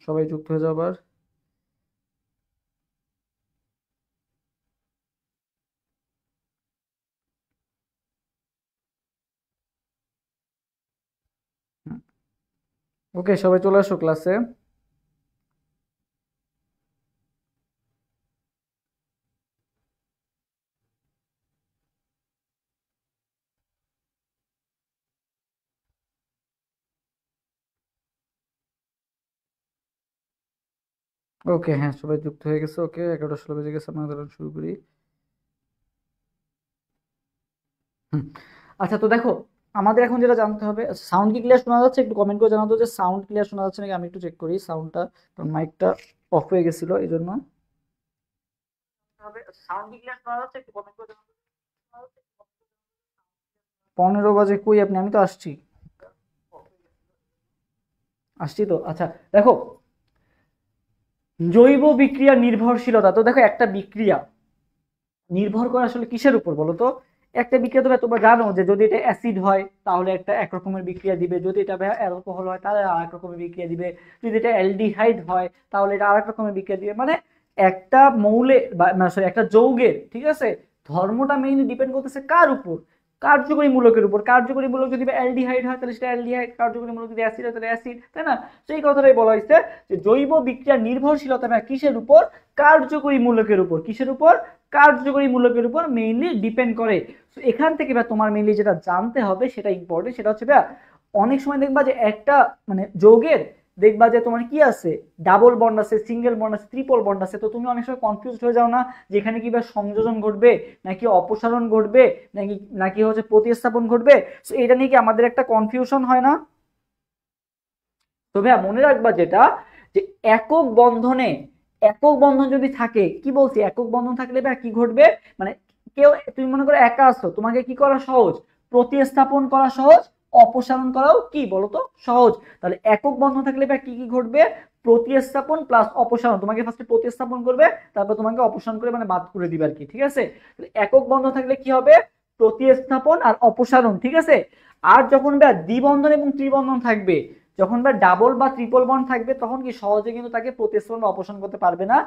সবাই যুক্ত হয়ে যাও আবার। ওকে, সবাই চলে আসো ক্লাসে। ওকে, হ্যাঁ সবাই যুক্ত হয়ে গেছে। ওকে, 11:16 বেজে গেছে, আমরা তাহলে শুরু করি। হুম। আচ্ছা, তো দেখো আমাদের এখন যেটা জানতে হবে, সাউন্ড কি ক্লিয়ার শোনা যাচ্ছে? একটু কমেন্ট করে জানাতো যে সাউন্ড ক্লিয়ার শোনা যাচ্ছে নাকি। আমি একটু চেক করি সাউন্ডটা, কারণ মাইকটা অফ হয়ে গেছিল এই জন্য। সাউন্ড কি ক্লিয়ার শোনা যাচ্ছে? একটু কমেন্ট করে জানাতো। 15 বাজে কই আপনি? আমি তো আসছি, আসছি তো। আচ্ছা দেখো, জৈব বিক্রিয়া নির্ভরশীলতা। তো দেখো একটা বিক্রিয়া নির্ভর করে আসলে কিসের উপর বলো তো? একটা বিক্রিয়া তো তোমরা জানো যে যদি এটা অ্যাসিড হয় তাহলে একটা এক রকমের বিক্রিয়া দিবে, যদি এটা অ্যালকোহল হয় তাহলে আরেক রকমের বিক্রিয়া দিবে, যদি এটা অ্যালডিহাইড হয় তাহলে এটা আরেক রকমের বিক্রিয়া দিবে। মানে একটা মৌলে বা সরি একটা যৌগের, ঠিক আছে, ধর্মটা মেইনলি ডিপেন্ড করতেছে কার উপর? কার্যকরী মূলকের উপর। কার্যকরী মূলক যদি অ্যালডিহাইড হয় তাহলে সেটা অ্যালডিহাইড, কার্যকরী মূলক যদি অ্যাসিড হয় তাহলে অ্যাসিড, তাই না? সেই কথাটাই বলা হয়েছে যে জৈব বিক্রিয়া নির্ভরশীলতা কিসের উপর? কার্যকরী মূলকের উপর। কিসের উপর? কার্যকরী মূলকের উপর মেইনলি ডিপেন্ড করে। তো এখান থেকে তোমার মেইনলি যেটা জানতে হবে সেটা ইম্পর্টেন্ট, সেটা হচ্ছে অনেক সময় দেখবা যে একটা মানে যৌগের দেখবা যে তোমার কি আছে, ডাবল বন্ড আছে, সিঙ্গেল বন্ড আছে, ট্রিপল বন্ড আছে। তো তুমি অনেক সময় কনফিউজ হয়ে যাও না যে এখানে কি সংযোজন ঘটবে নাকি অপসারণ ঘটবে নাকি নাকি হচ্ছে প্রতিস্থাপন ঘটবে। তো এটা নিয়ে কি আমাদের একটা কনফিউশন হয় না? তো মনে রাখবা যেটা, যে একক বন্ধনে, একক বন্ধন যদি থাকে, কি বলছি, একক বন্ধন থাকলে কি ঘটবে, মানে কেউ, তুমি মনে করো একা আছো, তোমাকে কি করা সহজ? প্রতিস্থাপন করা সহজ, অপসারণ করাও কি বলতো সহজ। তাহলে একক বন্ধন থাকলে কি কি ঘটবে? প্রতিস্থাপন প্লাস অপসারণ। তোমাকে ফার্স্টে প্রতিস্থাপন করবে, তারপর তোমাকে অপসারণ করে মানে বাদ করে দিবে আর কি, ঠিক আছে? একক বন্ধন থাকলে কি হবে? প্রতিস্থাপন আর অপসারণ, ঠিক আছে? আর যখন দ্বিবন্ধন এবং ত্রিবন্ধন থাকবে, যখন ডাবল বা ট্রিপল বন্ড থাকবে, তখন কি সহজে কিন্তু তাকে প্রতিস্থাপন বা অপসারণ করতে পারবে না।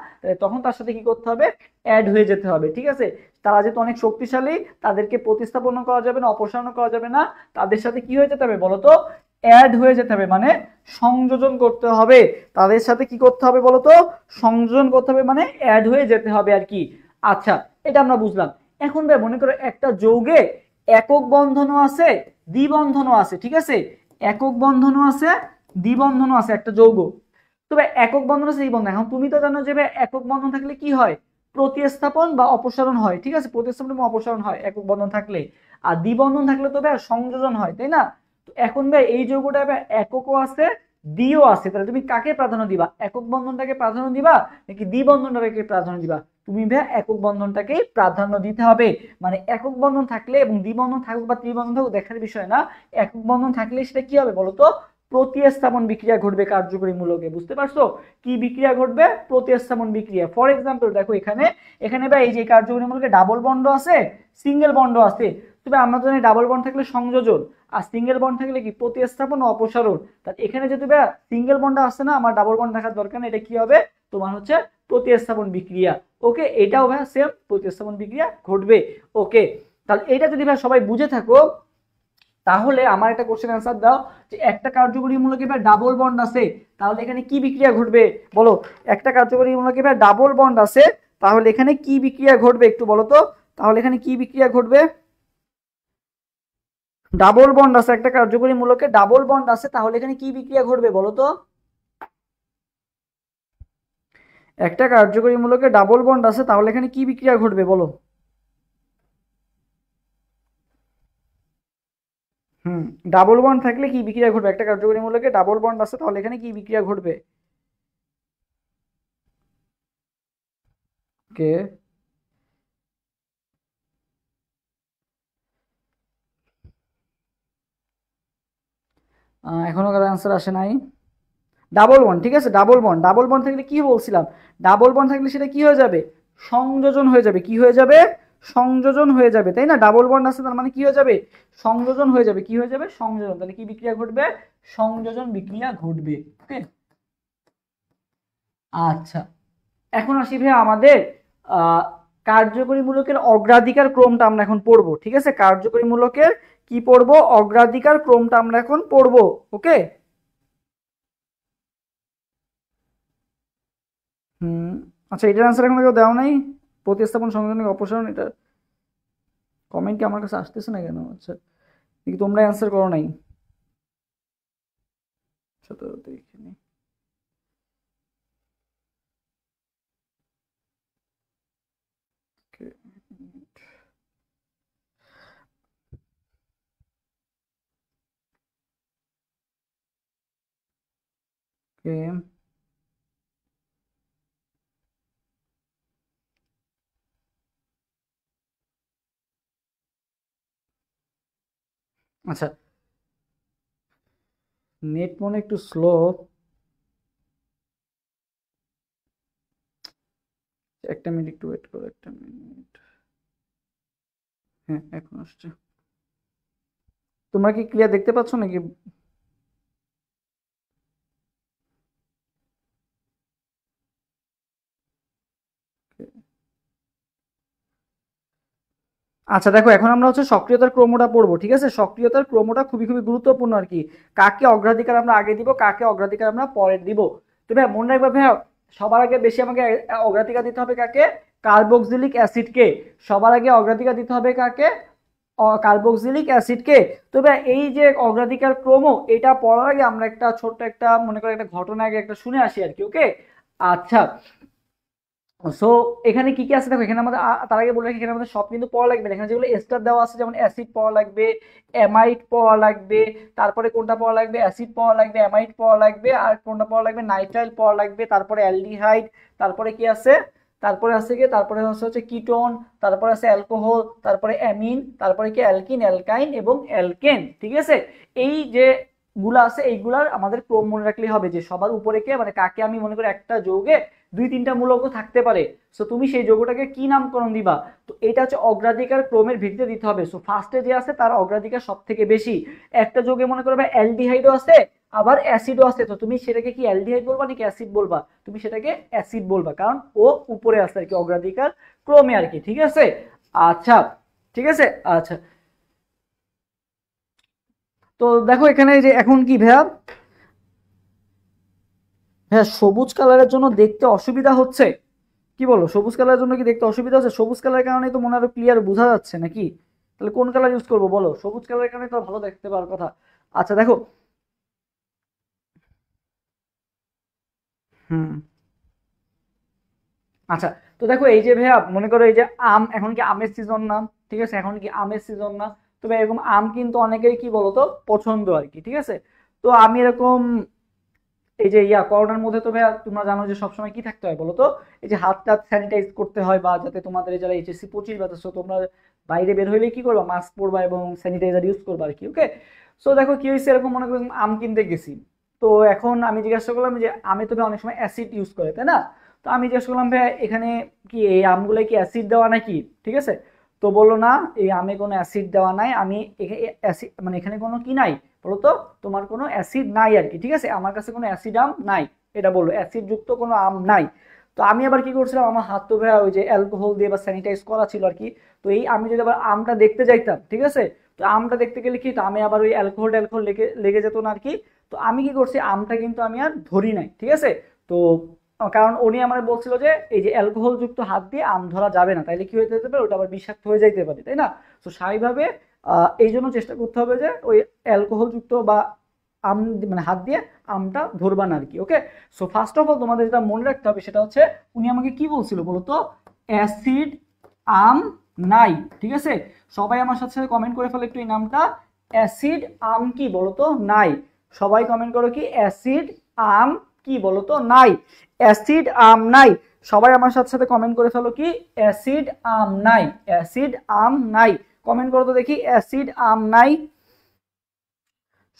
তখন তার সাথে কি করতে হবে? অ্যাড হয়ে যেতে হবে, ঠিক আছে? তারা যেহেতু অনেক শক্তিশালী, তাদেরকে প্রতিস্থাপন করা যাবে না, অপসারণ করা যাবে না, তাদের সাথে কি হয়ে যেতে হবে বলতো? অ্যাড হয়ে যেতে হবে, মানে সংযোজন করতে হবে। তাদের সাথে কি করতে হবে বলতো? সংযোজন করতে হবে, মানে অ্যাড হয়ে যেতে হবে আর কি। আচ্ছা, এটা আমরা বুঝলাম। এখন মনে করো একটা যৌগে একক বন্ধনও আছে, দ্বিবন্ধনও আছে, ঠিক আছে? একক বন্ধনও আছে, দ্বিবন্ধনও আছে একটা যৌগ। তবে একক বন্ধন আছে, দ্বিবন্ধন। এখন তুমি তো জানো যে একক বন্ধন থাকলে কি হয়? প্রতিস্থাপন বা অপসারণ হয়, ঠিক আছে? প্রতিস্থাপন এবং অপসারণ হয় একক বন্ধন থাকলে। আর দ্বিবন্ধন থাকলে তো সংযোজন হয়, তাই না? তো এখন এই যৌগটা এককও আছে, দ্বিও আছে। তাহলে তুমি কাকে প্রাধান্য দিবা? একক বন্ধনটাকে প্রাধান্য দিবা নাকি দ্বিবন্ধনটাকে প্রাধান্য দিবা? তুমি একক বন্ধনটাকে প্রাধান্য দিতে হবে। মানে একক বন্ধন থাকলে এবং দ্বিবন্ধন থাকুক বা ত্রিবন্ধন থাকুক দেখার বিষয় না, একক বন্ধন থাকলে সেটা কি হবে বলতো? প্রতিস্থাপন বিক্রিয়া ঘটবে কার্যকরী মূলকে। বুঝতে পারছো? কি বিক্রিয়া ঘটবে? প্রতিস্থাপন বিক্রিয়া। ফর এক্সাম্পল দেখো এখানে, এখানে এই যে কার্যকরী মূলকে ডাবল বন্ড আছে, সিঙ্গেল বন্ড আছে। তবে আমরা জানি ডাবল বন্ড থাকলে সংযোজন, আর সিঙ্গেল বন্ড থাকলে কি প্রতিস্থাপন ও অপসারণ। তাহলে এখানে যদি সিঙ্গেল বন্ড আসছে না, আমার ডাবল বন্ড থাকার দরকার নেই। এটা কি হবে তোমার? হচ্ছে প্রতিস্থাপন বিক্রিয়া। ওকে, এটাও সেম প্রতিস্থাপন বিক্রিয়া ঘটবে। ওকে, তাহলে এটা যদি সবাই বুঝে থাকো, তাহলে আমার একটা কোশ্চেন অ্যান্সার দাও যে একটা কার্যকরী মূলকে ডাবল বন্ড আছে, তাহলে এখানে কি বিক্রিয়া ঘটবে বলো? একটা কার্যকরী মূলকে ডাবল বন্ড আছে, তাহলে এখানে কি বিক্রিয়া ঘটবে একটু বলো তো? তাহলে এখানে কি বিক্রিয়া ঘটবে? ডাবল বন্ড আছে, একটা কার্যকরী মূলকে ডাবল বন্ড আছে, তাহলে এখানে কি বিক্রিয়া ঘটবে বলো তো? একটা কার্যকরী মূলকে ডাবল বন্ড আছে, তাহলে এখানে কি বিক্রিয়া ঘটবে বলো? হুম, ডাবল বন্ড থাকলে কি বিক্রিয়া ঘটবে? একটা কার্যকরী মূলকে ডাবল বন্ড আছে, তাহলে এখানে কি বিক্রিয়া ঘটবে? ওকে, এখনো কারো অ্যান্সার আসে নাই। ডাবল বন্ড, ঠিক আছে, ডাবল বন্ড। ডাবল বন্ড থাকলে কি বলছিলাম? ডাবল বন্ড থাকলে সেটা কি হয়ে যাবে? সংযোজন হয়ে যাবে। কি হয়ে যাবে? সংযোজন হয়ে যাবে, তাই না? ডাবল বন্ড আছে তার মানে কি হয়ে যাবে? সংযোজন হয়ে যাবে। কি হয়ে যাবে? সংযোজন। তাহলে কি বিক্রিয়া ঘটবে? সংযোজন বিক্রিয়া ঘটবে। ওকে, আচ্ছা এখন আসি ভাই আমাদের আহ কার্যকরী মূলকের অগ্রাধিকার ক্রমটা আমরা এখন পড়বো। ঠিক আছে, কার্যকরী মূলকের কি পড়বো? অগ্রাধিকার ক্রমটা আমরা এখন পড়বো। ওকে, হুম, আচ্ছা এটার আনসার এখন কেউ দেওয়া নাই? প্রতিস্থাপন, সংযোজন, অপসারণ, এটা কমেন্ট কি আমার কাছে আসতেছে না কেন? আচ্ছা দেখি তোমরা অ্যান্সার করো নাই। আচ্ছা তো দেখি নি। Okay. Okay. আচ্ছা নেট মনে একটু স্লো, একটা মিনিট একটু ওয়েট করো, একটা মিনিট। হ্যাঁ এখন আসছে। তোমরা কি ক্লিয়ার দেখতে পাচ্ছ নাকি? আচ্ছা দেখো এখন আমরা হচ্ছে সক্রিয়তার ক্রমটা পড়বো। ঠিক আছে, সক্রিয়তার ক্রমটা খুবই খুবই গুরুত্বপূর্ণ আর কি। কাকে অগ্রাধিকার আমরা আগে দিব, কাকে অগ্রাধিকার আমরা পরে দিব। তো ভাই মনে রাখবে ভাই, সবার আগে বেশি আমাকে অগ্রাধিকার দিতে হবে কাকে? কার্বক্সিলিক অ্যাসিডকে। সবার আগে অগ্রাধিকার দিতে হবে কাকে? কার্বক্সিলিক অ্যাসিডকে। তবে এই যে অগ্রাধিকার ক্রম, এটা পড়ার আগে আমরা একটা ছোট্ট একটা মনে করি একটা ঘটনা আগে একটা শুনে আসি আর কি। ওকে, আচ্ছা সো এখানে কি কি আছে দেখো, এখানে আমাদের তার আগে বলে রাখি এখানে আমাদের সব কিন্তু পড়া লাগবে না। এখানে যেগুলো এস্টার দেওয়া আছে যেমন অ্যাসিড পড়া লাগবে, অ্যামাইড পড়া লাগবে, তারপরে কোনটা পড়া লাগবে? অ্যাসিড পড়া লাগবে, অ্যামাইড পড়া লাগবে, আর কোনটা পড়া লাগবে? নাইট্রাইল পড়া লাগবে, তারপরে অ্যালডিহাইড, তারপরে কি আছে? তারপরে আছে কি, তারপরে হচ্ছে কিটোন, তারপরে আছে অ্যালকোহল, তারপরে অ্যামিন, তারপরে কি অ্যালকিন, অ্যালকাইন এবং অ্যালকেন। ঠিক আছে, এই যে গুলা আছে এইগুলার আমাদের ক্রম মনে রাখলেই হবে, যে সবার উপরে কে মানে কাকে আমি মনে করি একটা যৌগে দুই তিনটা মূলকও থাকতে পারে। সো তুমি সেই যৌগটাকে কি নামকরণ দিবা? তো এটা হচ্ছে অগ্রাধিকার ক্রমের ভিত্তিতে দিতে হবে। সো ফার্স্টে যে আছে তার অগ্রাধিকার সব থেকে বেশি। একটা যৌগে মনে করবে অ্যালডিহাইডও আছে আবার অ্যাসিডও আছে, তো তুমি সেটাকে কি অ্যালডিহাইড বলবা নাকি অ্যাসিড বলবা? তুমি সেটাকে অ্যাসিড বলবা, কারণ ও উপরে আছে আর কি অগ্রাধিকার ক্রমে আর কি। ঠিক আছে, আচ্ছা ঠিক আছে, আচ্ছা তো দেখো এখানে যে এখন কি ভাইয়া, হ্যাঁ সবুজ কালারের জন্য দেখতে অসুবিধা হচ্ছে? কি বলো, সবুজ কালারের জন্য কি দেখতে অসুবিধা হচ্ছে? সবুজ কালারের কারণে তো মনে হয় ক্লিয়ার বোঝা যাচ্ছে নাকি? তাহলে কোন কালার ইউজ করবো বলো? সবুজ কালারের কারণে তো ভালো দেখতে পাওয়ার কথা। আচ্ছা দেখো, হুম, আচ্ছা তো দেখো এই যে ভাইয়া মনে করো এই যে আম, এখন কি আমের সিজন না? ঠিক আছে, এখন কি আমের সিজন না? তবে এরকম আম কিন্তু অনেকেরই কি বলতো পছন্দ আর কি। ঠিক আছে, তো আমি এরকম এই যে করোনার মধ্যে তো ভাইয়া তোমরা জানো যে সবসময় কি থাকতে হয় বলো তো? এই যে হাত টাত স্যানিটাইজ করতে হয়, বা যাতে তোমাদের যারা এইচএসসি 25 ব্যাচ তোমরা বাইরে বের হইলে কি করবা? মাস্ক পরবা এবং স্যানিটাইজার ইউজ করবা আর কি। ওকে, সো দেখো কি হয়েছে, এরকম মনে করো আম কিনতে গেছি, তো এখন আমি জিজ্ঞাসা করলাম যে আমে তো ভাই অনেক সময় অ্যাসিড ইউজ করে, তাই না? তো আমি জিজ্ঞাসা করলাম ভাই এখানে কি এই আমগুলো কি অ্যাসিড দেওয়া নাকি? ঠিক আছে, তো বললো না এই আমে কোনো অ্যাসিড দেওয়া নাই। আমি অ্যাসিড মানে এখানে কোনো কি নাই বলতো, তোমার কোনো অ্যাসিড নাই আর কি। ঠিক আছে, আমার কাছে কোনো অ্যাসিড আম নাই, এটা বললো, অ্যাসিড যুক্ত কোনো আম নাই। তো আমি আবার কি করছিলাম, আমার হাত তো ভাইয়া ওই যে অ্যালকোহল দিয়ে বা স্যানিটাইজ করা ছিল আর কি। তো এই আমি যদি আবার আমটা দেখতে যাইতাম, ঠিক আছে, তো আমটা দেখতে গেলে কি, তো আমি আবার ওই অ্যালকোহল ট্যালকোহল লেগে লেগে যেত না আর কি। তো আমি কি করছি, আমটা কিন্তু আমি আর ধরি নাই। ঠিক আছে, তো কারণ উনি আমার বলছিল যে এই যে অ্যালকোহল যুক্ত হাত দিয়ে আম ধরা যাবে না, তাইলে কি হয়ে যেতে পারে, ওটা আবার বিষাক্ত হয়ে যাইতে পারে, তাই না? তো স্বাভাবিকভাবে এই জন্য চেষ্টা করতে হবে যে ওই অ্যালকোহল যুক্ত বা আম মানে হাত দিয়ে আমটা ধরবা না আর কি। ওকে, সো ফার্স্ট অফ অল তোমাদের যেটা মনে রাখতে হবে সেটা হচ্ছে উনি আমাকে কি বলছিল বলতো? অ্যাসিড আম নাই। ঠিক আছে, সবাই আমার সাথে সাথে কমেন্ট করে ফেলো একটু এই নামটা, অ্যাসিড আম কি বলতো নাই। সবাই কমেন্ট করো কি অ্যাসিড আম কি বলতো নাই। অ্যাসিড আম নাই, সবাই আমার সাথে সাথে কমেন্ট করে ফেলো কি অ্যাসিড আম নাই। অ্যাসিড আম নাই, কমেন্ট করো তো দেখি অ্যাসিড আম নাই।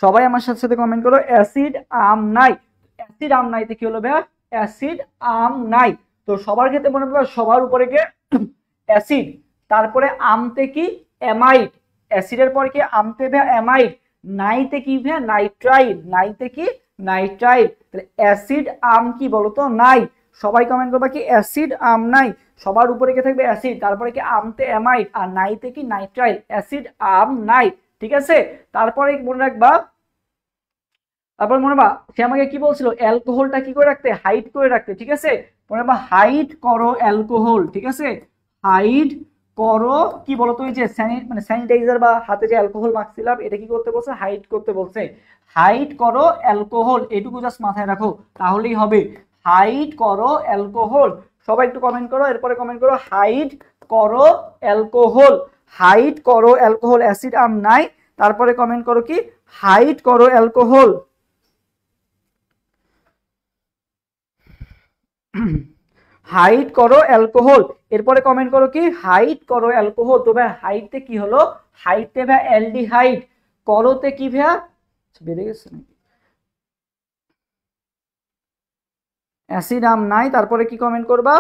সবাই আমার সাথে সাথে কমেন্ট করো অ্যাসিড আম নাই। অ্যাসিড আম নাইতে কি হলো ভাইয়া? অ্যাসিড আম নাই। তো সবার ক্ষেত্রে মনে করবে সবার উপরে গিয়ে অ্যাসিড, তারপরে আমতে কি অ্যামাইড, অ্যাসিডের পরে কি আমতে ভ্যা অ্যামাইড, নাইতে কি ভ্যা নাইট্রাইল, নাইতে কি নাইট্রাইল। তাহলে অ্যাসিড আম কি বলতো নাই, সবাই কমেন্ট করবা কি অ্যাসিড আম নাই, সবার উপরে কি থাকবে অ্যাসিড, তারপরে কি আমতে অ্যামাইড আর নাইতে কি নাইট্রাইল, অ্যাসিড আম নাই, ঠিক আছে। তারপরে মনে রাখবা, তারপর মনে রাখবা সে আমাকে কি বলছিল অ্যালকোহলটা কি করে রাখতে, হাইড করে রাখতে, ঠিক আছে। মনে রাখবা হাইড করো অ্যালকোহল, ঠিক আছে, হাইড করো কি বলতো ওই যে মানে স্যানিটাইজার বা হাতে যে অ্যালকোহল মাখছিলাম এটা কি করতে বলছে, হাইড করতে বলছে। হাইড করো অ্যালকোহল, এটুকু জাস্ট মাথায় রাখো তাহলেই হবে, হাইড করো অ্যালকোহল। সবাই একটু কমেন্ট করো, এরপরে কমেন্ট করো হাইড করো অ্যালকোহল, হাইড করো অ্যালকোহল, অ্যাসিড আম নাই। তারপরে কমেন্ট করো কি হাইড করো অ্যালকোহল, হাইড করো অ্যালকোহল। এরপরে কমেন্ট করো কি হাইড করো অ্যালকোহল। তো ভাই হাইডতে কি হলো, হাইডতে ভাই অ্যালডিহাইড, করোতে কি ভাই বেড়ে গেছে নাকি, অ্যাসিড আম নাই। তারপরে কি কমেন্ট করবা,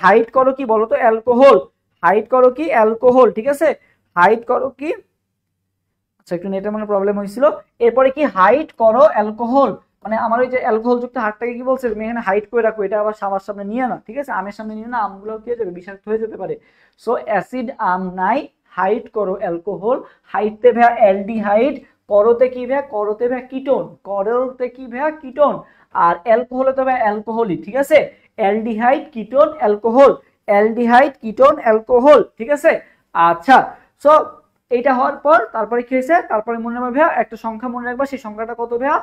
হাইড করো কি বলো তো অ্যালকোহল, হাইড করো কি অ্যালকোহল, ঠিক আছে, হাইড করো কি, আচ্ছা একটু নেটের মানে প্রবলেম হয়েছিল। এরপরে কি হাইড করো অ্যালকোহল, মানে আমার ওই যে অ্যালকোহল যুক্ত হাতটাকে কি বলছে তুমি এখানে হাইড করে রাখো, এটা আবার আমার সামনে নিয়ে না, ঠিক আছে, আমের সামনে নিয়ে না, আমগুলো কি হয়ে যাবে বিষাক্ত হয়ে যেতে পারে। সো অ্যাসিড আম নাই, হাইড করো অ্যালকোহল, হাইডতে ভ্যা অ্যালডিহাইড, করোতে কি ভ্যা, করোতে ভ্যা কিটোন, করোতে কি ভ্যা কিটোন, আর অ্যালকোহলে তো ভ্যা অ্যালকোহলই, ঠিক আছে, aldehyde ketone alcohol, aldehyde ketone alcohol, ঠিক আছে। আচ্ছা সো এইটা হওয়ার পর তারপরে কি হয়েছে, তারপরে মনে রাখবা ভাইয়া একটা সংখ্যা মনে রাখবা, সেই সংখ্যাটা কত ভাইয়া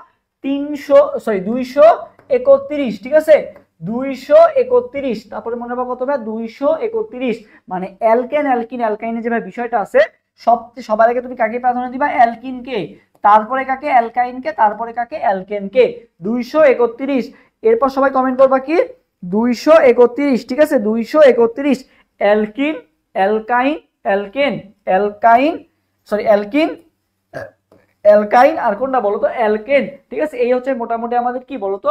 231, ঠিক আছে, 231। তারপরে মনে রাখবা কত ভাইয়া 231, মানে অ্যালকেন অ্যালকিন অ্যালকাইনে যে ভাই বিষয়টা আছে, সবার আগে তুমি কাকে প্রাধান্য দিবা, অ্যালকিনকে, তারপরে কাকে অ্যালকাইনকে, তারপরে কাকে অ্যালকেনকে, 231। এরপর সবাই কমেন্ট করবা কি 231, ঠিক আছে, 231, alkene alkyne alkane, alkyne sorry alkene alkyne আর কোনটা বলতো অ্যালকেন, ঠিক আছে। এই হচ্ছে মোটামুটি আমাদের কি বলতো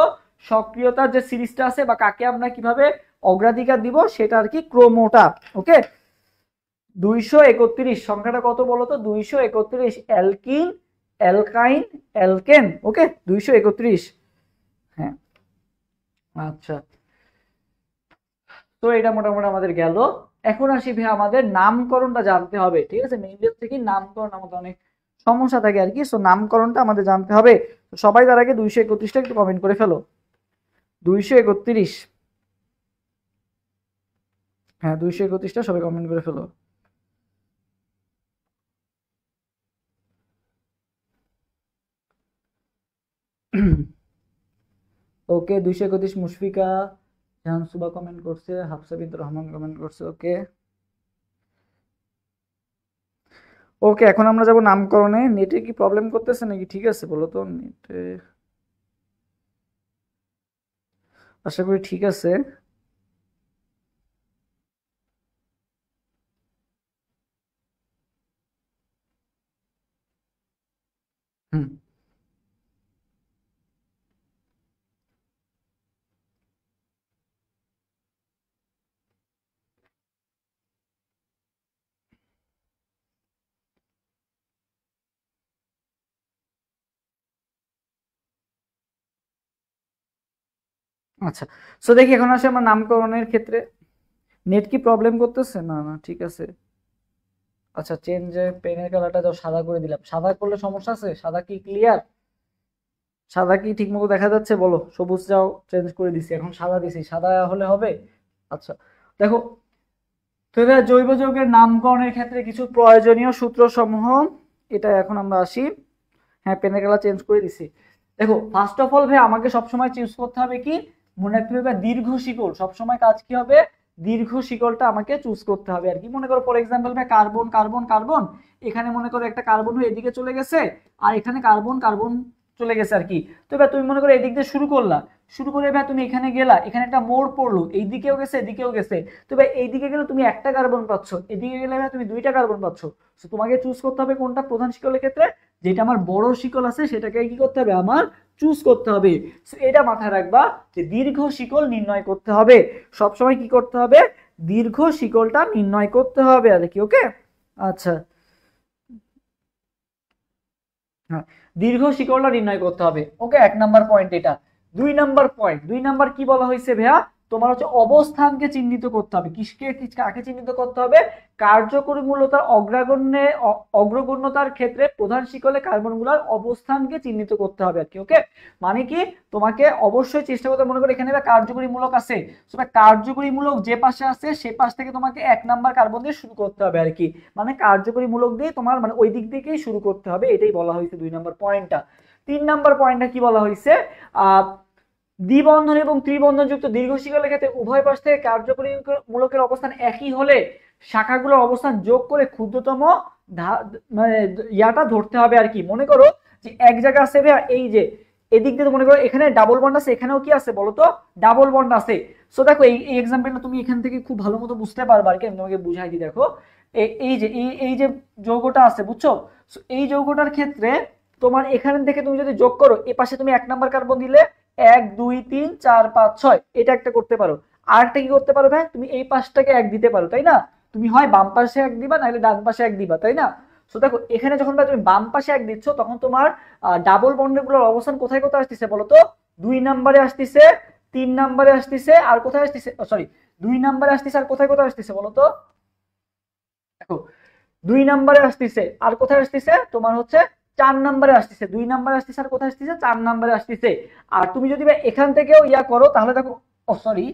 সক্রিয়তার যে সিরিজটা আছে বা কাকে আমরা কিভাবে অগ্রাধিকার দিব সেটা আর কি ক্রমটা, ওকে। 231 সংখ্যাটা কত বলতো, 231, অ্যালকিন অ্যালকাইন অ্যালকেন, ওকে 231, হ্যাঁ আচ্ছা। তো এটা মোটামুটি আমাদের গেল। এখন আসি ভাই আমাদের নামকরণটা জানতে হবে, ঠিক আছে, মেইনলি হচ্ছে কি নামকরণ আমাদের অনেক সমস্যা থাকে আর কি, সো নামকরণটা আমাদের জানতে হবে। সবাই তার আগে 231টা একটু কমেন্ট করে ফেলো, 231, হ্যাঁ 231টা সবাই কমেন্ট করে ফেলো। ওকে 231 মুশফিকা জাহান সুবা কমেন্ট করছে, হাফসা বিনতে রহমান কমেন্ট করছে, ওকে ওকে। এখন আমরা যাব নামকরণে। নেটে কি প্রবলেম করতেছে নাকি, ঠিক আছে বলো তো, নেটে আশা করি ঠিক আছে। হুম আচ্ছা, সো দেখি এখন আসে আমার নামকরণের ক্ষেত্রে। নেট কি প্রবলেম করতেছে, না না ঠিক আছে। আচ্ছা চেঞ্জ পেনের কালারটা যাও সাদা করে দিলাম, সাদা করলে সমস্যা আছে, সাদা কি ক্লিয়ার, সাদা কি ঠিক মতো দেখা যাচ্ছে বলো, সবুজ যাও চেঞ্জ করে দিছি, এখন সাদা দিছি, সাদা হলে হবে। আচ্ছা দেখো, তো এবার জৈব যৌগের নামকরণের ক্ষেত্রে কিছু প্রয়োজনীয় সূত্র সমূহ, এটা এখন আমরা আসি। হ্যাঁ পেনের কালার চেঞ্জ করে দিছি। দেখো ফার্স্ট অফ অল ভাই আমাকে সবসময় চুজ করতে হবে কি, মনে রাখতে হবে দীর্ঘ শিকল, সবসময় কাজ কি হবে, দীর্ঘ শিকলটা আমাকে চুজ করতে হবে আর কি। মনে করো ফর এক্সাম্পল ভাই কার্বন কার্বন কার্বন, এখানে মনে করো একটা কার্বন হয়ে এদিকে চলে গেছে, আর এখানে কার্বন কার্বন চলে গেছে আর কি। তো এবার তুমি মনে করো এদিক দিয়ে শুরু করলা, শুরু করে এবার তুমি এখানে গেলা, এখানে একটা মোড় পড়লো, এইদিকেও গেছে এদিকেও গেছে, তো এবার এইদিকে গেলে তুমি একটা কার্বন পাচ্ছ, এদিকে গেলে এবার তুমি দুইটা কার্বন পাচ্ছ। তো তোমাকে চুজ করতে হবে কোনটা প্রধান শিকলের ক্ষেত্রে, যেটা আমার বড় শিকল আছে সেটাকে কি করতে হবে আমার চুজ করতে হবে। সো এটা মাথায় রাখবা যে দীর্ঘ শিকল নির্ণয় করতে হবে, সবসময় কি করতে হবে, দীর্ঘ শিকলটা নির্ণয় করতে হবে আর কি। ওকে, আচ্ছা, হ্যাঁ, দীর্ঘ শিকলটা নির্ণয় করতে হবে। ওকে, 1 নাম্বার পয়েন্ট এটা। 2 নাম্বার পয়েন্ট, 2 নাম্বার কি বলা হয়েছে ভাইয়া, তোমার হচ্ছে অবস্থানকে চিহ্নিত করতে হবে। কাকে চিহ্নিত করতে হবে, কার্যকরীমূলতার অগ্রগণ্যতার ক্ষেত্রে প্রধান শিকলে কার্বনগুলোর অবস্থানকে চিহ্নিত করতে হবে আর কি। ওকে, মানে কি, তোমাকে অবশ্যই চেষ্টা করতে, মনে করো এখানে কার্যকরীমূলক আছে, সেটা কার্যকরীমূলক যে পাশে আছে সে পাশ থেকে তোমাকে 1 নাম্বার কার্বন দিয়ে শুরু করতে হবে আর কি। মানে কার্যকরীমূলক দিয়ে তোমার মানে ওই দিক থেকেই শুরু করতে হবে, এটাই বলা হয়েছে 2 নাম্বার পয়েন্টটা। 3 নাম্বার পয়েন্টটা কি বলা হয়েছে, দ্বিবন্ধন এবং ত্রিবন্ধনযুক্ত দীর্ঘ শিকলের ক্ষেত্রে উভয় পাশ থেকে কার্যকরী মূলকের অবস্থান একই হলে শাখাগুলোর অবস্থান যোগ করে ক্ষুদ্রতম মানে ইয়াটা ধরতে হবে আর কি। মনে করো যে এক জায়গা আছে এই যে এদিক দিয়ে মনে করো এখানে ডাবল বন্ড আছে, এখানেও কি আছে বলো তো, ডাবল বন্ড আছে। সো দেখো এই এক্সাম্পলটা তুমি এখান থেকে খুব ভালো মতো বুঝতে পারবে আর কি, আমি তোমাকে বুঝাই দিই। দেখো এই যে যৌগটা আছে, বুঝছো, এই যৌগটার ক্ষেত্রে তোমার এখান থেকে তুমি যদি যোগ করো, এ পাশে তুমি 1 নাম্বার কার্বন দিলে 1 2 3 4 5 6, এটা একটা করতে পারো। আর একটা কি করতে পারো ভাই, তুমি এই পাশটাকে 1 দিতে পারো, তাই না, তুমি হয় বাম পাশে 1 দিবা নাহলে ডান পাশে 1 দিবা, তাই না। সো দেখো এখানে যখন তুমি বাম পাশে 1 দিচ্ছ, তখন তোমার ডাবল বন্ডের গুলোর অবস্থান কোথায় কোথায় আসতেছে বলো তো, 2 নাম্বারে আসতেছে, 3 নাম্বারে আসতেছে, আর কোথায় আসতেছে, সরি, 2 নাম্বারে আসতেছে আর কোথায় কোথায় আসতেছে বলো তো, দেখো 2 নাম্বারে আসতেছে আর কোথায় আসতেছে তোমার হচ্ছে 4 নাম্বারে আসতেছে, 2 নাম্বারে আসতেছে আর কোথায় আসতেছে 4 নাম্বারে আসতেছে। আর তুমি যদি এখান থেকেও ইয়া করো তাহলে দেখো, ও সরি,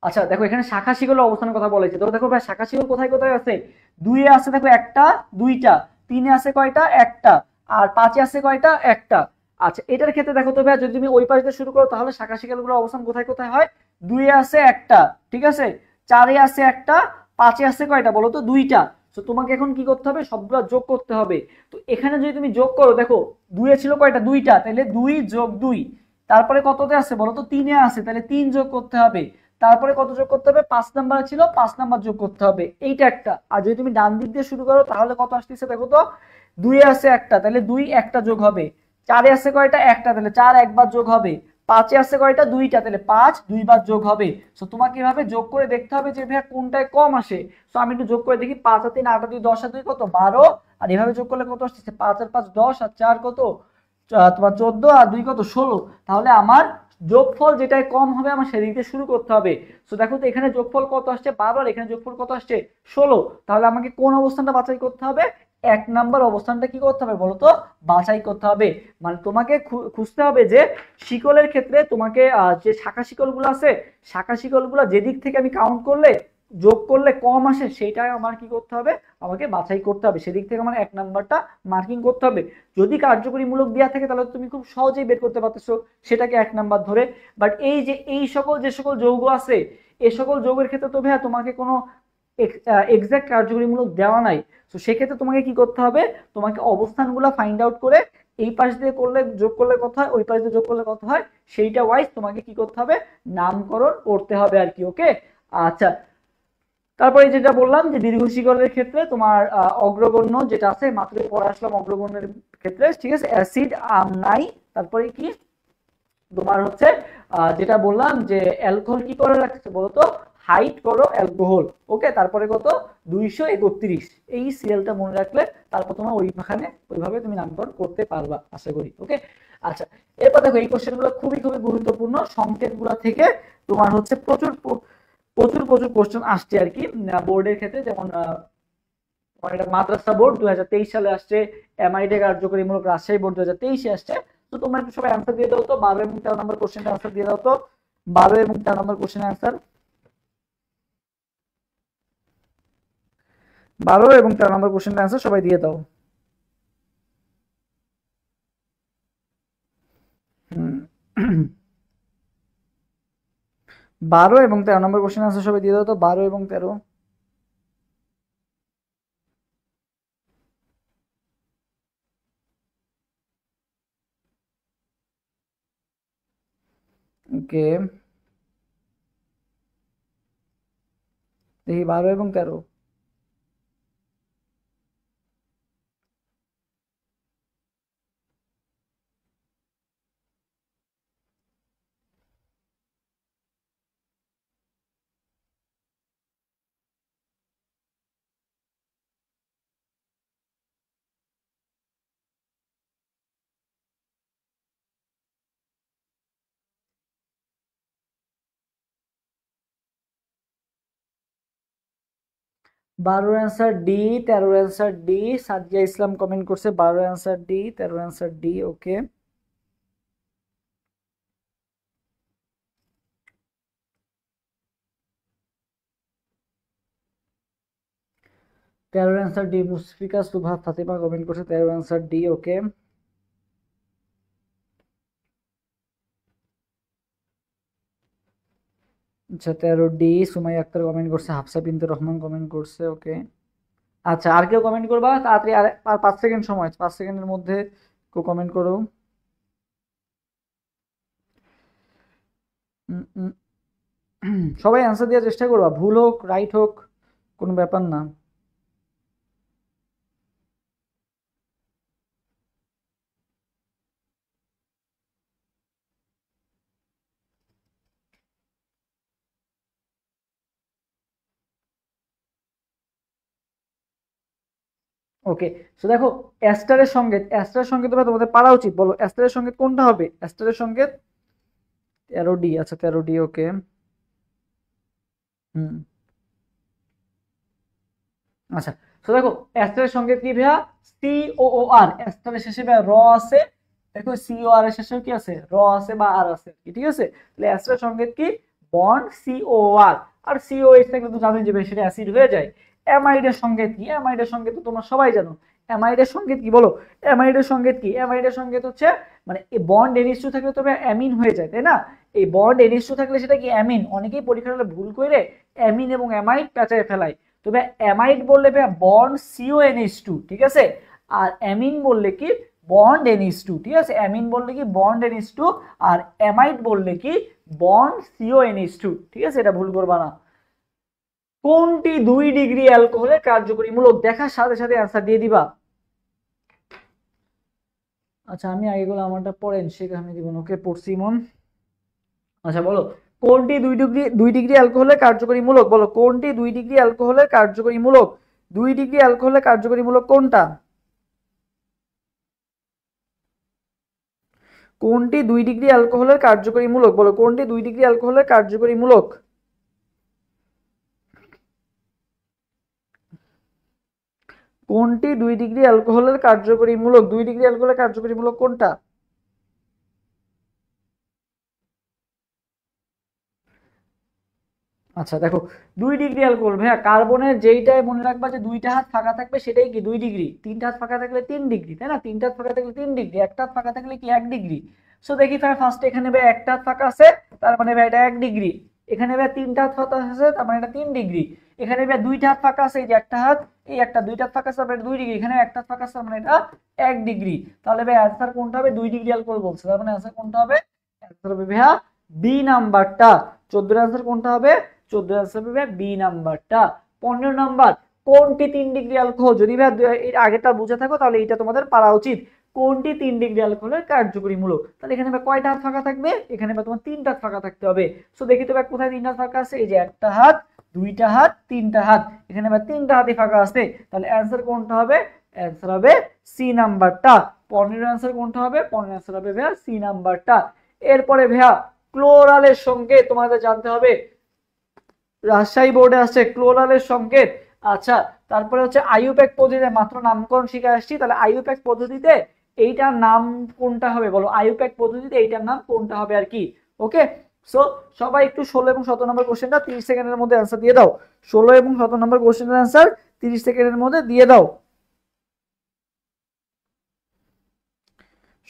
আচ্ছা দেখো এখানে শাখা শিকলের অবস্থানের কথা বলেছে, তো দেখো ভাই শাখা শিকল কোথায় কোথায় আছে, 2 এ আছে দেখো একটা, দুইটা, 3 এ আছে কয়টা, একটা, আর 5 এ আছে কয়টা, একটা। আচ্ছা এটার ক্ষেত্রে দেখো তো ভাই, যদি তুমি ওই পাশ দিয়ে শুরু করো তাহলে শাখা শিকলগুলোর অবস্থান কোথায় কোথায় হয়, 2 এ আছে একটা, ঠিক আছে, 4 এ আছে একটা, 5 এ আছে কয়টা বলো তো, দুইটা। তো তোমাকে এখন কি করতে হবে, সবগুলো যোগ করতে হবে। তো এখানে যদি তুমি যোগ করো, দেখো 2 এ ছিল কয়টা, দুইটা, তাহলে 2 যোগ 2, তারপরে কততে আছে বলো তো, 3 এ আছে, তাহলে 3 যোগ করতে হবে, তারপরে কত যোগ করতে হবে, 5 নাম্বার ছিল, 5 নাম্বার যোগ করতে হবে, এইটা একটা। আর যদি তুমি ডান দিক দিয়ে শুরু করো তাহলে কত আসতেছে দেখো তো, 2 এ আছে একটা, তাহলে 2 একটা যোগ হবে, 4 এ আছে কয়টা, একটা, তাহলে 4 একবার যোগ হবে, 5 এ আছে কয়টা, দুইটা, তাহলে 5 দুইবার যোগ হবে। সো তোমাকে এভাবে যোগ করে দেখতে হবে যে ভাইয়া কোনটায় কম আসে। সো আমি একটু যোগ করে দেখি, 5 আর 3 8 আর 2 10 আর 2 কত, 12, আর এভাবে যোগ করলে কত আসতেছে, 5 আর 5 10, আর 4 কত, তোমার 14, আর 2 কত, 16। তাহলে আমার যোগফল যেটাই কম হবে আমার সেদিক দিয়ে শুরু করতে হবে। সো দেখো তো এখানে যোগফল কত আসছে, 12, আর এখানে যোগফল কত আসছে, 16। তাহলে আমাকে কোন অবস্থানটা বাছাই করতে হবে, 1 নাম্বার অবস্থানটা কি করতে হবে বলতো, বাছাই করতে হবে। মানে তোমাকে খুঁজতে হবে যে শিকলের ক্ষেত্রে তোমাকে যে শাখা শিকলগুলো আছে, শাখা শিকলগুলো যেদিক থেকে আমি কাউন্ট করলে যোগ করলে কম আসে, সেইটাই আমার কি করতে হবে, আমাকে বাছাই করতে হবে, সেদিক থেকে আমার 1 নাম্বারটা মার্কিং করতে হবে। যদি কার্যকরীমূলক দেওয়া থাকে তাহলে তুমি খুব সহজেই বের করতে পারতেছো সেটাকে 1 নাম্বার ধরে। বাট এই যে এই সকল যে সকল যৌগ আছে, এই সকল যৌগের ক্ষেত্রে তো ভাইয়া তোমাকে কোনো এক্সাক্ট কার্যকরীমূলক দেওয়া নাই। তো সেক্ষেত্রে তোমাকে কি করতে হবে, তোমাকে অবস্থানগুলো ফাইন্ড আউট করে এই পাশ দিয়ে করলে যোগ করলে কত হয়, ওই পাশ দিয়ে যোগ করলে কত হয়, সেইটা ওয়াইজ তোমাকে কি করতে হবে, নামকরণ করতে হবে আর কি। ওকে, আচ্ছা, তারপরে যেটা বললাম যে দীর্ঘ শিকলের ক্ষেত্রে তোমার অগ্রগণ্য যেটা আছে, মাত্র পড়ে আসলাম অগ্রগণ্যের ক্ষেত্রে, ঠিক আছে, অ্যাসিড নাই, তারপরে কি তোমার হচ্ছে যেটা বললাম যে অ্যালকোহল কি করে রাখছে বলতো, হাইট করো অ্যালকোহল। ওকে, তারপরে কত, 231, এই সিরিয়ালটা মনে রাখলে তারপর তোমার ওইখানে ওইভাবে তুমি নামকরণ করতে পারবা আশা করি। ওকে, আচ্ছা, এরপর দেখো এই কোশ্চেন গুলো খুবই খুবই গুরুত্বপূর্ণ, সংকেত গুলা থেকে তোমার হচ্ছে প্রচুর প্রচুর প্রচুর কোশ্চেন আসছে আর কি বোর্ডের ক্ষেত্রে। যেমন এটা মাদ্রাসা বোর্ড 2023 সালে আসছে, এমআইডি কার্যকরীমূলক রাজশাহী বোর্ড 2023 আসছে। তো তোমরা একটু সবাই অ্যান্সার দিয়ে দাও তো, 12 এবং 13 নম্বর কোশ্চেনটা অ্যান্সার দিয়ে দাও তো, 12 এবং 13 নম্বর কোশ্চেনের অ্যান্সার, 12 এবং 13 নম্বর কোশ্চেনের অ্যান্সার সবাই দিয়ে দাও। 12 এবং 13 নম্বর কোশ্চেনের অ্যান্সার সবাই দিয়ে দাও তো, 12 এবং 13। ওকে, দেখি 12 এবং 13। 12 answer D, 13 answer D. Sadia Islam comment করছে 12 answer D, 13 answer D. Okay, 13 answer D. Mushfika Subha Fatima comment করছে 13 অ্যান্সার ডি। ওকে, আচ্ছা 13 ডি। সুমাই আক্তার কমেন্ট করছে, হাফসা বিনতে রহমান কমেন্ট করছে। ওকে, আচ্ছা আর কেউ কমেন্ট করবা তাড়াতাড়ি, আর 5 সেকেন্ড সময়, 5 সেকেন্ডের মধ্যে কেউ কমেন্ট করো। উম, উম, সবাই অ্যান্সার দেওয়ার চেষ্টা করবা, ভুল হোক রাইট হোক কোনো ব্যাপার না। ওকে, সো দেখো অ্যাস্টারের সঙ্গে তোমরা তোমাদের পারা উচিত, বলো অ্যাস্টারের সঙ্গে কোনটা হবে? অ্যাস্টারের সঙ্গে 13 ডি। আচ্ছা 13 ডি। ওকে, হুম, আচ্ছা। তো দেখো অ্যাস্টারের সঙ্গে কি ভাইয়া? সি ও ও আর। অ্যাস্টারের শেষে ভাইয়া র আছে, দেখো সি ও আর এর শেষে কি আছে? র আছে বা আর আছে, ঠিক আছে? তাহলে অ্যাস্টারের সঙ্গে কি? বন্ড সি ও আর। আর সি ও এইচ থাকলে তো জানোই যে সেটা অ্যাসিড হয়ে যায়। অ্যামাইডের সঙ্গে কি? অ্যামাইডের সঙ্গে তো তোমরা সবাই জানো। অ্যামাইডের সঙ্গে কি বলো? অ্যামাইডের সঙ্গে কি? অ্যামাইডের সঙ্গে হচ্ছে মানে এই বন্ড এনএইচ টু থাকলে তবে অ্যামিন হয়ে যায়, তাই না? এই বন্ড এনএইচ টু থাকলে সেটা কি অ্যামিন। অনেকেই পরীক্ষার হলে ভুল করে অ্যামিন এবং অ্যামাইড পেঁচায় ফেলায়। তবে অ্যামাইড বললে বন্ড সিওএনএইচ টু, ঠিক আছে? আর অ্যামিন বললে কি? বন্ড এনএইচ টু, ঠিক আছে? অ্যামিন বললে কি? Bond N H two. আর অ্যামাইড বললে কি? বন্ড সিওএনএইচ টু, ঠিক আছে? এটা ভুল করবা না। কোনটি 2 ডিগ্রি অ্যালকোহলের কার্যকরী মূলক? দেখার সাথে সাথে অ্যান্সার দিয়ে দিবা। আচ্ছা আমি আগে গুলো আমারটা পড়েন, সেটা আমি দিব। ওকে, পড়ছি মন। আচ্ছা বলো, কোনটি 2 ডিগ্রি অ্যালকোহলের কার্যকরী মূলক? বলো কোনটি 2 ডিগ্রি অ্যালকোহলের কার্যকরী মূলক? 2 ডিগ্রি অ্যালকোহলের কার্যকরী মূলক কোনটা? কোনটি 2 ডিগ্রি অ্যালকোহলের কার্যকরী মূলক? বলো কোনটি 2 ডিগ্রি অ্যালকোহলের কার্যকরী মূলক? কোনটি 2 ডিগ্রি অ্যালকোহলের কার্যকরী মূলক? 2 ডিগ্রি অ্যালকোহলের কার্যকরী মূলক কোনটা? আচ্ছা দেখো, 2 ডিগ্রি অ্যালকোহল ভাইয়া কার্বনের যেইটাই মনে রাখবা যে দুইটা হাত ফাঁকা থাকবে সেটাই কি 2 ডিগ্রি। তিনটা হাত ফাঁকা থাকলে 3 ডিগ্রি, তাই না? তিনটা হাত ফাঁকা থাকলে 3 ডিগ্রি, একটা হাত ফাঁকা থাকলে কি 1 ডিগ্রি। সো দেখি ভাই ফার্স্ট এখানে ভাই একটা হাত ফাঁকা আছে, তার মানে ভাই এটা 1 ডিগ্রি। এখানে ভাই তিনটা হাত ফাঁকা আছে, তার মানে এটা 3 ডিগ্রি। এখানে ভাই দুইটা হাত ফাঁকা আছে, এই যে একটা হাত, এই একটা, দুইটা হাত ফাঁকা আছে, তার মানে 2 ডিগ্রি। এখানে একটা হাত ফাঁকা আছে, তার মানে এটা 1 ডিগ্রি। তাহলে ভাই অ্যান্সার কোনটা হবে? 2 ডিগ্রি অ্যালকোহল বলছে, তার মানে অ্যান্সার কোনটা হবে? অ্যান্সার হবে ভাইয়া বি নাম্বারটা। 14 অ্যান্সার কোনটা হবে? 14 অ্যান্সার হবে বি নাম্বারটা। 15 নাম্বার, কোনটি 3 ডিগ্রি অ্যালকোহল? যদি ভাই এর আগেটা বুঝে থাকো তাহলে এটা তোমাদের পারা উচিত। কোনটি 3 ডিগ্রি অ্যালকোহলের কার্যকরী মূলক? তাহলে এখানে ভাই কয়টা হাত ফাঁকা থাকবে? এখানে ভাই তোমার তিনটা হাত ফাঁকা থাকতে হবে। সো দেখি তো ভাই কোথায় তিনটা হাত ফাঁকা আছে? এই যে একটা হাত, দুইটা হাত, তিনটা হাত। এখানে ভাই তিনটা হাতই ফাঁকা আছে, তাহলে অ্যান্সার কোনটা হবে? অ্যান্সার হবে সি নাম্বারটা। 15 অ্যান্সার কোনটা হবে? 15 অ্যান্সার হবে ভাইয়া সি নাম্বারটা। এরপরে ভাইয়া ক্লোরালের সঙ্গে তোমাদের জানতে হবে, রাজশাহী বোর্ডে আছে ক্লোরালের সংকেত। আচ্ছা, তারপরে হচ্ছে আইইউপ্যাক পদ্ধতিতে, মাত্র নামকরণ শিখে আসছি, তাহলে আইইউপ্যাক পদ্ধতিতে এইটার নাম কোনটা হবে? বলো আইইউপ্যাক পদ্ধতিতে এইটার নাম কোনটা হবে আর কি। ওকে, সো সবাই একটু 16 এবং 17 নম্বর কোশ্চেনটা 30 সেকেন্ডের মধ্যে অ্যান্সার দিয়ে দাও। 16 এবং 17 নম্বর কোশ্চেনের অ্যান্সার 30 সেকেন্ডের মধ্যে দিয়ে দাও।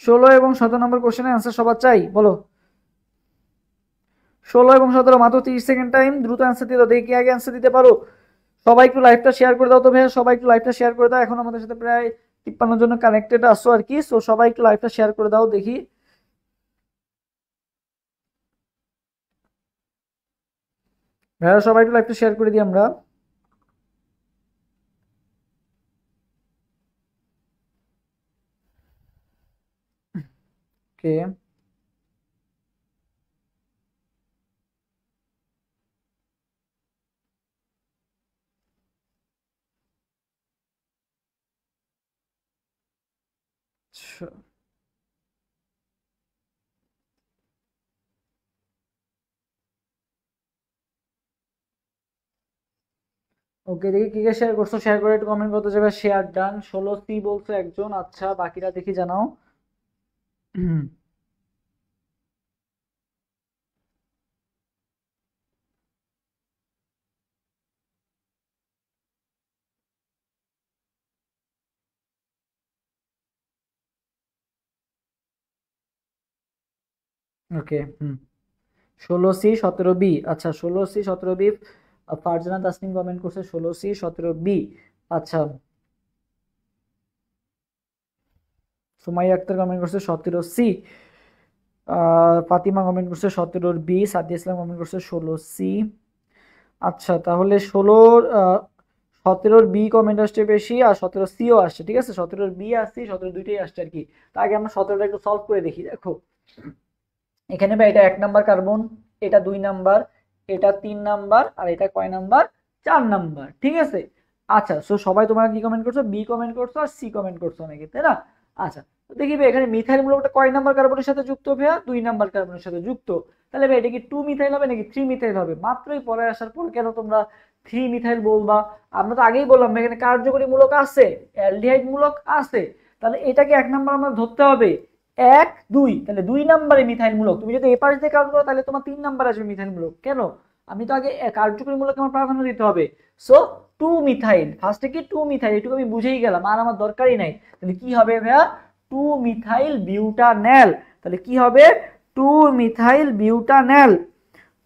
16 এবং 17 নম্বর কোশ্চেনের অ্যান্সার সবার চাই, বলো। 16 এবং 17, মাত্র 30 সেকেন্ড টাইম, দ্রুত অ্যান্সার দিয়ে দাও, দেখি আগে অ্যান্সার দিতে পারো। সবাই একটু লাইভটা শেয়ার করে দাও তো ভাইয়া, সবাই একটু লাইভটা শেয়ার করে দাও। এখন আমাদের সাথে প্রায় 53 জন কানেক্টেড আসছো আর কি, সো সবাই একটু লাইভটা শেয়ার করে দাও দেখি। ভাইয়া সবাই একটু লাইভটা শেয়ার করে দিই আমরা। ওকে, ওকে, দেখি কে কে শেয়ার করছো, শেয়ার করে একটু কমেন্ট করতে যাবে। শেয়ার ডান, 16C বলছো একজন, আচ্ছা বাকিরা দেখি জানাও। ওকে, 16C 17B, আচ্ছা 16C 17B। Farzana Tasnim comment করছে 16C 17B। আচ্ছা, সুমাইয়া আক্তার কমেন্ট করছে 17C। ফাতিমা কমেন্ট করছে 17B। সাদিয়া ইসলাম কমেন্ট করছে 16C। আচ্ছা, তাহলে 17 বি কমেন্ট আসছে বেশি, আর 17Cও আসছে, ঠিক আছে, 17B আসছে, 17 দুইটাই আসছে আর কি। তার আগে আমরা 17টা একটু সলভ করে দেখি। দেখো এখানে ভাই এটা 1 নাম্বার কার্বন, এটা 2 নাম্বার, এটা 3 নাম্বার, আর এটা কয় নাম্বার, 4 নাম্বার, ঠিক আছে। আচ্ছা, সো সবাই তোমরা কি কমেন্ট করছো, বি কমেন্ট করছো আর সি কমেন্ট করছো নাকি, তাই না? আচ্ছা, তো দেখি ভাই এখানে মিথাইল মূলকটা কয় নাম্বার কার্বনের সাথে যুক্ত ভাইয়া, 2 নাম্বার কার্বনের সাথে যুক্ত। তাহলে ভাই এটা কি 2 মিথাইল হবে নাকি 3 মিথাইল হবে? মাত্রই পরে আসার পর কেন তোমরা 3 মিথাইল বলবা? আমরা তো আগেই বললাম এখানে কার্যকরী মূলক আছে, অ্যালডিহাইড মূলক আছে, তাহলে এটাকে 1 নাম্বার আমরা ধরতে হবে। 1 2, তাহলে 2 নাম্বারে মিথাইল মূলক। তুমি যদি এ পাশ দিয়ে কাউন্ট করো তাহলে তোমার 3 নাম্বার আসবে মিথাইল মূলক। কেন? আমি তো আগে কার্যকরী মূলক আমার প্রাধান্য দিতে হবে। সো 2 মিথাইল, ফার্স্টে কি 2 মিথাইল, এটুকু আমি বুঝেই গেলাম, আর আমার দরকারই নাই। তাহলে কি হবে ভাইয়া, 2 মিথাইল বিউটানেল। তাহলে কি হবে, 2 মিথাইল বিউটানেল,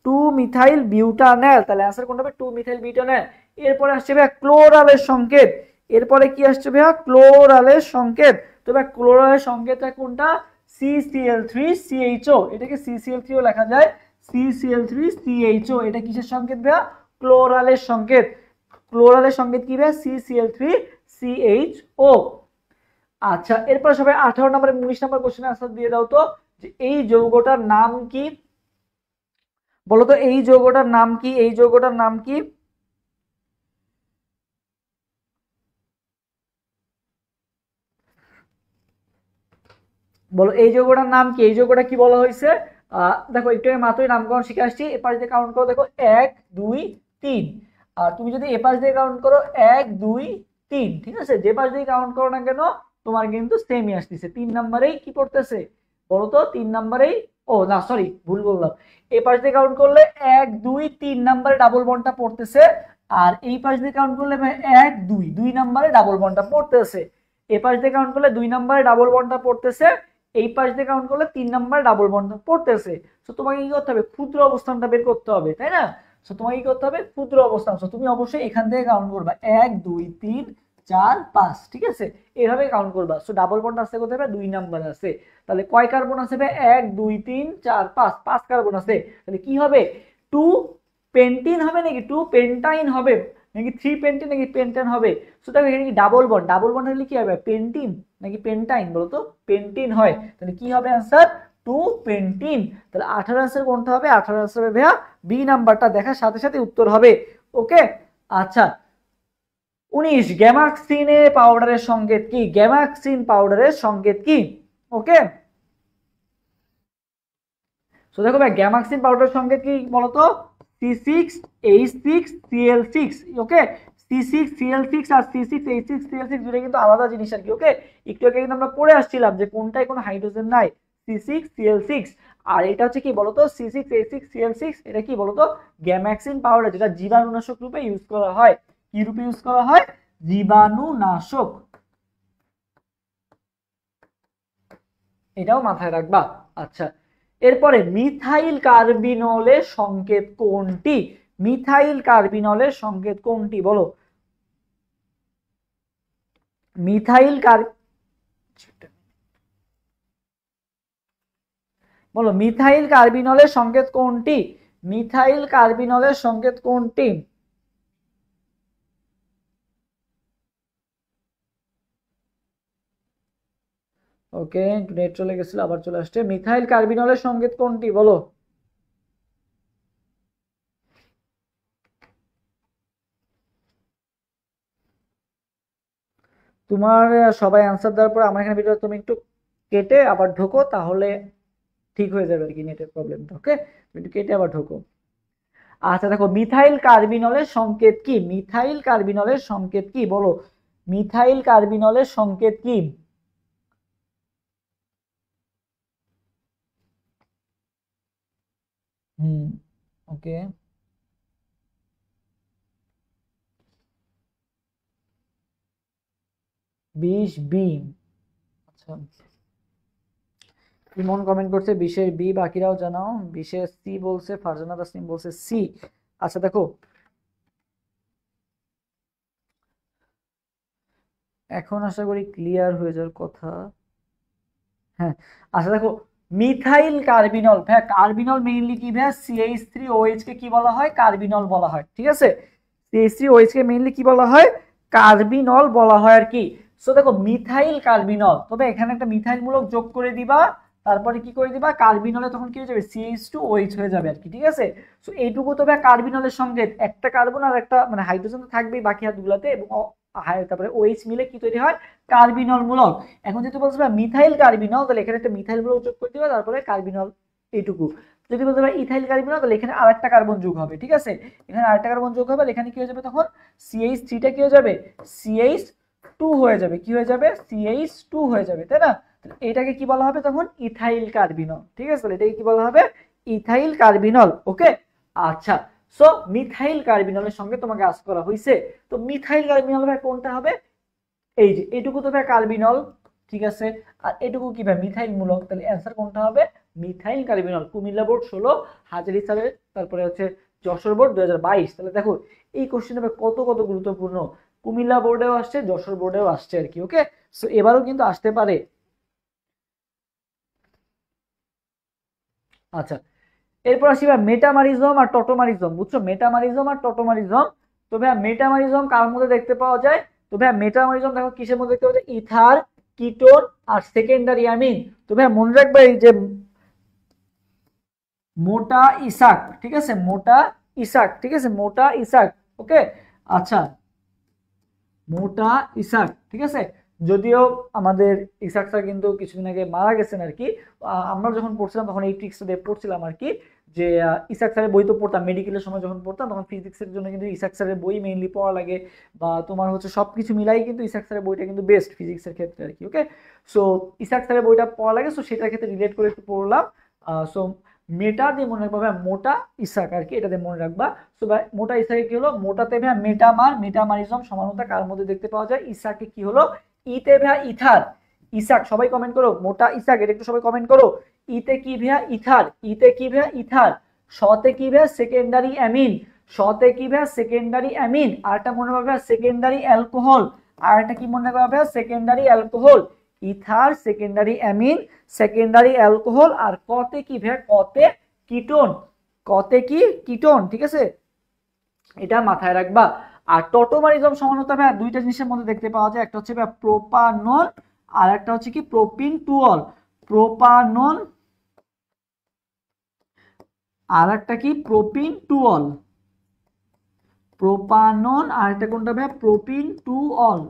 2 মিথাইল বিউটানেল। তাহলে অ্যান্সার কোনটা হবে, 2 মিথাইল বিউটানেল। এরপরে আসছে ভাইয়া ক্লোরালের সংকেত। এরপরে কি আসছে ভাইয়া, ক্লোরালের সংকেত। তো ভাই ক্লোরালের সংকেতটা কোনটা, CCl3CHO। এটাকে CCl3ও লেখা যায়, CCl3CHO। এটা কিসের সংকেত ভাইয়া, ক্লোরালের সংকেত। ক্লোরালের সংকেত কি ভাইয়া, CCl3CHO। আচ্ছা, এরপর সবাই 18 নম্বর 19 নম্বর কোশ্চেনের আনসার দিয়ে দাও তো, যে এই যৌগটার নাম কি? বলো তো এই যৌগটার নাম কি, এই যৌগটার নাম কি? বলো এই যৌগটার নাম কি, এই যৌগটা কি বলা হয়েছে? দেখো একটু মাত্রই নামকরণ শিখে আসছি। এপাশ দিয়ে কাউন্ট করো, দেখো 1 2 3। আর তুমি যদি এপাশ দিয়ে কাউন্ট করো 1 2 3, ঠিক আছে, যে পাশ দিয়ে কাউন্ট করো না কেন তোমার কিন্তু সেমই আসতেছে। 3 নাম্বারেই কি পড়তেছে বলো তো, 3 নাম্বারেই, ও না সরি ভুল বললাম, এই পাশ দিয়ে কাউন্ট করলে 1 2 3 নাম্বারে ডাবল বন্ডটা পড়তেছে। আর এই পাশ দিয়ে কাউন্ট করলে 1 2 2 নাম্বারে ডাবল বন্ডটা পড়তেছে। এ পাশ দিয়ে কাউন্ট করলে 2 নাম্বারে ডাবল বন্ডটা পড়তেছে, এই পাশ দিয়ে কাউন্ট করলে 3 নাম্বার ডাবল বন্ড পড়তেছে। তো তোমাকে কি করতে হবে, ক্ষুদ্র অবস্থানটা বের করতে হবে, তাই না? তো তোমাকে কি করতে হবে, ক্ষুদ্র অবস্থান। তো তুমি অবশ্যই এখান থেকে কাউন্ট করবা 1 2 3 4 5, ঠিক আছে, এভাবে কাউন্ট করবা। সো ডাবল বন্ড আসতে কোথায় হবে, 2 নাম্বার আছে। তাহলে কয় কার্বন আছে ভাই, 1 2 3 4 5, 5 কার্বন আছে। তাহলে কি হবে, 2 পেন্টিন হবে নাকি 2 পেন্টাইন হবে, নাকি 3 পেন্টিন নাকি পেন্টান হবে? সো দেখো এখানে কি ডাবল বন্ড, ডাবল বন্ড হলে কি হবে, পেন্টিন নাকি পেন্টাইন বলো তো? পেন্টিন হয়। তাহলে কি হবে অ্যান্সার, 2 পেন্টিন। তাহলে 18 অ্যান্সার কোনটা হবে, 18 অ্যান্সার হবে ভাইয়া বি নাম্বারটা, দেখার সাথে সাথে উত্তর হবে। ওকে, আচ্ছা 19, গ্যামাক্সিনে পাউডারের সংকেত কি, গ্যামাক্সিন পাউডারের সংকেত কি? ওকে, সো দেখো ভাই গ্যামাক্সিন পাউডারের সংকেত কি বলতো, C6H6Cl6। ওকে, C6Cl6 আর C6H6Cl6 দুটো কিন্তু আলাদা জিনিস আর কি। ওকে, একটু আগে কিন্তু আমরা পড়ে আসছিলাম যে কোনটায় কোনো হাইড্রোজেন নাই, C6Cl6। আর এটা হচ্ছে কি বলতো, C6H6Cl6, এটা কি বলতো, গ্যামাক্সিন পাউডার, যেটা জীবাণুনাশক রূপে ইউজ করা হয়। কি রূপে ইউজ করা হয়, জীবাণুনাশক। এটাও মাথায় রাখবা। আচ্ছা, এরপরে মিথাইল কার্বিনলের সংকেত কোনটি, মিথাইল কার্বিনলের সংকেত কোনটি বলো, মিথাইল কার বলো মিথাইল কার্বিনলের সংকেত কোনটি, মিথাইল কার্বিনলের সংকেত কোনটি? ওকে, নেট চলে গেছিল, আবার চলে আসছে। মিথাইল কার্বিনলের সংকেত কোনটি বলো? তোমার সবাই আনসার দেওয়ার পর আমার এখানে ভিডিও তুমি একটু কেটে আবার ঢোকো, তাহলে ঠিক হয়ে যাবে আর কি নেটের প্রবলেমটা। ওকে, তুমি একটু কেটে আবার ঢোকো। আচ্ছা দেখো, মিথাইল কার্বিনলের সংকেত কি? মিথাইল কার্বিনলের সংকেত কি বলো? মিথাইল কার্বিনলের সংকেত কি? ওকে, বিশ বি। আচ্ছা, ইমন কমেন্ট করছে 20-এর বি, বাকিরাও জানাও। 20-এর সি বলছে, ফারজানা তাসনিম বলছে সি। আচ্ছা দেখো, এখন আশা করি ক্লিয়ার হয়ে যাওয়ার কথা। হ্যাঁ, আচ্ছা দেখো, মিথাইল কার্বিনল, ভাই কার্বিনল মেইনলি কি ভাই, CH3OH কে কি বলা হয়? কার্বিনল বলা হয়, ঠিক আছে? CH3OH কে মেইনলি কি বলা হয়? কার্বিনল বলা হয় আর কি। সো দেখো, মিথাইল কার্বিনল, তবে এখানে একটা মিথাইল মূলক যোগ করে দিবা, তারপরে কি করে দিবা, কার্বিনলে তখন কি হয়ে যাবে, CH2OH হয়ে যাবে আর কি, ঠিক আছে? সো এইটুকু তবে কার্বিনলের সঙ্গে একটা কার্বন আর একটা মানে হাইড্রোজেন তো থাকবেই বাকি হাতগুলোতে, এবং তারপরে OH মিলে কি তৈরি হয়, কার্বিনল মূলক। এখন যদি বলতে পারবে মিথাইল কার্বিনল, তাহলে এখানে একটা মিথাইল মূলক যোগ করে দিবা, তারপরে কার্বিনল এইটুকু। যদি বলতে পারবে ইথাইল কার্বিনল, তাহলে এখানে আরেকটা কার্বন যোগ হবে, ঠিক আছে? এখানে আরেকটা কার্বন যোগ হবে, এখানে কি হয়ে যাবে তখন, CH3টা কি হয়ে যাবে, CH2 হয়ে যাবে, কি হয়ে যাবে, CH2 হয়ে যাবে, তাই না? এটাকে কি বলা হবে তখন, ইথাইল কার্বিনল, ঠিক আছে? তাহলে এটাকে কি বলা হবে, ইথাইল কার্বিনল। ওকে, আচ্ছা। সো মিথাইল কার্বিনলের সঙ্গে তোমাকে আস করা হয়েছে, তো মিথাইল কার্বিনল ভাই কোনটা হবে? এই যে এটুকু তো ভাই কার্বিনল, ঠিক আছে? আর এটুকু কি ভাই মিথাইল মূলক, তাহলে অ্যান্সার কোনটা হবে, মিথাইল কার্বিনল। কুমিল্লা বোর্ড 16, হাজারী স্যারের, তারপরে হচ্ছে যশোর বোর্ড 2022। তাহলে দেখো এই কোশ্চেন হবে কত কত গুরুত্বপূর্ণ, কুমিল্লা বোর্ডেও আসছে, যশোর বোর্ডেও আসছে আর কি। ওকে, সো এবারও কিন্তু আসতে পারে। আচ্ছা, এরপর আসি ভাই মেটামারিজম আর টটোমারিজম, বুঝছো? মেটামারিজম আর টটোমারিজম। তো ভাই মেটামারিজম কার মধ্যে দেখতে পাওয়া যায়? তো ভাই মেটামারিজম দেখো কিসের মধ্যে দেখতে পাওয়া যায়, ইথার, কিটোন আর সেকেন্ডারি অ্যামিন। তো ভাই মনে রাখবে এই যে মোটা ইসাক, ঠিক আছে? মোটা ইসাক, ঠিক আছে? মোটা ইসাক। ওকে, আচ্ছা, মোটা ইসাক, ঠিক আছে? যদিও আমাদের ইসাক স্যার কিন্তু কিছুদিন আগে মারা গেছেন আর কি। আমরা যখন পড়ছিলাম তখন এই ট্রিক্সটা দিয়ে পড়ছিলাম আর কি, যে ইসাক স্যারের বই তো পড়তাম, মেডিকেলের সময় যখন পড়তাম তখন ফিজিক্সের জন্য কিন্তু ইসাক স্যারের বই মেইনলি পড়া লাগে, বা তোমার হচ্ছে সবকিছু মিলাই কিন্তু ইসাক স্যারের বইটা কিন্তু বেস্ট ফিজিক্সের ক্ষেত্রে আর কি। ওকে, সো ইসাক স্যারের বইটা পড়া লাগে, সো সেটার ক্ষেত্রে রিলেট করে একটু পড়লাম। সো মেটা দিয়ে মনে রাখবা ভাই, মোটা ইসাক আর কি, এটা দিয়ে মনে রাখবা। সো ভাই মোটা ইসাকে কি হলো, মোটাতে ভাই মেটামার, মেটামারিজম সমানতা কার মধ্যে দেখতে পাওয়া যায়, ইসাকে কি হলো, ইতে ভাই ইথার। ইসাক সবাই কমেন্ট করো, মোটা ইসাক, এটা একটু সবাই কমেন্ট করো। ইতে কি ভাই ইথার, ইতে কি ভাই ইথার। শতে কি ভাই সেকেন্ডারি অ্যামিন, শতে কি ভাই সেকেন্ডারি অ্যামিন। আরটা মনে রাখবে সেকেন্ডারি অ্যালকোহল, আর একটা কি মনে রাখবে secondary alcohol. Ether, secondary amine, secondary alcohol. আর কতে কি ভাই, কতে কিটোন, কতে কি কিটোন, ঠিক আছে? এটা মাথায় রাখবা। আর টটোমারিজম সমানতা ভাই দুইটা জিনিসের মধ্যে দেখতে পাওয়া যায়, একটা হচ্ছে ভাই প্রোপানল, আর একটা হচ্ছে কি প্রোপিন টুঅল। প্রোপানল আর একটা কি প্রোপিন টুঅল, প্রোপানন আর একটা কোনটা ভাই, প্রোপিন টুঅল।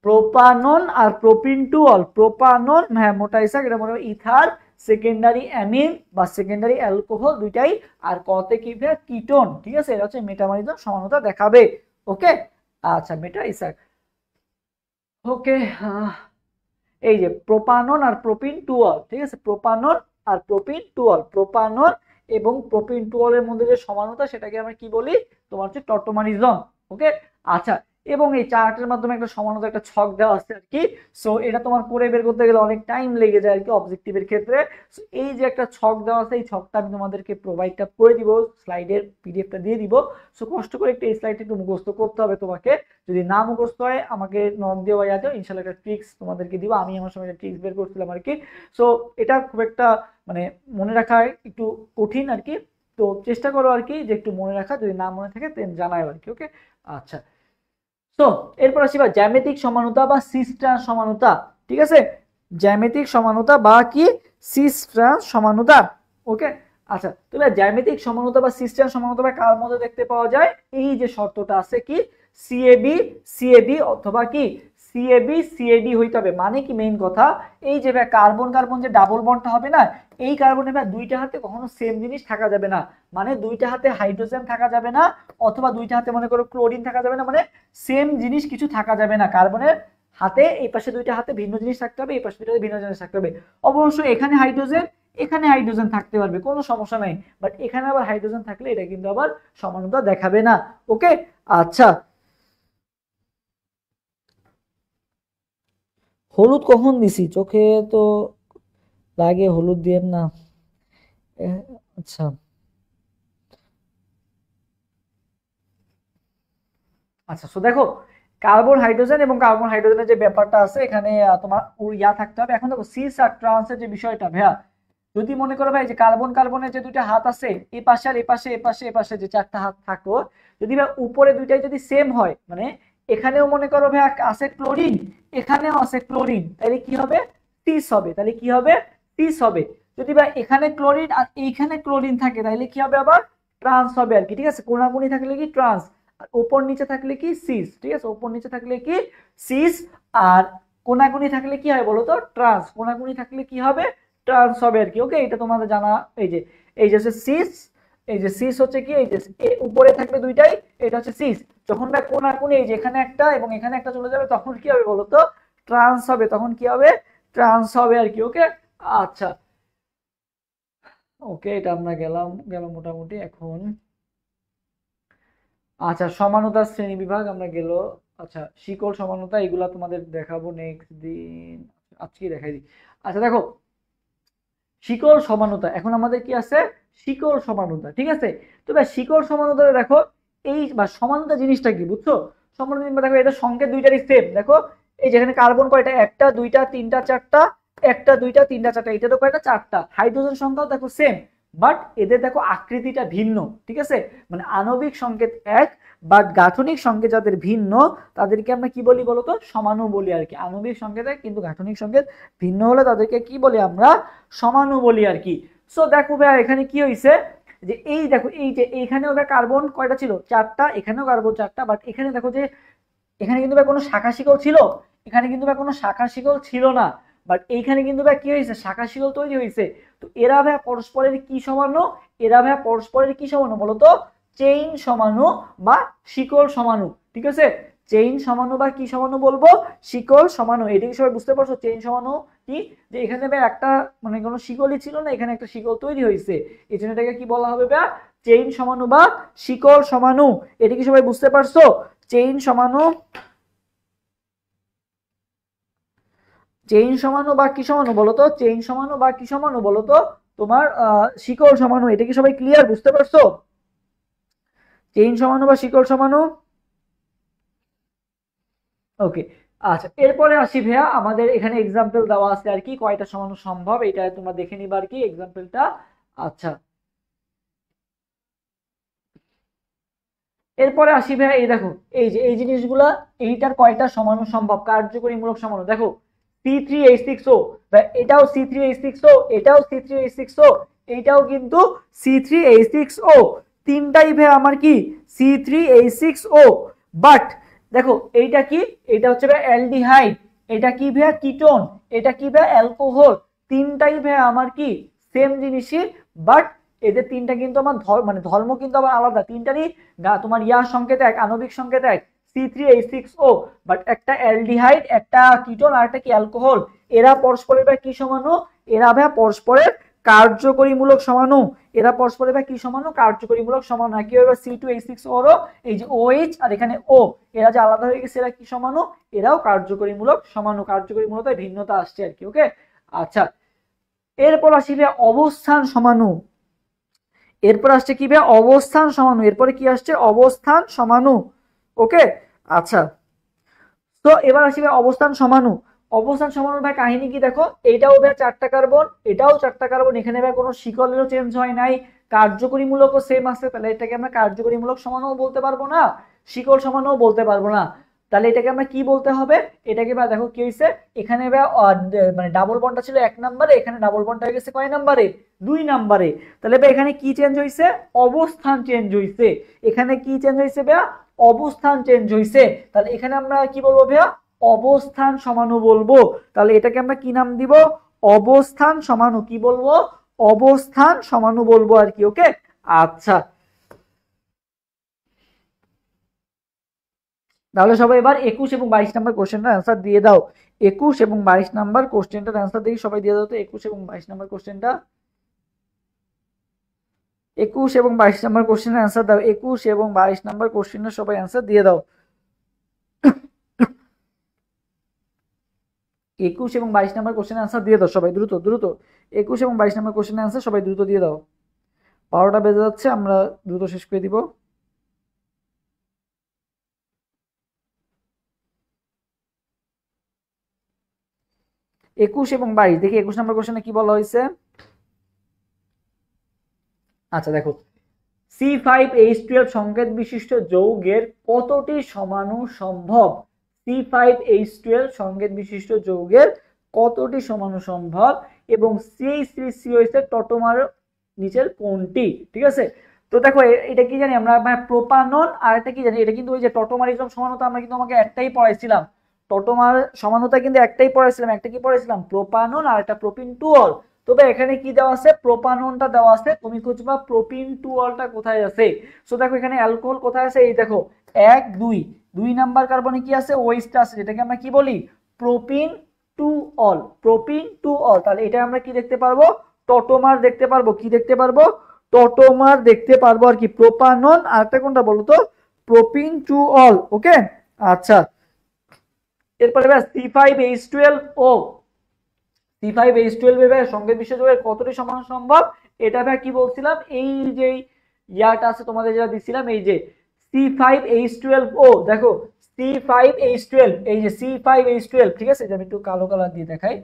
প্রোপানন আর প্রোপিন টুঅল, প্রোপানন হ্যাঁ মোটা ইসাক, এটা মনে হয় ইথার, সেকেন্ডারি অ্যামিন বা সেকেন্ডারি অ্যালকোহল দুইটাই। আর কতে কি ভাই কিটোন, ঠিক আছে? এটা হচ্ছে মেটামারিজম সমানতা দেখাবে। ওকে, আচ্ছা মেটা ইসাক। ওকে, এই যে প্রোপানন আর প্রোপিন টুঅল, ঠিক আছে? প্রোপানন আর প্রোপিন টুঅল, প্রোপানন এবং প্রোপিন টুঅলের মধ্যে যে সমানতা সেটাকে আমরা কি বলি, তোমার হচ্ছে টটোমারিজম। ওকে, আচ্ছা, এবং এই চার্টের মাধ্যমে একটা সমানতা একটা ছক দেওয়া আছে আর কি। সো এটা তোমার করে বের করতে গেলে অনেক টাইম লেগে যায় আর কি অবজেক্টিভের ক্ষেত্রে। সো এই যে একটা ছক দেওয়া আছে, এই ছকটা আমি তোমাদেরকে প্রোভাইডটা করে দিব, স্লাইডের পিডিএফটা দিয়ে দিব। সো কষ্ট করে একটু এই স্লাইডটা একটু মুখস্থ করতে হবে তোমাকে। যদি না মুখস্থ হয় আমাকে নক দিয়ে বা ইয়াতেও ইনশাল্লাহ একটা ট্রিক্স তোমাদেরকে দিব, আমি আমার সময় একটা ট্রিক্স বের করছিলাম আর কি। সো এটা খুব একটা মানে মনে রাখা একটু কঠিন আর কি, তো চেষ্টা করো আর কি যে একটু মনে রাখা, যদি না মনে থাকে দেন জানাও আর কি। ওকে, আচ্ছা। তো এরপর আসি বা জ্যামিতিক সমানুতা বা সিস্টার সমানুতা, ঠিক আছে? জ্যামিতিক সমানুতা বা কি সিস্টার সমানুতা। ওকে, আচ্ছা, তাহলে জ্যামিতিক সমানুতা বা সিস্টার সমানুতা বা কার মধ্যে দেখতে পাওয়া যায়, এই যে শর্তটা আছে কি সিএবি, সিএবি অথবা কি সিএবি সিএডি হইতে হবে। মানে কি মেইন কথা, এই যে ভাই কার্বন কার্বন যে ডাবল বন্ডটা হবে না, এই কার্বনে ভাই দুইটা হাতে কখনো সেম জিনিস থাকা যাবে না। মানে দুইটা হাতে হাইড্রোজেন থাকা যাবে না, অথবা দুইটা হাতে মনে করো ক্লোরিন থাকা যাবে না, মানে সেম জিনিস কিছু থাকা যাবে না। কার্বনের হাতে এই পাশে দুইটা হাতে ভিন্ন জিনিস থাকতে হবে, এই পাশে দুইটা হাতে ভিন্ন জিনিস থাকতে হবে। অবশ্যই এখানে হাইড্রোজেন এখানে হাইড্রোজেন থাকতে পারবে, কোনো সমস্যা নাই, বাট এখানে আবার হাইড্রোজেন থাকলে এটা কিন্তু আবার সমানতা দেখাবে না। ওকে, আচ্ছা। হলুদ কখন দিছি? চোখে তো লাগে, হলুদ দিয়ে না। আচ্ছা আচ্ছা, সো দেখো কার্বন হাইড্রোজেন এবং কার্বন হাইড্রোজেনের যে ব্যাপারটা আছে এখানে তোমার ইয়া থাকতে হবে। এখন দেখো সিস আর ট্রান্সের যে বিষয়টা ভাইয়া, যদি মনে করো ভাই যে কার্বন কার্বনের যে দুইটা হাত আছে, এই পাশে আর এই পাশে এই পাশে এই পাশে যে চারটা হাত থাকো, যদি ভাই উপরে দুইটাই যদি সেম হয়, মানে এখানেও মনে করো ভাই আছে ক্লোরিন, এখানেও আছে ক্লোরিন, তাহলে কি হবে? সিস হবে। তাহলে কি হবে? সিস হবে। যদি ভাই এখানে ক্লোরিন আর এইখানে ক্লোরিন থাকে, তাহলে কি হবে? আবার ট্রান্স হবে আর কি। ঠিক আছে, কোনাকুনি থাকলে কি ট্রান্স, আর উপর নিচে থাকলে কি সিস। ঠিক আছে, উপর নিচে থাকলে কি সিস, আর কোনাকুনি থাকলে কি হয় বলো তো? ট্রান্স। কোনাকুনি থাকলে কি হবে? ট্রান্স হবে আর কি। ওকে, এটা তোমাদের জানা। এই যে সিস, এই যে সিস হচ্ছে কি, এই যে উপরে থাকবে দুইটাই, এটা হচ্ছে সিস। যখন ভাই কোনাকুনি এই যে এখানে একটা এবং এখানে একটা চলে যাবে, তখন কি হবে বলো তো? ট্রান্স হবে। তখন কি হবে? ট্রান্স হবে আর কি। ওকে, আচ্ছা। ওকে, এটা আমরা গেল মোটামুটি। এখন আচ্ছা, সমানতার শ্রেণী বিভাগ আমরা গেল। আচ্ছা, শিকড় সমানতা এগুলা তোমাদের দেখাবো নেক্সট দিন, আজকেই দেখাই দিই। আচ্ছা দেখো, শিকড় সমানতা, এখন আমাদের কি আছে? শিকড় সমানতা। ঠিক আছে, তো ভাই শিকড় সমানতা দেখো, এই বা সমানতা জিনিসটা কি বুঝছো? সমানতা জিনিসটা দেখো, এটা সংকেত দুইটারই সেম। দেখো এই যেখানে কার্বন কয়টা? একটা দুইটা তিনটা চারটা, একটা দুইটা তিনটা চারটা, এটা তো কয়টা? চারটা। হাইড্রোজেন সংখ্যাও দেখো সেম, বাট এদের দেখো আকৃতিটা ভিন্ন। ঠিক আছে, মানে আণবিক সংকেত এক, বাট গাঠনিক সংকেত যাদের ভিন্ন, তাদেরকে আমরা কি বলি বলতো? সমাণু বলি আর কি। আণবিক সংকেত এক কিন্তু গাঠনিক সংকেত ভিন্ন হলে তাদেরকে কি বলি আমরা? সমাণু বলি আর কি। সো দেখো ভাই এখানে কি হয়েছে, যে এই দেখো এই যে এইখানেও কার্বন কয়টা ছিল? চারটা। এখানেও কার্বন চারটা, বাট এখানে দেখো যে এখানে কিন্তু কোনো শাখা শিকল ছিল, এখানে কিন্তু কোনো শাখা শিকল ছিল না, বাট এইখানে কিন্তু কি হয়েছে? শাখা শিকল তৈরি হয়েছে। তো এরা ভাই পরস্পরের কি সমানু? এরা ভাই পরস্পরের কি সমানু বলতো? চেইন সমানু বা শিকল সমানু। ঠিক আছে, চেইন সমানু বা কি সমানু বলবো? শিকল সমানু। এটাকে সবাই বুঝতে পারছো? চেইন সমানু কি, যে এখানে ভাই একটা মানে কোনো শিকলই ছিল না, এখানে একটা শিকল তৈরি হয়েছে, এই জন্য এটাকে কি বলা হবে ভাই? চেইন সমানু বা শিকল সমানু। এটা কি সবাই বুঝতে পারছো? চেইন সমানু, চেইন সমানু বা কি সমানু বলতো? চেইন সমানু বা কি সমানু বলতো? তোমার শিকল সমানু। এটা কি সবাই ক্লিয়ার? বুঝতে পারছো? চেইন সমানু বা শিকল সমানু। ওকে, আচ্ছা। এরপরে আসি ভাইয়া, আমাদের এখানে এক্সাম্পল দেওয়া আছে আর কি, কয়টা সমানু সম্ভব এটা তোমরা দেখে নিবা আর কি এক্সাম্পলটা। আচ্ছা, এরপরে আসি ভাইয়া, এই দেখো এই যে এই জিনিসগুলা, এইটার কয়টা সমানু সম্ভব? কার্যকরীমূলক সমানু দেখো, C3H6O, এটাও C3H6O, এটাও C3H6O, এইটাও কিন্তু C3H6O, তিনটাই ভাই আমার কি? C3H6O। বাট দেখো এইটা কি? এটা হচ্ছে ভাই অ্যালডিহাইড, এটা কি ভাই? কিটোন, এটা কি ভাই? অ্যালকোহল। তিনটাই ভাই আমার কি? সেম জিনিসই, বাট এদের তিনটা কিন্তু আমার মানে ধর্ম কিন্তু আবার আলাদা। তিনটারই তোমার ইয়ার সংকেত এক, আণবিক সংকেত এক, C3H6O, বাট একটা অ্যালডিহাইড, একটা কিটোন, আর একটা কি? অ্যালকোহল। এরা পরস্পরের ভাই কি সমানু? এরা ভাই পরস্পরের কার্যকরীমূলক সমানু। এরা পরস্পরের ভাই কি সমানু? কার্যকরীমূলক সমানু। কি হবে? C2H6O ও এই যে OH আর এখানে O, এরা যে আলাদা হয়ে গেছে, এরা কি সমানু? এরাও কার্যকরীমূলক সমানু। কার্যকরীমূলকতায় ভিন্নতা আসছে আর কি। ওকে, আচ্ছা। এরপর আসিবে অবস্থান সমানু। এরপর আসছে কি ভাই? অবস্থান সমানু। এরপরে কি আসছে? অবস্থান সমানু। ওকে, আচ্ছা। তো এবার আসি ভাই অবস্থান সমানু। অবস্থান সমানুর ভাই কাহিনী কি দেখো, এটাও ভাই চারটা কার্বন, এটাও চারটা কার্বন, এখানে ভাই কোনো শিকলেরও চেঞ্জ হয় নাই, কার্যকরীমূলকও সেম আছে, তাহলে এটাকে আমরা কার্যকরীমূলক সমানুও বলতে পারবো না, শিকল সমানুও বলতে পারবো না। তাহলে এটাকে আমরা কি বলতে হবে? এটাকে ভাই দেখো কি হয়েছে, এখানে ভাই মানে ডাবল বন্ডটা ছিল 1 নম্বরে, এখানে ডাবল বন্ডটা হয়ে গেছে কয় নম্বরে? 2 নম্বরে। তাহলে ভাই এখানে কি চেঞ্জ হয়েছে? অবস্থান চেঞ্জ হয়েছে। এখানে কি চেঞ্জ হয়েছে ভাই? অবস্থান চেঞ্জ হয়েছে। তাহলে এখানে আমরা কি বলবো ভাইয়া? অবস্থান সমাণু বলবো। তাহলে এটাকে আমরা কি নাম দিব? অবস্থান সমাণু। কি বলবো? অবস্থান সমাণু বলবো আর কি। ওকে, আচ্ছা তাহলে সবাই এবার 21 এবং 22 নাম্বার কোশ্চেনটার অ্যান্সার দিয়ে দাও। 21 এবং 22 নাম্বার কোশ্চেনটার অ্যান্সার দেখি সবাই দিয়ে দাও তো। 21 এবং 22 নাম্বার কোশ্চেনটা, 21 এবং 22 নাম্বার কোশ্চেনের অ্যান্সার দাও। 21 এবং 22 নাম্বার কোশ্চেনের সবাই অ্যান্সার দিয়ে দাও। 21 এবং 22 নাম্বার কোশ্চেনের অ্যান্সার দিয়ে দাও সবাই, দ্রুত দ্রুত। 21 এবং 22 নাম্বার কোশ্চেনের অ্যান্সার সবাই দ্রুত দিয়ে দাও। 12টা বেজে যাচ্ছে, আমরা দ্রুত শেষ করে দিব। 21 এবং 22, দেখি 21 নাম্বার কোশ্চেনে কি বলা হয়েছে। আচ্ছা দেখো, C5H12 সংকেত বিশিষ্ট যৌগের কতটি সমাণু সম্ভব? C5H12 সংকেত বিশিষ্ট যৌগের কতটি সমাণু সম্ভব এবং CH3COH এর টটোমার নিচের কোনটি? ঠিক আছে, তো দেখো এটা কি জানি আমরা, প্রোপানন আর এটা কি জানি, এটা কিন্তু ওই যে টটোমারিজম সমানুতা আমরা কিন্তু আমাকে একটাই পড়াইছিলাম। টটোমার সমানুতা কিন্তু একটাই পড়াইছিলাম, একটা কি পড়াইছিলাম? প্রোপানন আর একটা প্রোপিন টুঅল। তবে এখানে কি দেওয়া আছে? প্রোপাননটা দেওয়া আছে, তুমি খুঁজবা প্রোপিন টুঅলটা কোথায় আছে। সো দেখো এখানে অ্যালকোহল কোথায় আছে, এই দেখো 1 2 2 নাম্বার কার্বনে কি আছে? ওএইচটা আছে, যেটাকে আমরা কি বলি? প্রোপিন টুঅল। প্রোপিন টুঅল, তাহলে এটা আমরা কি দেখতে পারবো? টটোমার দেখতে পারবো। কি দেখতে পারবো? টটোমার দেখতে পারবো আর কি। প্রোপানন আর একটা কোনটা বলো তো? প্রোপিন টুঅল। ওকে, আচ্ছা এরপরে C5H12O, C5H12 এর সংকেত বিশিষ্ট যৌগের কতটি সমাণু সম্ভব? এটা ভাই কি বলছিলাম, এই যে ইয়াটা আছে তোমাদের যেটা দিছিলাম, এই যে C5H12O, দেখো C5H12, এই যে C5H12, ঠিক আছে, আমি একটু কালো কালার দিয়ে দেখাই।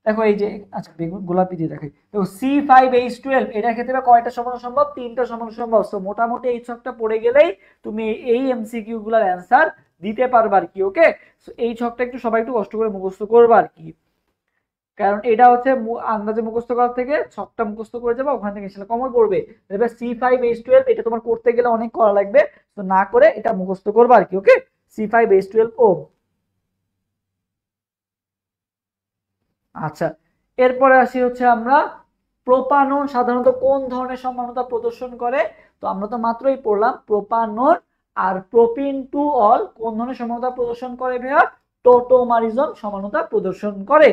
দেখো এই যে, আচ্ছা বেগুন গোলাপি দিয়ে দেখাই। দেখো C5H12 এটার ক্ষেত্রে কয়টা সমাণু সম্ভব? 3টা সমাণু সম্ভব। সো মোটামুটি এই ছকটা পড়ে গেলেই তুমি এই এমসিকিউ গুলার অ্যান্সার দিতে পারবা আর কি। ওকে, সো এই ছকটা একটু সবাই একটু কষ্ট করে মুখস্থ করবা আর কি, কারণ এটা হচ্ছে আন্দাজে মুখস্থ করার থেকে ছকটা মুখস্থ করে যাবে, ওখান থেকে সেটা কমন পড়বে। এবার C5H12 এটা তোমার করতে গেলে অনেক করা লাগবে, তো না করে এটা মুখস্থ করবা আর কি। ওকে, C5H12O। আচ্ছা এরপরে আসি হচ্ছে আমরা, প্রোপানন সাধারণত কোন ধরনের সমানুতা প্রদর্শন করে? তো আমরা তো মাত্রই পড়লাম প্রোপানন আর প্রোপিন টুঅল কোন ধরনের সমানুতা প্রদর্শন করে ভাইয়া? টোটোমারিজম সমানুতা প্রদর্শন করে।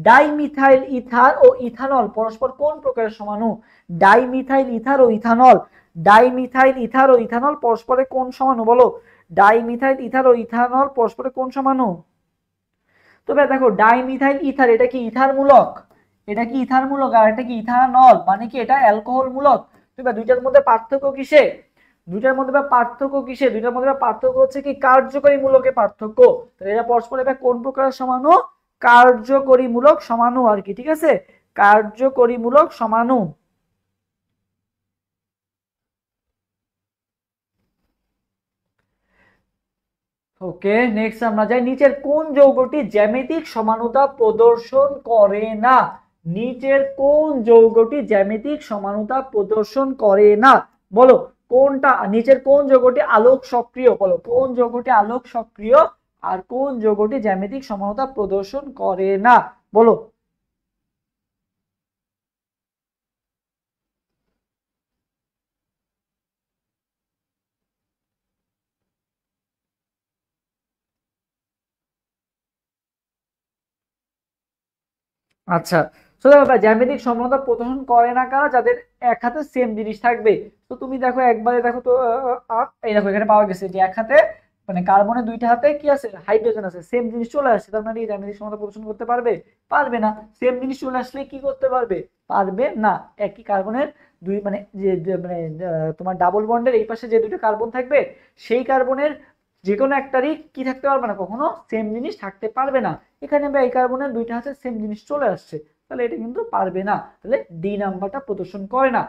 ডাইমিথাইল ইথার ও ইথানল পরস্পর কোন প্রকারের সমাণু? ডাইমিথাইল ইথার ও ইথানল, ডাইমিথাইল ইথার ও ইথানল পরস্পরে কোন সমাণু বলো? ডাইমিথাইল ইথার ও ইথানল পরস্পরে কোন সমাণু? তবে দেখো ডাইমিথাইল ইথার, এটা কি ইথার মূলক? এটা কি ইথার মূলক? আর এটা কি ইথানল, মানে কি এটা অ্যালকোহল মূলক। তবে দুইটার মধ্যে পার্থক্য কিসে? দুইটার মধ্যে পার্থক্য কিসে? দুইটার মধ্যে পার্থক্য হচ্ছে কি কার্যকরী মূলকের পার্থক্য। তাহলে এটা পরস্পর এটা কোন প্রকারের সমাণু? কার্যকরী মূলক সমাণু আর কি। ঠিক আছে, কার্যকরী মূলক সমাণু। ওকে, নেক্সট আমরা যাই, নিচের কোন যৌগটি জ্যামিতিক সমানুতা প্রদর্শন করে না? নিচের কোন যৌগটি জ্যামিতিক সমানুতা প্রদর্শন করে না বলো? কোনটা? নিচের কোন যৌগটি আলোক সক্রিয়? বলো কোন যৌগটি আলোক সক্রিয় আর কোন যৌগটি জ্যামিতিক সমানুতা প্রদর্শন করে না? বলো। আচ্ছা, তো দেখো জ্যামিতিক সমতা প্রদর্শন করে না কারা? যাদের এক হাতে সেম জিনিস থাকবে। তো তুমি দেখো একবারে দেখো তো, এই দেখো এখানে পাওয়া গেছে যে এক হাতে মানে কার্বনের দুইটা হাতে কি আছে? হাইড্রোজেন আছে, সেম জিনিস চলে আসছে, তার মানে জ্যামিতিক সমতা প্রদর্শন করতে পারবে? পারবে না। সেম জিনিস চলে আসলে কি করতে পারবে? পারবে না। একই কার্বনের দুই মানে মানে তোমার ডাবল বন্ডের এই পাশে যে দুটো কার্বন থাকবে, সেই কার্বনের যে কোনো একটারই কি থাকতে পারবে না, কখনো সেম জিনিস থাকতে পারবে না। এখানে এই কার্বনের দুইটা হাতে সেম জিনিস চলে আসছে, তাহলে এটা কিন্তু পারবে না, তাহলে ডি নাম্বারটা প্রদর্শন করে না।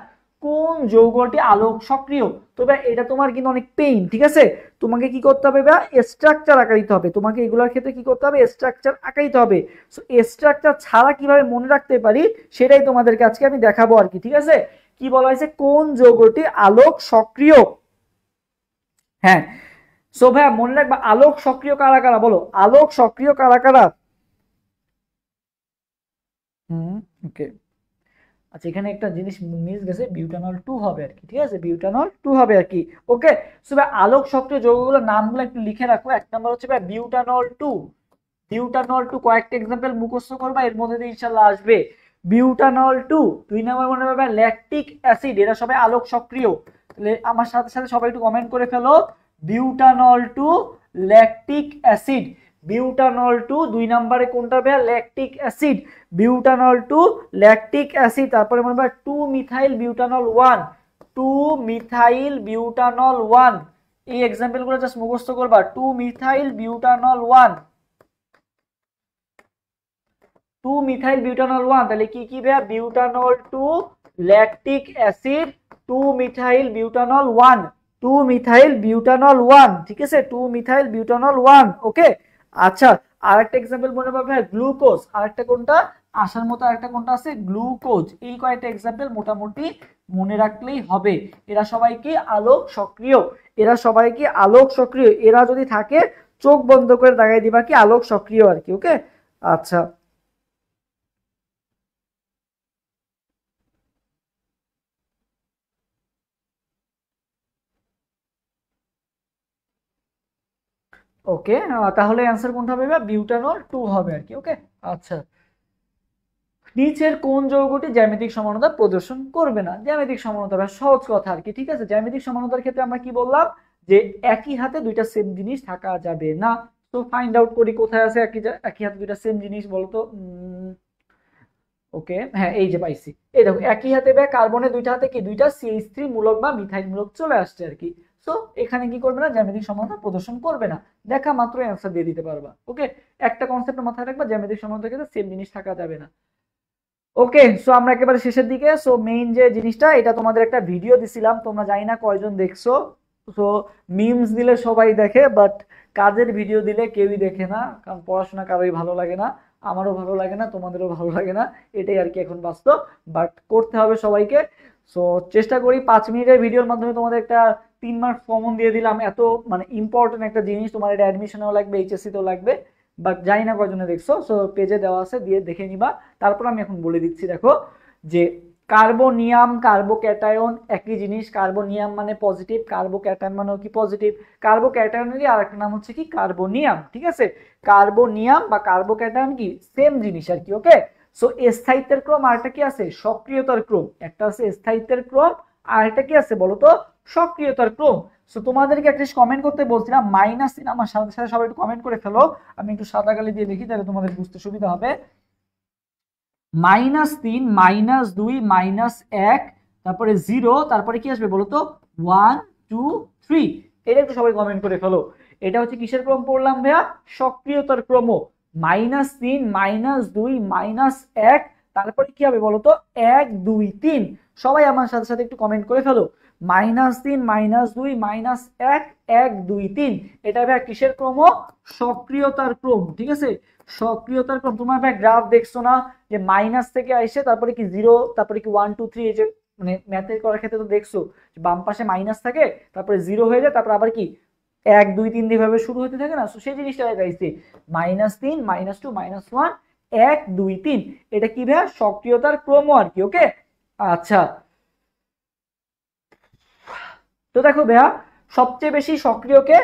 কোন যৌগটি আলোক সক্রিয়? তবে এটা তোমার কিন্তু অনেক পেইন, ঠিক আছে, তোমাকে কি করতে হবে বা স্ট্রাকচার আঁকাইতে হবে, তোমাকে এগুলোর ক্ষেত্রে কি করতে হবে? স্ট্রাকচার আঁকাইতে হবে। সো স্ট্রাকচার ছাড়া কিভাবে মনে রাখতে পারি সেটাই তোমাদেরকে আজকে আমি দেখাবো আর কি। ঠিক আছে, কি বলা হয়েছে? কোন যৌগটি আলোক সক্রিয়? হ্যাঁ, সো ভাইয়া মনে রাখবা আলোক সক্রিয় কারা কারা, বলো আলোক সক্রিয় কারা কারা। ওকে, আচ্ছা এখানে একটা জিনিস মিস গেছে, বিউটানল 2 হবে আর কি, ঠিক আছে, বিউটানল 2 হবে আর কি। ওকে, সো ভাই আলোক সক্রিয় যৌগগুলোর নামগুলো একটু লিখে রাখো। এক নাম্বার হচ্ছে ভাই বিউটানল 2। বিউটানল 2 কয়েকটা এক্সাম্পল মুখস্থ করবা, এর মধ্যে দিয়ে ইনশাআল্লাহ আসবে বিউটানল 2। দুই নাম্বার মনে রাখবে ল্যাকটিক অ্যাসিড, এরা সবাই আলোক সক্রিয়। তাহলে আমার সাথে সাথে সবাই একটু কমেন্ট করে ফেলো, বিউটানল 2 ল্যাকটিক অ্যাসিড। বিউটানল 2 দুই নম্বরে কোনটা ভাই, lactic acid. Butanol 2 lactic acid. তারপরে মনে হয় 2 মিথাইল বিউটানল 1, 2 মিথাইল বিউটানল 1। এই এক্সাম্পল গুলো জাস্ট মুখস্থ করবা, 2 মিথাইল বিউটানল 1, 2 মিথাইল বিউটানল 1। তাহলে কি কি ভাই, butanol 2 lactic acid, 2 methyl butanol 1, 2 methyl butanol 1, ঠিক আছে, 2 মিথাইল বিউটানল 1। ওকে, আচ্ছা আরেকটা এক্সাম্পল মনে পাবে গ্লুকোজ, আরেকটা কোনটা আসার মতো, আরেকটা কোনটা আছে গ্লুকোজ। এই কয়েকটা এক্সাম্পল মোটামুটি মনে রাখলেই হবে। এরা সবাই কি আলোক সক্রিয়, এরা সবাই কি আলোক সক্রিয়। এরা যদি থাকে চোখ বন্ধ করে দাগাই দিবা কি আলোক সক্রিয় আর কি। ওকে, আচ্ছা ওকে, তাহলে অ্যান্সার কোনটা হবে, বিউটানল 2 হবে আর কি। ওকে, আচ্ছা নিচের কোন যৌগটি জ্যামিতিক সমানতা প্রদর্শন করবে না। জ্যামিতিক সমানতা বা সহজ কথা আর কি, ঠিক আছে। জ্যামিতিক সমানতার ক্ষেত্রে আমরা কি বললাম, যে একই হাতে দুইটা সেম জিনিস থাকা যাবে না। তো ফাইন্ড আউট করি কোথায় আছে একই হাতে দুইটা সেম জিনিস, বলতো। ওকে, হ্যাঁ এই যে পাইছি, এই দেখো একই হাতে বা কার্বনের দুইটা হাতে কি দুইটা CH3 মূলক বা মিথাইল মূলক চলে আসছে আর কি। সো এখানে কি করবে না, জ্যামিতিক সমানতা প্রদর্শন করবে না, দেখা মাত্র অ্যান্সার দিয়ে দিতে পারবা। ওকে, একটা কনসেপ্ট মাথায় রাখবা, জ্যামিতিক সমানতার ক্ষেত্রে সেম জিনিস থাকা যাবে না। ওকে, সো আমরা একেবারে শেষের দিকে। সো মেইন যে জিনিসটা, এটা তোমাদের একটা ভিডিও দিছিলাম, তোমরা জানি না কয়জন দেখছো। সো মিমস দিলে সবাই দেখে, বাট কাজের ভিডিও দিলে কেউই দেখে না, কারণ পড়াশোনা কারোই ভালো লাগে না, আমারও ভালো লাগে না, তোমাদেরও ভালো লাগে না, এটাই আর কি এখন বাস্তব। বাট করতে হবে সবাইকে। সো চেষ্টা করি 5 মিনিটের ভিডিওর মাধ্যমে তোমাদের একটা 3 মার্কস কমন দিয়ে দিলাম। এত মানে ইম্পর্টেন্ট একটা জিনিস, তোমার এটা অ্যাডমিশনেও লাগবে, HSC তেও লাগবে, বাট জানি না কয়জনে দেখছো। সো পেজে দেওয়া আছে, দিয়ে দেখে নিবা। তারপর আমি এখন বলে দিচ্ছি, দেখো যে কার্বোনিয়াম কার্বোক্যাটায়ন একই জিনিস। কার্বোনিয়াম মানে পজিটিভ, কার্বোক্যাটায়ন মানেও কি পজিটিভ। কার্বোক্যাটায়নেরই আরেকটা নাম হচ্ছে কি কার্বোনিয়াম, ঠিক আছে। কার্বোনিয়াম বা কার্বোক্যাটায়ন কি সেম জিনিস আর কি। ওকে, সো স্থায়িত্বের ক্রম আরেকটা কি আছে, সক্রিয়তার ক্রম। একটা আছে স্থায়িত্বের ক্রম, আর একটা কি আছে বলতো, সক্রিয়তার ক্রম। সো তোমাদেরকে একটা কমেন্ট করতে বলছিলাম -3, আমার সাথে সাথে সবাই একটু কমেন্ট করে ফেলো। আমি একটু সাদা কালি দিয়ে লিখি, তাহলে তোমাদের বুঝতে সুবিধা হবে। -3, -2, -1, তারপরে 0, তারপরে কি আসবে বলতো 1 2 3। এটা একটু সবাই কমেন্ট করে ফেলো। এটা হচ্ছে কিসের ক্রম পড়লাম ভাইয়া, সক্রিয়তার ক্রম। -3, -2, -1, তারপরে কি হবে বলতো 1 2 3। সবাই আমার সাথে সাথে একটু কমেন্ট করে ফেলো, -3, -2, -1, 1 2 3। এটা ভাইয়া কিসের ক্রম, সক্রিয়তার ক্রম, ঠিক আছে। সক্রিয়তার ক্রম। তোমার ভাই গ্রাফ দেখছো না, যে মাইনাস থেকে আসে তারপরে কি 0, তারপরে কি 1 2 3, এই যে মানে ম্যাথের করার ক্ষেত্রে তো দেখছো বাম পাশে মাইনাস থাকে, তারপরে 0 হয়ে যায়, তারপর আবার কি 1 2 3 যেভাবে শুরু হতে থাকে না। সেই জিনিসটা দেখাইছে, -3, -2, -1, 1 2 3। এটা কি ভাইয়া, সক্রিয়তার ক্রম আর কি। ওকে, আচ্ছা তো দেখো ভাইয়া সবচেয়ে বেশি সক্রিয়কে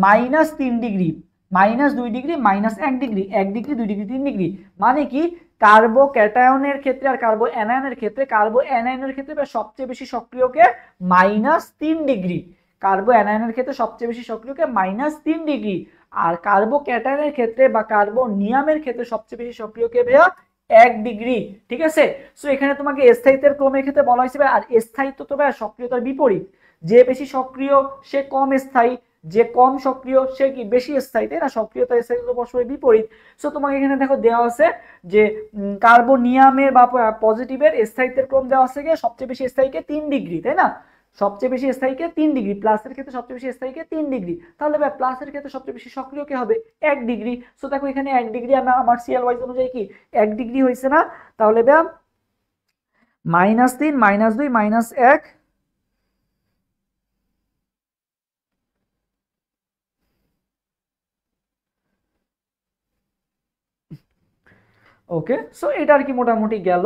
-3 degree, -2 degree, -1 degree, 1 degree, 2 degree, 3 degree. মানে কি কার্বো ক্যাটায়নের ক্ষেত্রে আর কার্বো অ্যানায়নের ক্ষেত্রে, কার্বো অ্যানায়নের ক্ষেত্রে সবচেয়ে বেশি সক্রিয়কে -3 ডিগ্রি। কার্বো অ্যানায়নের ক্ষেত্রে সবচেয়ে বেশি সক্রিয়কে -3 ডিগ্রি। আর কার্বো ক্যাটায়নের ক্ষেত্রে বা কার্বো নিয়ামের ক্ষেত্রে সবচেয়ে বেশি সক্রিয়কে ভাইয়া 1 ডিগ্রি, ঠিক আছে। সো এখানে তোমাকে স্থায়িত্বের ক্রমের ক্ষেত্রে বলা হয়েছে, আর স্থায়িত্ব তো ভাইয়া সক্রিয়তার বিপরীত। যে বেশি সক্রিয় সে কম স্থায়ী, যে কম সক্রিয় সে কি বেশি স্থায়ী, তাই না। সক্রিয়তা স্থায়িত্ব পরস্পরের বিপরীত। সো তোমাকে এখানে দেখো দেওয়া আছে যে কার্বোনিয়ামের বা পজিটিভের স্থায়িত্বের ক্রম দেওয়া আছে গিয়ে সবচেয়ে বেশি স্থায়ীকে 3 ডিগ্রি, তাই না। সবচেয়ে বেশি স্থায়ীকে 3 ডিগ্রি, প্লাসের ক্ষেত্রে সবচেয়ে বেশি স্থায়ীকে 3 ডিগ্রি। তাহলে ভাই প্লাসের ক্ষেত্রে সবচেয়ে বেশি সক্রিয় কে হবে 1 ডিগ্রি। সো দেখো এখানে 1 ডিগ্রি, আমার সিএল ওয়াইজ অনুযায়ী কি 1 ডিগ্রি হয়েছে না। তাহলে ভাই -3, -2, -1, ওকে, সো এটা আর কি মোটামুটি গেল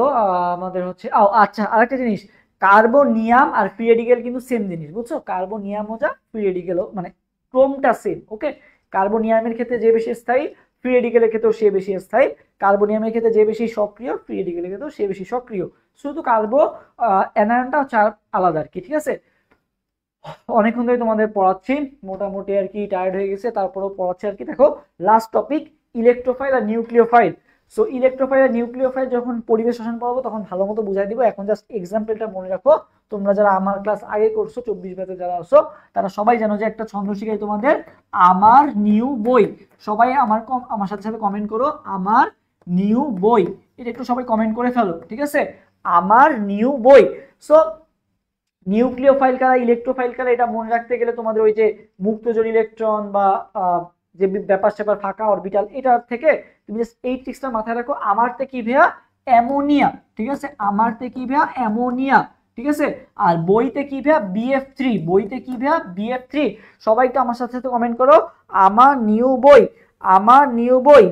আমাদের হচ্ছে। আচ্ছা, আরেকটা জিনিস, কার্বনিয়াম আর ফ্রি রেডিকেল কিন্তু সেম জিনিস, বুঝছো? কার্বনিয়ামও যা ফ্রি রেডিকেলও, মানে ক্রোমটা সেম। ওকে, কার্বনিয়ামের ক্ষেত্রে যে বেশি স্থায়ী, ফ্রি রেডিকেলের ক্ষেত্রেও সে বেশি স্থায়ী। কার্বনিয়ামের ক্ষেত্রে যে বেশি সক্রিয়, ফ্রি রেডিকেলের ক্ষেত্রেও সে বেশি সক্রিয়। শুধু কার্বো অ্যানায়নটা হচ্ছে আলাদা আর কি। ঠিক আছে, অনেকক্ষণ ধরে তোমাদের পড়াচ্ছি, মোটামুটি আর কি টায়ার্ড হয়ে গেছে, তারপরেও পড়াচ্ছি আর কি। দেখো, লাস্ট টপিক ইলেকট্রোফাইল আর নিউক্লিওফাইল। সো ইলেকট্রোফাইল আর নিউক্লিওফাইল যখন পরিবেশ রসায়ন পড়াবো তখন ভালো মতো বুঝাই দিব। এখন জাস্ট এক্সাম্পলটা মনে রাখো। তোমরা যারা আমার ক্লাস আগে করছো, 24 ব্যাচে যারা আছো, তারা সবাই জানো যে একটা ছন্দ শিখাই তোমাদের, আমার নিউ বই। সবাই আমার সাথে সাথে কমেন্ট করো, আমার নিউ বই। এটা একটু সবাই কমেন্ট করে ফেলো, ঠিক আছে? আমার নিউ বই। সো নিউক্লিওফাইল কারা, ইলেকট্রোফাইল কারা, এটা মনে রাখতে গেলে তোমাদের ওই যে মুক্তজোড় ইলেকট্রন বা যে ব্যাপার স্যাপার ফাঁকা অরবিটাল, এটা থেকে তুমি জাস্ট এই ট্রিক্সটা মাথায় রাখো। আমারতে কি ভেয়া? অ্যামোনিয়া। ঠিক আছে, আমারতে কি ভেয়া? অ্যামোনিয়া। ঠিক আছে, আর বইতে কি ভেয়া? BF3। বইতে কি ভেয়া? BF3। সবাইকে আমার সাথে সাথে কমেন্ট করো, আমার নিউ বই, আমার নিউ বই,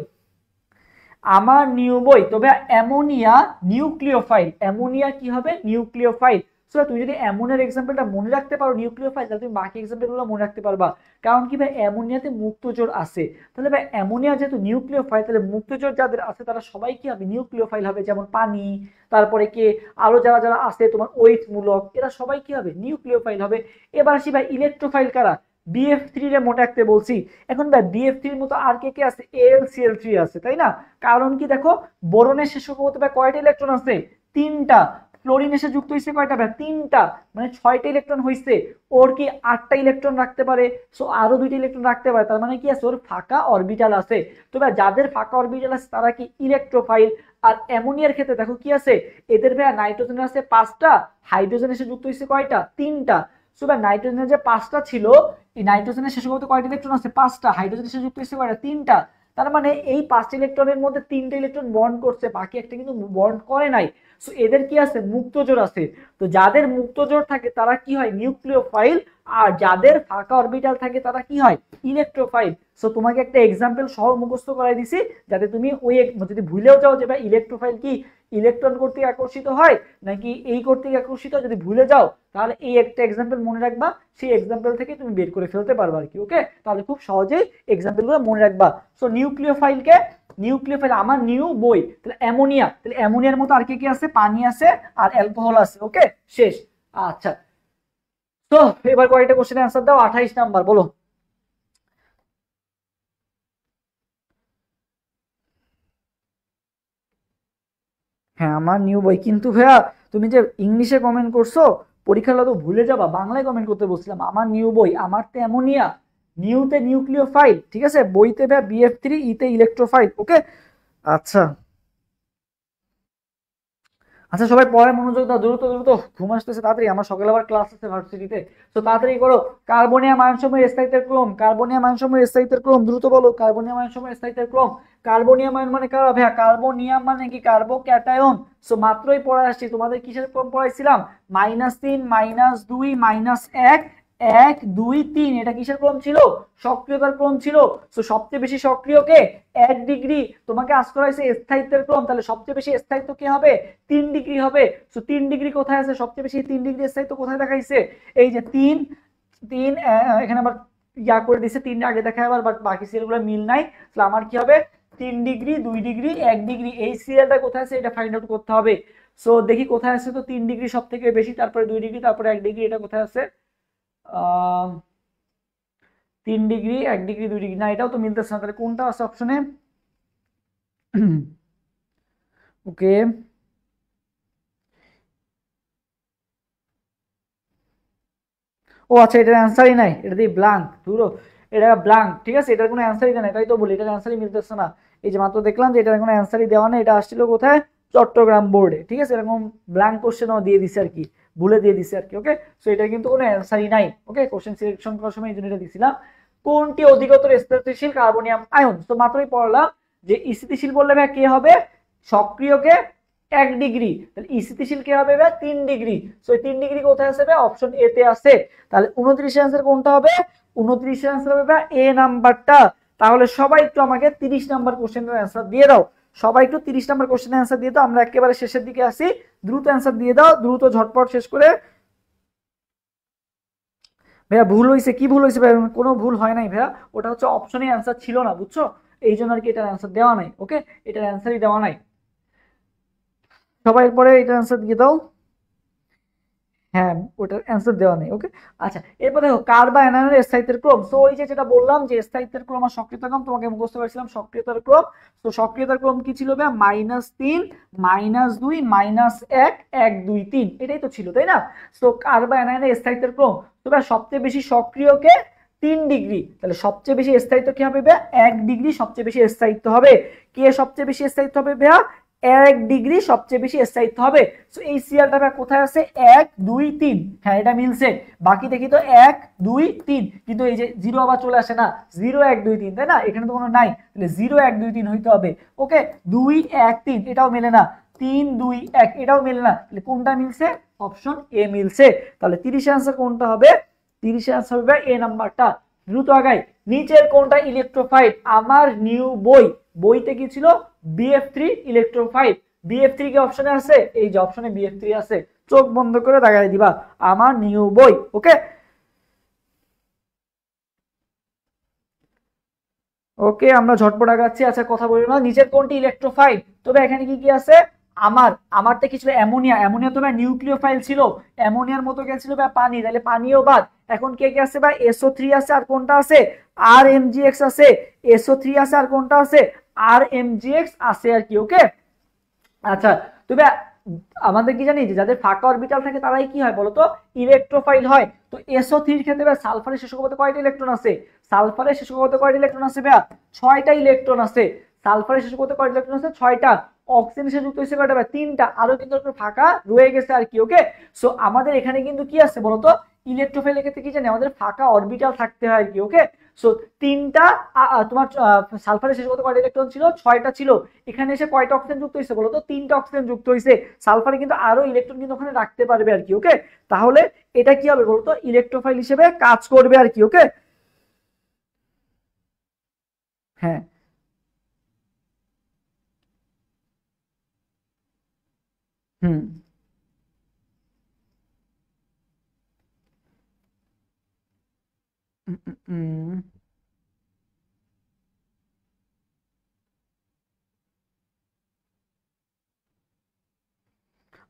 আমার নিউ বই। তবে অ্যামোনিয়া নিউক্লিওফাইল, অ্যামোনিয়া কি হবে? নিউক্লিওফাইল। সো তুমি যদি অ্যামোনিয়ার এক্সাম্পলটা মনে রাখতে পারো নিউক্লিওফাইল, তাহলে তুমি বাকি এক্সাম্পলগুলো মনে রাখতে পারবা। কারণ কি ভাই, অ্যামোনিয়াতে মুক্তজোড় আছে। তাহলে ভাই অ্যামোনিয়া যেহেতু নিউক্লিওফাইল, তাহলে মুক্তজোড় যাদের আছে তারা সবাই কি হবে? নিউক্লিওফাইল হবে। যেমন পানি, তারপরে কে আরো যারা যারা আছে তোমার ওয়েট মূলক, এরা সবাই কি হবে? নিউক্লিওফাইল হবে। এবার আসি ভাই ইলেকট্রোফাইল কারা? BF3 রে মনে রাখতে বলছি। এখন ভাই BF3 এর মতো আর কে কে আছে? AlCl3 আছে, তাই না? কারণ কি দেখো, বোরনের শেষ কক্ষপথে ভাই কয়টা ইলেকট্রন আছে? 3টা। ফ্লোরিন এসে যুক্ত হয়েছে কয়টা ভাই? 3টা, মানে 6টা ইলেকট্রন হয়েছে। ওর কি 8টা ইলেকট্রন রাখতে পারে, সো আরো 2টা ইলেকট্রন রাখতে পারে। তার মানে কি আছে? ওর ফাঁকা অরবিটাল আছে। তো ভাই যাদের ফাঁকা অরবিটাল আছে তারা কি? ইলেকট্রোফাইল। আর অ্যামোনিয়ার ক্ষেত্রে দেখো কি আছে, এদের ভাই নাইট্রোজেন আছে 5টা, হাইড্রোজেন এসে যুক্ত হয়েছে কয়টা? 3টা। সো ভাই নাইট্রোজেনের যে 5টা ছিল, এই নাইট্রোজেনের শেষ কক্ষপথে কয়টা ইলেকট্রন আছে? 5টা। হাইড্রোজেন এসে যুক্ত হয়েছে কয়টা? 3টা। তার মানে এই 5টা ইলেকট্রনের মধ্যে 3টা ইলেকট্রন বন্ড করছে, বাকি একটা কিন্তু বন্ড করে নাই। সো এদের কি আছে? মুক্তজোড় আছে। তো যাদের মুক্তজোড় থাকে তারা কি হয়? নিউক্লিওফাইল। আর যাদের ফাঁকা অরবিটাল থাকে তারা কি হয়? ইলেকট্রোফাইল। সো তোমাকে একটা এক্সাম্পল সহ মুখস্থ করাই দিছি, যাতে তুমি ওই যদি ভুলেও যাও যে ভাই ইলেকট্রোফাইল কি ইলেকট্রন কর্তৃক আকর্ষিত হয় নাকি এই কর্তৃক আকর্ষিত, যদি ভুলে যাও তাহলে এই একটা এক্সাম্পল মনে রাখবা, সেই এক্সাম্পল থেকে তুমি বের করে ফেলতে পারবা আর কি। ওকে, তাহলে খুব সহজেই এক্সাম্পলগুলো মনে রাখবা। সো নিউক্লিওফাইলকে, নিউক্লিওফাইল আমার নিউ বই, তাহলে অ্যামোনিয়া, তাহলে অ্যামোনিয়ার মতো আর কি কি আছে? পানি আছে আর অ্যালকোহল আছে। ওকে, শেষ। আচ্ছা, তো এবার কয়েকটা কোশ্চেনের অ্যান্সার দাও। 28 নাম্বার বলো। হ্যাঁ, আমার নিউ বই। কিন্তু ভাইয়া তুমি যে ইংলিশে কমেন্ট করছো, পরীক্ষার হলে তো ভুলে যাবা, বাংলায় কমেন্ট করতে বলছিলাম। আমার নিউ বই, আমার তে অ্যামোনিয়া, নিউতে নিউক্লিওফাইল, ঠিক আছে? বইতে ভাইয়া BF3, ইতে ইলেকট্রোফাইল। ওকে, আচ্ছা আচ্ছা, সবাই পড়ায় মনোযোগ দাও, দ্রুত দ্রুত, ঘুম আসতেছে তাড়াতাড়ি, আমার সকালে আবার ক্লাস আছে ভার্সিটিতে। তো তাড়াতাড়ি করো। কার্বনিয়াম আয়ন সমূহের স্থায়িত্বের ক্রম, কার্বনিয়াম আয়ন সমূহের স্থায়িত্বের ক্রম, দ্রুত বলো। কার্বনিয়াম আয়ন সমূহের স্থায়িত্বের ক্রম। কার্বনিয়াম আয়ন মানে কারা ভাইয়া? কার্বনিয়াম মানে কি? কার্বো ক্যাটায়ন। সো মাত্রই পড়ে আসছি, তোমাদের কিসের ক্রম পড়াইছিলাম? -3, -2, -1, 1, 2, 3। এটা কিসের ক্রম ছিল? সক্রিয়তার ক্রম ছিল। সো সবচেয়ে বেশি সক্রিয় কে? 1 ডিগ্রি। তোমাকে আজ করা হয়েছে স্থায়িত্বের ক্রম, তাহলে সবচেয়ে বেশি স্থায়িত্ব কে হবে? 3 ডিগ্রি হবে। সো 3 ডিগ্রি কোথায় আছে? সবচেয়ে বেশি 3 ডিগ্রি স্থায়িত্ব কোথায় দেখাইছে? এই যে 3, 3 এখানে আবার ইয়া করে দিছে, 3 আগে দেখায় আবার, বাট বাকি সিরিয়ালগুলো মিল নাই। তাহলে আমার কি হবে? 3 ডিগ্রি, 2 ডিগ্রি, 1 ডিগ্রি। এই সিরিয়ালটা কোথায় আছে এটা ফাইন্ড আউট করতে হবে। সো দেখি কোথায় আছে। তো 3 ডিগ্রি সব থেকে বেশি, তারপরে 2 ডিগ্রি, তারপরে 1 ডিগ্রি। এটা কোথায় আছে? আহ 3 ডিগ্রি, 1 ডিগ্রি, 2 ডিগ্রি, না এটাও তো মিলতেছে না। তাহলে কোনটা আছে অপশনে? ওকে, ও আচ্ছা, এটার অ্যান্সারই নাই, এটা দিয়ে ব্লাঙ্ক ধরো, এটা ব্লাঙ্ক। ঠিক আছে, এটার কোনো অ্যান্সারই দেয় না, তাই তো বলি এটার অ্যান্সারই মিলতেছে না। এই যে মাত্র দেখলাম যে এটার কোনো অ্যান্সারই দেওয়া নেই। এটা আসছিল কোথায়? চট্টগ্রাম বোর্ডে। ঠিক আছে, এরকম ব্লাঙ্ক কোশ্চেনও দিয়ে দিছে আর কি, ভুলে দিয়ে দিছে আর কি। ওকে, সো এটা কিন্তু কোনো অ্যান্সারই নাই। ওকে, কোশ্চেন সিলেকশন করার সময় এই জন্য এটা দিছিলাম। কোনটি অধিকতর স্থিতিশীল কার্বনিয়াম আয়ন? তো মাত্রই পড়লাম যে স্থিতিশীল বললে ভাই কে হবে? সক্রিয়কে 1 ডিগ্রি, তাহলে স্থিতিশীল কে হবে ভাই? 3 ডিগ্রি। সো 3 ডিগ্রি কোথায় আছে ভাই? অপশন এ তে আছে। তাহলে 29 অ্যান্সার কোনটা হবে? 29 অ্যান্সার হবে ভাই এ নাম্বারটা। তাহলে সবাই একটু আমাকে 30 নাম্বার কোশ্চেনের অ্যান্সার দিয়ে দাও। সবাই একটু 30 নাম্বার কোশ্চেনের অ্যান্সার দিয়ে দাও, আমরা একেবারে শেষের দিকে আসি, দ্রুত অ্যান্সার দিয়ে দাও, দ্রুত ঝটপট শেষ করে। ভাইয়া ভুল হয়েছে, কি ভুল হয়েছে ভাইয়া? কোনো ভুল হয় নাই ভাইয়া, ওটা হচ্ছে অপশনে অ্যান্সার ছিল না, বুঝছো, এই জন্য আর কি এটার অ্যান্সার দেওয়া নাই। ওকে, এটার অ্যান্সারই দেওয়া নাই। সবাই পরে এটার অ্যান্সার দিয়ে দাও। হ্যাঁ, ওটার অ্যান্সার দেওয়া নেই। ওকে, আচ্ছা, এরপর দেখো কার বা অ্যানায়নের স্থায়িত্বের ক্রম। সো ওই যে যেটা বললাম যে স্থায়িত্বের ক্রম আর সক্রিয়তার ক্রম, তোমাকে মুখস্থ করেছিলাম সক্রিয়তার ক্রম। তো সক্রিয়তার ক্রম কি ছিল ভাই? -3 -2 -1 1 2 3, এটাই তো ছিল, তাই না? সো কার বা অ্যানায়নের স্থায়িত্বের ক্রম, তো ভাই সবচেয়ে বেশি সক্রিয়কে 3 ডিগ্রি, তাহলে সবচেয়ে বেশি স্থায়িত্ব কি হবে ভাই? 1 ডিগ্রি সবচেয়ে বেশি স্থায়িত্ব হবে। কে সবচেয়ে বেশি স্থায়িত্ব হবে ভাইয়া? 1 ডিগ্রি সবচেয়ে বেশি স্থায়িত্ব হবে। সো এই সিরিয়ালটা কোথায় আছে? 1 2 3, হ্যাঁ এটা মিলছে। বাকি দেখি তো 1 2 3, কিন্তু এই যে 0 আবার চলে আসে না, 0 1 2 3, তাই না? এখানে তো কোনো নাই, তাহলে 0 1 2 3 হইতে হবে। ওকে, 2 1 3 এটাও মেলে না, 3 2 1 এটাও মেলে না, তাহলে কোনটা মিলছে? অপশন এ মিলছে। তাহলে 30 এর आंसर কোনটা হবে? 30 এর आंसर হবে এ নাম্বারটা। দ্রুত আগাই, নিচের কোনটা ইলেকট্রোফাইল? আমার নিউ বই, বইতে কি ছিল? BF3 electrophile. BF3 কি অপশনে আছে? এই যে অপশনে BF3 আছে, চোখ বন্ধ করে দাগাই দিবা, আমার নিউ বই। ওকে, ওকে আমরা ঝটপট আগাচ্ছি। আচ্ছা কথা বলি না, নিচের কোনটি ইলেকট্রোফাইল? তবে এখানে কি কি আছে? আমারটা কি ছিল? অ্যামোনিয়া। অ্যামোনিয়া তো ভাই নিউক্লিওফাইল ছিল, অ্যামোনিয়ার মতো গেছিল ভাই পানি, তাহলে পানিও বাদ। এখন কে কে আছে ভাই? SO3 আছে, আর কোনটা আছে? RMGX আছে। SO3 আছে, আর কোনটা আছে? RMGX আছে আর কি। ওকে, আচ্ছা, তবে আমাদের কি জানি যে যাদের ফাঁকা অরবিটাল থাকে তারাই কি হয় বলতো? ইলেকট্রোফাইল হয়। তো SO3 এর ক্ষেত্রে ভাই সালফারের শেষ কক্ষপথে কয়টা ইলেকট্রন আছে? সালফারের শেষ কক্ষপথে কয়টা ইলেকট্রন আছে ভাই? 6টা ইলেকট্রন আছে। সালফারের শেষ কক্ষপথে কয়টা ইলেকট্রন আছে? 6টা। অক্সিজেনের সাথে যুক্ত হয়েছে কয়টা ভাই? 3টা। আরো কিন্তু একটু ফাঁকা রয়ে গেছে আর কি। ওকে, সো আমাদের এখানে কিন্তু কি আছে বলতো? ইলেকট্রোফাইলের ক্ষেত্রে কি জানি আমাদের ফাঁকা অরবিটাল থাকতে হয় আর কি। ওকে, সো 3টা। তোমার সালফারের শেষ কত কয়টা ইলেকট্রন ছিল? 6টা ছিল। এখানে এসে কয়টা অক্সিজেন যুক্ত হয়েছে বলতো? 3টা অক্সিজেন যুক্ত হয়েছে। সালফারে কিন্তু আরো ইলেকট্রন কিন্তু ওখানে রাখতে পারবে আর কি। ওকে, তাহলে এটা কি হবে বলতো? ইলেকট্রোফাইল হিসেবে কাজ করবে আর কি। ওকে, হ্যাঁ, হুম,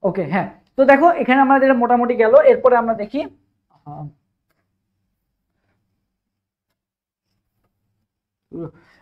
ওকে, হ্যাঁ। তো দেখো এখানে আমাদের মোটামুটি গেল, এরপরে আমরা দেখি।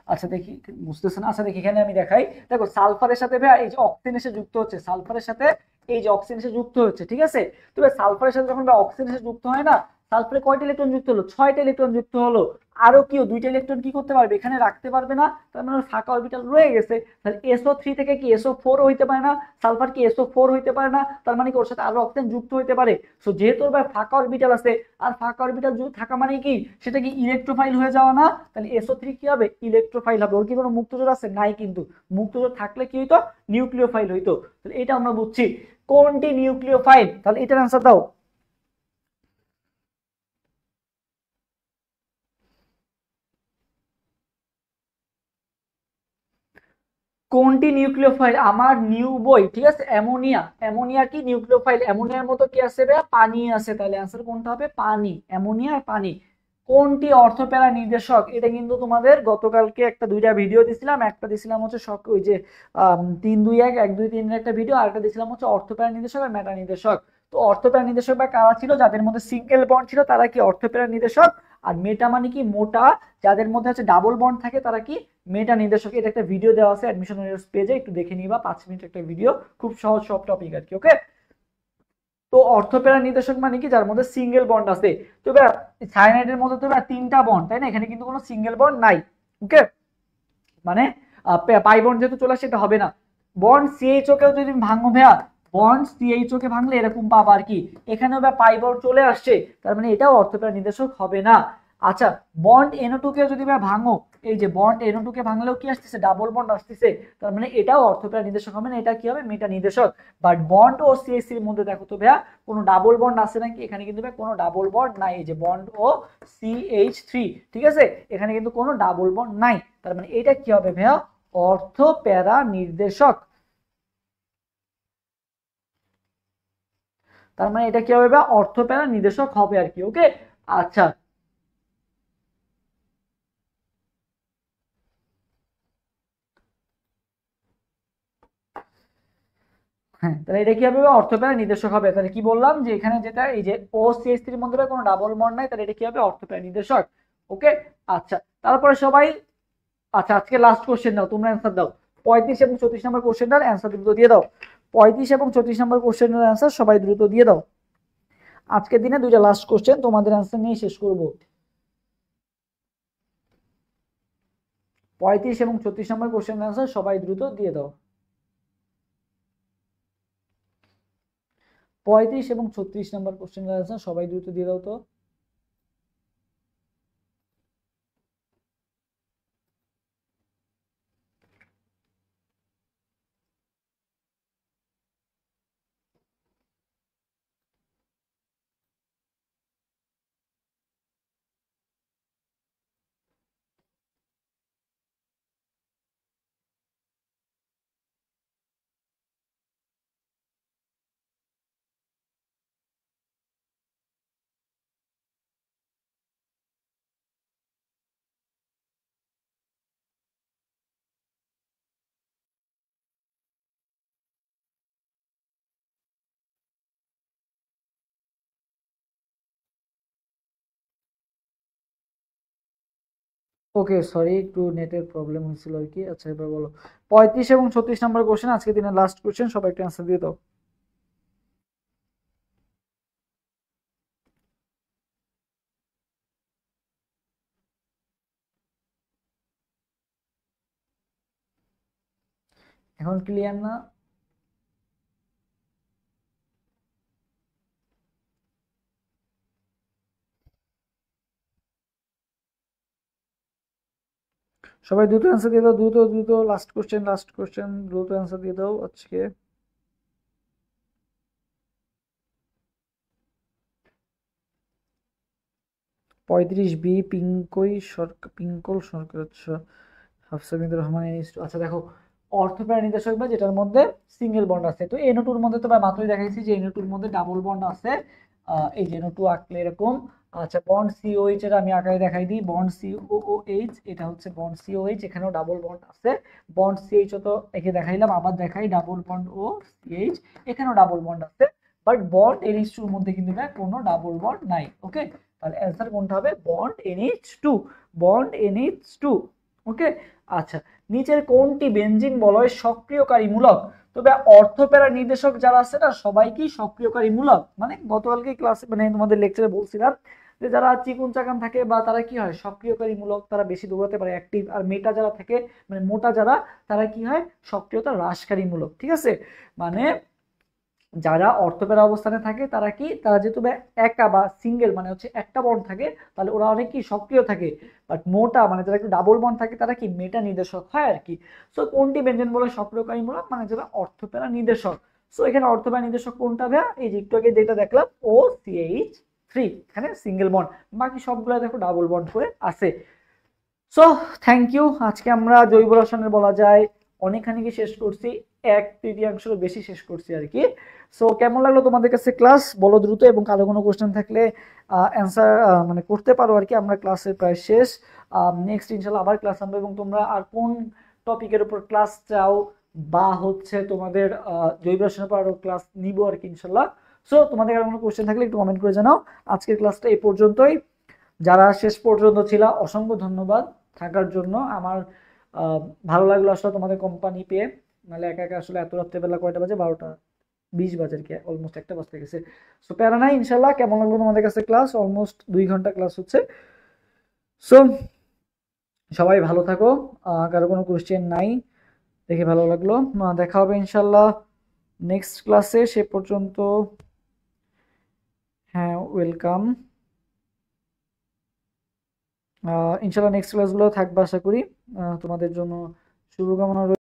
আচ্ছা দেখি, বুঝতেছে না। আচ্ছা দেখি, এখানে আমি দেখাই। দেখো সালফারের সাথে ভাই এই যে অক্সিজেন এসে যুক্ত হচ্ছে, সালফারের সাথে এই যে অক্সিজেন এসে যুক্ত হচ্ছে, ঠিক আছে? তবে সালফারের সাথে যখন অক্সিজেন এসে যুক্ত হয় না, সালফারে কয়টা ইলেকট্রন যুক্ত হলো? 6টা ইলেকট্রন যুক্ত হলো। আরো কিও 2টা ইলেকট্রন কি করতে পারবে? এখানে রাখতে পারবে না, তার মানে ফাঁকা অরবিটাল রয়ে গেছে। তাহলে SO3 থেকে কি SO4 হইতে পারে না? সালফার কি SO4 হইতে পারে না? তার মানে কি ওর সাথে আরো অক্সিজেন যুক্ত হইতে পারে। সো যেহেতু ওর ভাই ফাঁকা অরবিটাল আছে, আর ফাঁকা অরবিটাল থাকা মানে কি? সেটা কি ইলেকট্রোফাইল হয়ে যাওয়া না? তাহলে SO3 কি হবে? ইলেকট্রোফাইল হবে। ওর কি কোনো মুক্তজোড় আছে? নাই কিন্তু। মুক্তজোড় থাকলে কি হইতো? নিউক্লিওফাইল হইতো। তাহলে এটা আমরা বুঝছি। কোনটি নিউক্লিওফাইল? তাহলে এটার অ্যান্সার দাও। কোনটি নিউক্লিওফাইল? আমার নিউ বই, ঠিক আছে। অ্যামোনিয়া। অ্যামোনিয়া কি নিউক্লিওফাইল? অ্যামোনিয়ার মতো কি আছে ভাইয়া? পানি আছে। তাহলে অ্যান্সার কোনটা হবে? পানি। অ্যামোনিয়া আর পানি। কোনটি অর্থপ্যারা নির্দেশক? এটা কিন্তু তোমাদের গতকালকে একটা 2টা ভিডিও দিছিলাম। একটা দিছিলাম হচ্ছে ওই যে 3 2 1 1 2 3 এর একটা ভিডিও, আর একটা দিছিলাম হচ্ছে অর্থপ্যারা নির্দেশক আর মেটা নির্দেশক। তো অর্থপ্যারা নির্দেশক বা কারা ছিল? যাদের মধ্যে সিঙ্গেল বন্ড ছিল তারা কি অর্থপ্যারা নির্দেশক। আর মেটা মানে কি? মোটা। যাদের মধ্যে হচ্ছে ডাবল বন্ড থাকে তারা কি? মেটা নির্দেশক। এটা একটা ভিডিও দেওয়া আছে অ্যাডমিশন পেজে, একটু দেখে নিবা, 5 মিনিট একটা ভিডিও, খুব সহজ সব টপিক আর কি। ওকে, তো অর্থপ্যারা নির্দেশক মানে কি? যার মধ্যে সিঙ্গেল বন্ড আছে। তো সায়ানাইডের মধ্যে তো 3টা বন্ড, তাই না? এখানে কিন্তু কোনো সিঙ্গেল বন্ড নাই। ওকে, মানে পাই বন্ড যেহেতু চলে আসে, এটা হবে না। বন্ড সিএইচও কেও যদি ভাঙো ভাইয়া, বন্ড সিএইচও কে ভাঙলে এরকম পাবা আর কি। এখানেও পাই বন্ড চলে আসছে, তার মানে এটাও অর্থপ্যারা নির্দেশক হবে না। আচ্ছা, বন্ড NO2 কে যদি ভাঙো, এই যে বন্ড NO2 কে ভাঙলেও কি আসতেছে? ডাবল বন্ড আসতেছে, তার মানে এটাও অর্থপ্যারা নির্দেশক হবে না, এটা কি হবে? মেটা নির্দেশক। বাট বন্ড ও সিএইচ এর মধ্যে দেখো তো ভাইয়া কোনো ডাবল বন্ড আছে নাকি? এখানে কিন্তু কোনো ডাবল বন্ড নাই। এই যে বন্ড ও CH3, ঠিক আছে, এখানে কিন্তু কোনো ডাবল বন্ড নাই, তার মানে এটা কি হবে ভাইয়া? অর্থ প্যারা নির্দেশক, তার মানে এটা কি হবে, অর্থ প্যারা নির্দেশক হবে আর কি। ওকে, আচ্ছা হ্যাঁ, তাহলে এটা কি হবে, অর্থপ্যারা নির্দেশক হবে। তাহলে কি বললাম যে এখানে যেটা এই যে ও সিএস3 এর মধ্যে কোনো ডাবল বন্ড নাই, তাহলে এটা কি হবে, অর্থপ্যারা নির্দেশক। ওকে, আচ্ছা তারপরে সবাই, আচ্ছা আজকে লাস্ট কোশ্চেন দাও, তোমরা অ্যান্সার দাও। 35 এবং 34 নম্বর কোশ্চেনটার অ্যান্সার দ্রুত দিয়ে দাও। 35 এবং 34 নম্বর কোশ্চেনের অ্যান্সার সবাই দ্রুত দিয়ে দাও। আজকের দিনে দুইটা লাস্ট কোশ্চেন, তোমাদের অ্যান্সার নিয়ে শেষ করব। 35 এবং 34 নম্বর কোশ্চেনের অ্যান্সার সবাই দ্রুত দিয়ে দাও। 35 এবং 36 নম্বর কোশ্চেনের অ্যান্সার সবাই দ্রুত দিয়ে দাও তো। ওকে সরি, একটু নেটের প্রবলেম হয়েছিল আর কি। আচ্ছা এবার বলো, 35 এবং 36 নম্বর কোশ্চেন আজকে দিনের লাস্ট কোশ্চেন, সবাই একটু অ্যান্সার দিয়ে দাও। এখন ক্লিয়ার না? সবাই দ্রুত অ্যান্সার দিয়ে দাও, দ্রুত দ্রুত, লাস্ট কোশ্চেন, লাস্ট কোশ্চেন, দ্রুত অ্যান্সার দিয়ে দাও আজকে। 35 বি পিঙ্কল সরকার, আচ্ছা হাফসাবিদুর রহমান আচ্ছা দেখো, অর্থপ্যারা নির্দেশক বা যেটার মধ্যে সিঙ্গেল বন্ড আছে, তো এনও2 এর মধ্যে তো মাত্রই দেখাইছি যে এনও2 এর মধ্যে ডাবল বন্ড আছে। এই যে এনও2 আঁকলে এরকম, আচ্ছা বন্ড সিওএইচ এর আমি আকারে দেখাই দিই, বন্ড সিওওএইচ, এটা হচ্ছে বন্ড সিওএইচ, এখানেও ডাবল বন্ড আছে। বন্ড সিএইচ তো একে দেখাইলাম, আবার দেখাই ডাবল বন্ড ও সিএইচ, এখানেও ডাবল বন্ড আছে। বাট বন্ড এনএইচ2 এর মধ্যে কিন্তু কোনো ডাবল বন্ড নাই। ওকে, তাহলে অ্যান্সার কোনটা হবে, বন্ড এনএইচ2, বন্ড এনএইচ2। ওকে, আচ্ছা নিচের কোনটি বেনজিন বলয় সক্রিয়কারীমূলক? তবে অর্থপ্যারা নির্দেশক যারা আছে না সবাই কি সক্রিয়কারীমূলক, মানে গতকালকে ক্লাসে মানে তোমাদের লেকচারে বলছিলাম যে যারা চিকুন চাকান থাকে বা তারা কি হয় সক্রিয়কারীমূলক, তারা বেশি দৌড়াতে পারে, অ্যাক্টিভ। আর মেটা যারা থাকে মানে মোটা যারা, তারা কি হয় সক্রিয়তা হ্রাসকারীমূলক। ঠিক আছে, মানে যারা অর্থপ্যারা অবস্থানে থাকে তারা কি, তারা যেহেতু একা বা সিঙ্গেল মানে হচ্ছে একটা বন্ড থাকে, তাহলে ওরা অনেক কি সক্রিয় থাকে। বাট মোটা মানে যারা একটু ডাবল বন্ড থাকে তারা কি মেটা নির্দেশক হয় আর কি। সো কোনটি ব্যঞ্জন বলে সক্রিয়কারীমূলক, মানে যারা অর্থপ্যারা নির্দেশক। সো এখানে অর্থপ্যারা নির্দেশক কোনটা ভাইয়া, এই যে একটু আগে যেটা দেখলাম ও সিএইচ3, এখানে সিঙ্গেল বন্ড, বাকি সবগুলো দেখো ডাবল বন্ড করে আছে। সো থ্যাংক ইউ, আজকে আমরা জৈব রসায়নের বলা যায় অনেকখানি কি শেষ করছি, 1/3 বেশি শেষ করছি আর কি। সো কেমন লাগলো তোমাদের কাছে ক্লাস বলো দ্রুত, এবং কারো কোনো কোশ্চেন থাকলে অ্যান্সার মানে করতে পারো আর কি। আমরা ক্লাসের প্রায় শেষ, নেক্সট ইনশাল্লাহ আবার ক্লাস আনবো, এবং তোমরা আর কোন টপিকের উপর ক্লাস চাও বা হচ্ছে তোমাদের জৈব রসায়নের উপর আরো ক্লাস নিবো আর কি ইনশাল্লাহ। সো তোমাদের আর কোনো কোশ্চেন থাকলে একটু কমেন্ট করে জানাও। আজকের ক্লাসটা এই পর্যন্তই, যারা শেষ পর্যন্ত ছিল অসংখ্য ধন্যবাদ থাকার জন্য। আমার ভালো লাগলো আসলে তোমাদের কোম্পানি পেয়ে, নাহলে একা একা আসলে এত রাত্রেবেলা, কয়টা বাজে, 12টা 20 বাজে আর কি, অলমোস্ট 1টা বাজতে গেছে। সো প্যারা নাই ইনশাল্লাহ। কেমন লাগলো তোমাদের কাছে ক্লাস, অলমোস্ট 2 ঘন্টা ক্লাস হচ্ছে। সো সবাই ভালো থাকো, কারো কোনো কোশ্চেন নাই দেখে ভালো লাগলো। দেখা হবে ইনশাল্লাহ নেক্সট ক্লাসে, সে পর্যন্ত হ্যাঁ ওয়েলকাম। ইনশাল্লাহ নেক্সট ক্লাসগুলো থাকবে আশা করি। তোমাদের জন্য শুভকামনা রইল।